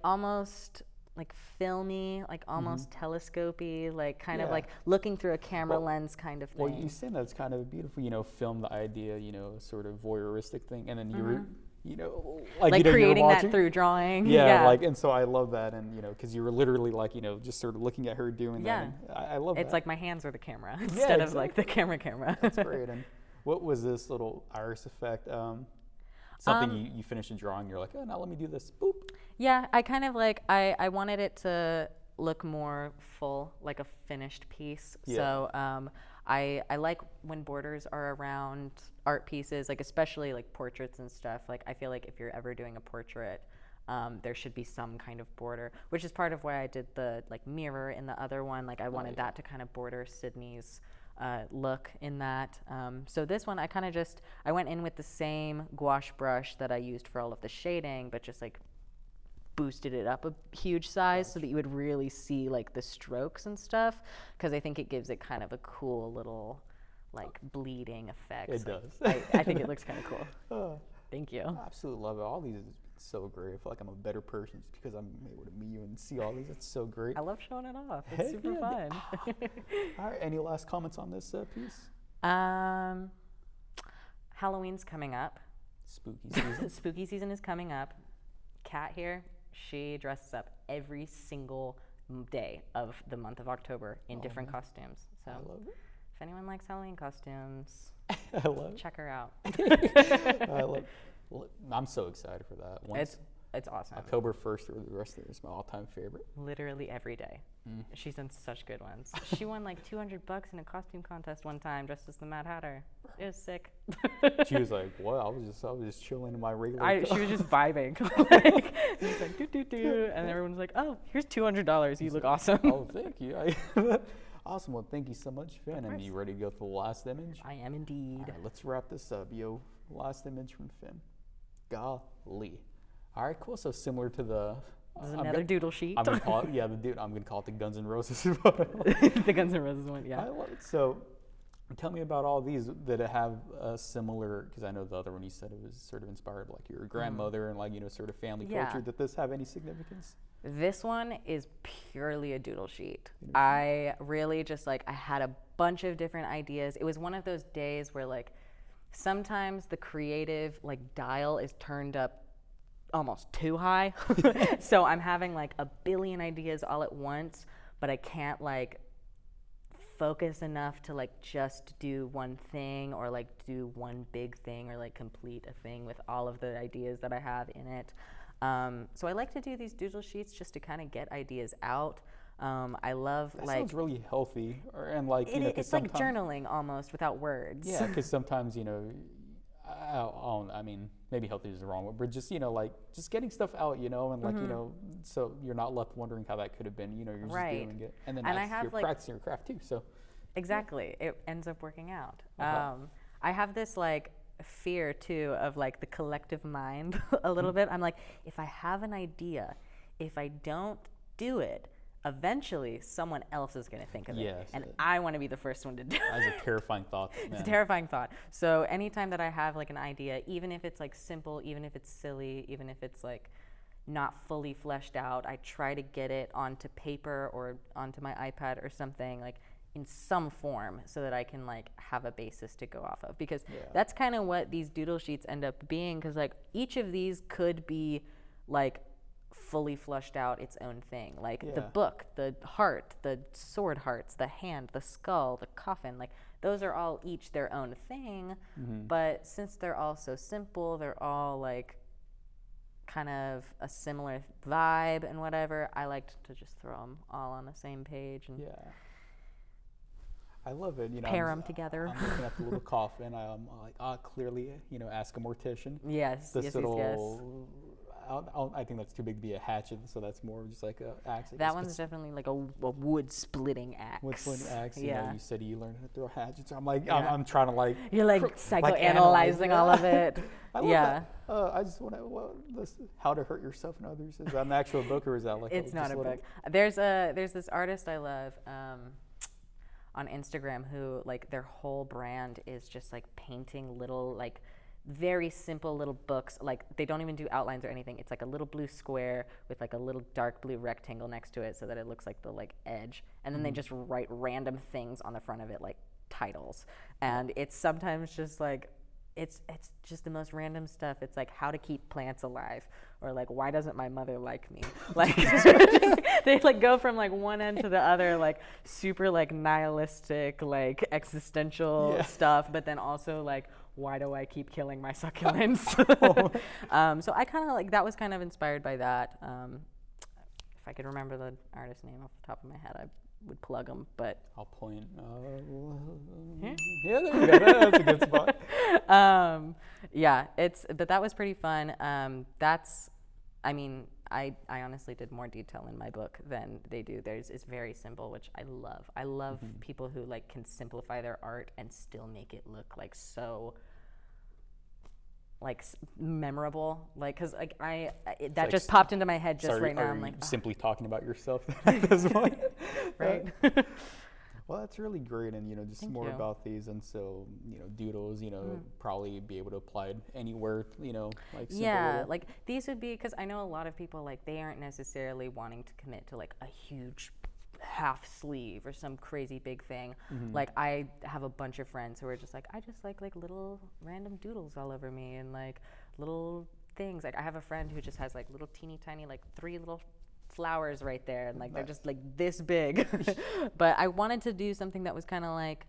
almost like filmy, like almost telescopy, like kind of Yeah. like looking through a camera Well- lens kind of thing. Well, you saying that's kind of beautiful. You know, film the idea. You know, sort of voyeuristic thing, and then you're, you know, like you know, you're creating that watching- through drawing. Yeah, like, and so I love that, and you know, because you were literally like, you know, just sort of looking at her doing Yeah. that. And I love It's that. like my hands are the camera instead of like the camera. That's great. And what was this little iris effect? Something you finished a drawing, you're like, oh, now let me do this. Boop. Yeah, I kind of like I wanted it to look more full, like a finished piece. Yeah. So I like when borders are around art pieces, like especially like portraits and stuff. Like I feel like if you're ever doing a portrait, there should be some kind of border, which is part of why I did the like mirror in the other one. Like I wanted that to kind of border Sydney's look in that. So this one, I went in with the same gouache brush that I used for all of the shading, but just like boosted it up a huge size so that you would really see like the strokes and stuff, because I think it gives it kind of a cool little like bleeding effect. It does. I think it looks kind of cool. Oh, Thank you. I absolutely love it. All these is so great. I feel like I'm a better person just because I'm able to meet you and see all these. It's so great. I love showing it off. It's Heck super yeah. fun. All right. Any last comments on this piece? Halloween's coming up. Spooky season. Spooky season is coming up. Kat here, she dresses up every single day of the month of October in different costumes. So I love it. if anyone likes Halloween costumes, I love it. check her out. I love it. Well, I'm so excited for that. It's awesome. October 1st or the rest of it is my all-time favorite. Literally every day. She's done such good ones. She won like $200 in a costume contest one time dressed as the Mad Hatter. It was sick. She was like, "What? I was just chilling in my regular." She was just vibing. Like, she was like, doo, doo, doo. And everyone was like, oh, here's $200. You look awesome. Oh, thank you. Awesome. Well, thank you so much, Finn. And you ready to go to the last image? I am indeed. All right, let's wrap this up, yo. Last image from Finn. Golly. All right, cool. So similar to the. This is another doodle sheet. I'm gonna call it, I'm gonna call it the Guns N' Roses. The Guns N' Roses one, yeah. I love it. So, tell me about all these that have a similar. Because I know the other one you said it was sort of inspired, like your grandmother and like sort of family culture. Did this have any significance? This one is purely a doodle sheet. I really just I had a bunch of different ideas. It was one of those days where sometimes the creative dial is turned up almost too high. So I'm having a billion ideas all at once, but I can't focus enough to just do one thing or do one big thing or complete a thing with all of the ideas that I have in it. So I like to do these doodle sheets just to kind of get ideas out. I love that sounds really healthy, it's like journaling almost without words. Yeah, because sometimes I mean, maybe healthy is the wrong word, but just just getting stuff out, and so you're not left wondering how that could have been. You're just doing it, and then you're practicing your craft too. So exactly, it ends up working out. I have this fear too of the collective mind a little bit. I'm if I have an idea, if I don't do it, eventually someone else is going to think of it, and I want to be the first one to do it. That's a terrifying thought. It's a terrifying thought. So anytime that I have an idea, even if it's simple, even if it's silly, even if it's not fully fleshed out, I try to get it onto paper or onto my iPad or something in some form so that I can have a basis to go off of, because that's kind of what these doodle sheets end up being, because each of these could be fully flushed out its own thing, the book, the heart, the sword hearts, the hand, the skull, the coffin, those are all each their own thing. But since they're all so simple, they're all kind of a similar vibe and whatever, I liked to just throw them all on the same page and I love it. Pair them together. I'm looking at the little coffin. I'm clearly, ask a mortician. Yes, this yes, little, I think that's too big to be a hatchet, so that's more just like a axe. That one's definitely like a wood splitting axe. Wood splitting axe. Yeah. You know, you said you learned how to throw hatchets. I'm like, I'm trying to like. You're like psychoanalyzing all of it. I love that. I just want to. How to Hurt Yourself and Others. Is that an actual book, or is that like? It's not a book. There's this artist I love. On Instagram who like their whole brand is just like painting little like very simple little books. Like they don't even do outlines or anything. It's like a little blue square with like a little dark blue rectangle next to it so that it looks like the like edge. And then they just write random things on the front of it like titles. And it's sometimes just like it's just the most random stuff. It's like how to keep plants alive, or like why doesn't my mother like me? Like they like go from like one end to the other, like super like nihilistic, like existential stuff, but then also like why do I keep killing my succulents? So I kind of like that was kind of inspired by that. If I could remember the artist's name off the top of my head, I would plug them, but I'll point. Yeah, there you go. That's a good spot. But that was pretty fun. I mean, I honestly did more detail in my book than they do. It's very simple, which I love. I love people who like can simplify their art and still make it look like so like memorable, like because like that like, just popped into my head just right now. I'm like simply talking about yourself at this point, right? Well, that's really great, and just Thank more you. about these, and so doodles, probably be able to apply it anywhere, like like these would be because I know a lot of people like they aren't necessarily wanting to commit to like a huge half sleeve or some crazy big thing. Like I have a bunch of friends who are just like I just like little random doodles all over me and like little things. Like I have a friend who just has like little teeny tiny like 3 little flowers right there and like they're just like this big. But I wanted to do something that was kind of like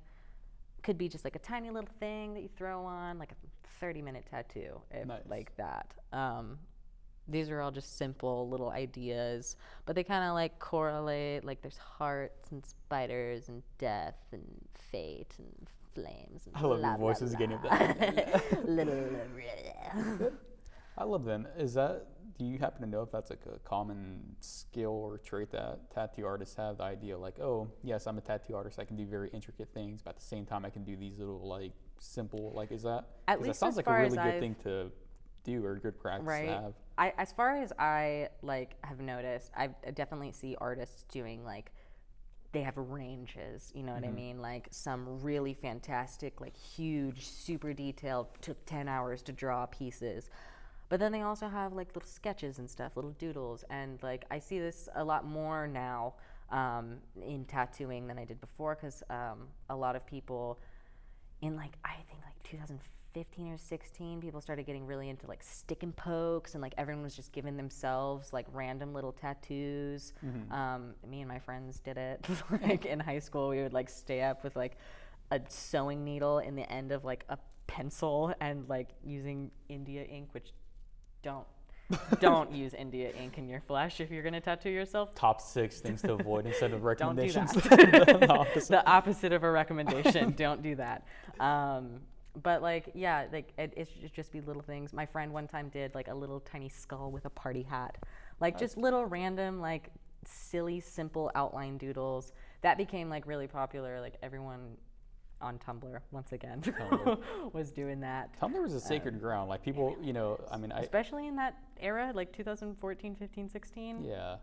could be just like a tiny little thing that you throw on like a 30-minute tattoo if like that. These are all just simple little ideas, but they kind of like correlate. Like there's hearts and spiders and death and fate and flames. And I love your voices again of that. I love that. Do you happen to know if that's like a common skill or trait that tattoo artists have? The idea like, oh, yes, I'm a tattoo artist. I can do very intricate things, but at the same time, I can do these little like simple. Like, is that? At least that sounds as like far a really as good thing to do or good practice to have. As far as I like have noticed, I definitely see artists doing like they have ranges, you know what I mean? Like some really fantastic, like huge, super detailed, took 10 hours to draw pieces. But then they also have like little sketches and stuff, little doodles. And like I see this a lot more now in tattooing than I did before because a lot of people in like, I think like 2015 or 16, people started getting really into like stick and pokes and like everyone was just giving themselves like random little tattoos. Me and my friends did it. Like in high school, we would like stay up with like a sewing needle in the end of like a pencil and like using India ink, which don't use India ink in your flesh if you're going to tattoo yourself. Top 6 things to avoid instead of recommendations. Don't do that. The opposite of a recommendation. Don't do that. But like, yeah, like it should just be little things. My friend one time did like a little tiny skull with a party hat. Like just little random, like silly, simple outline doodles. That became like really popular. Like everyone on Tumblr, once again, was doing that. Tumblr was a sacred ground. Like people, I mean, especially in that era, like 2014, 15, 16. Yeah.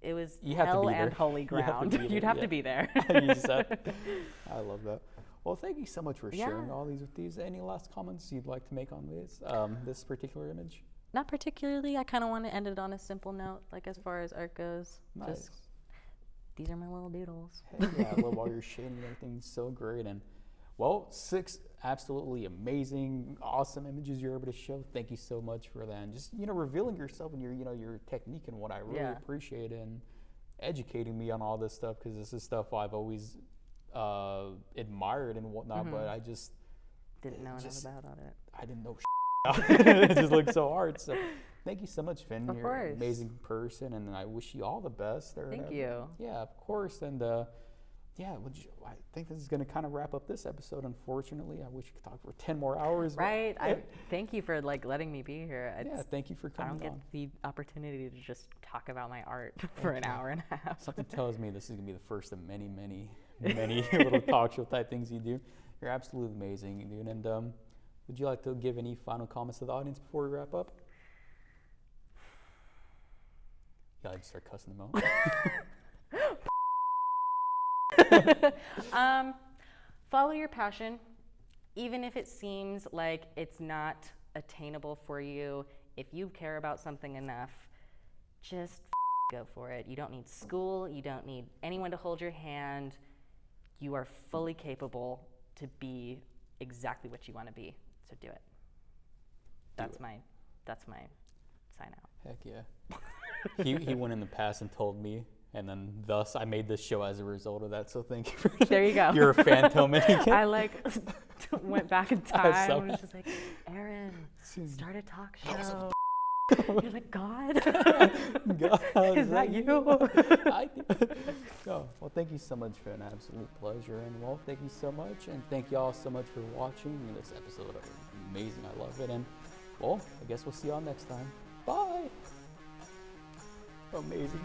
It was you hell and holy ground. You'd have to be there. I love that. Well, thank you so much for sharing all these with these. Any last comments you'd like to make on this particular image? Not particularly. I kind of want to end it on a simple note, like as far as art goes. Nice. Just, these are my little doodles. Hey, yeah, I love all your shading. Everything's so great. And, well, 6 absolutely amazing, awesome images you're able to show. Thank you so much for that. And just, revealing yourself and your technique and what I really appreciate and educating me on all this stuff because this is stuff I've always admired and whatnot, but I just didn't know enough about it. I didn't know it just looked so hard. So thank you so much, Finn. Of You're course. an amazing person, and I wish you all the best. Thank you. Yeah, of course. And yeah, I think this is going to kind of wrap up this episode. Unfortunately, I wish we could talk for 10 more hours. Right. Thank you for like letting me be here. Yeah, thank you for coming on. I don't get the opportunity to just talk about my art for an hour and a half. Something tells me this is going to be the first of many, many, many little talk show type things you do. You're absolutely amazing, dude. And would you like to give any final comments to the audience before we wrap up? Yeah, I just start cussing them out. Follow your passion, even if it seems like it's not attainable for you. If you care about something enough, just go for it. You don't need school. You don't need anyone to hold your hand. You are fully capable to be exactly what you want to be. So do it. That's my sign out. Heck yeah. He went in the past and told me, and then thus I made this show as a result of that. So thank you. There you go. You're a phantom. I like went back in time and was just like, Aaron, start a talk show. You're like, God? God, is that you? Oh, well, thank you so much for an absolute pleasure. And well, thank you so much. And thank y'all so much for watching this episode. Amazing. I love it. And well, I guess we'll see y'all next time. Bye. Amazing.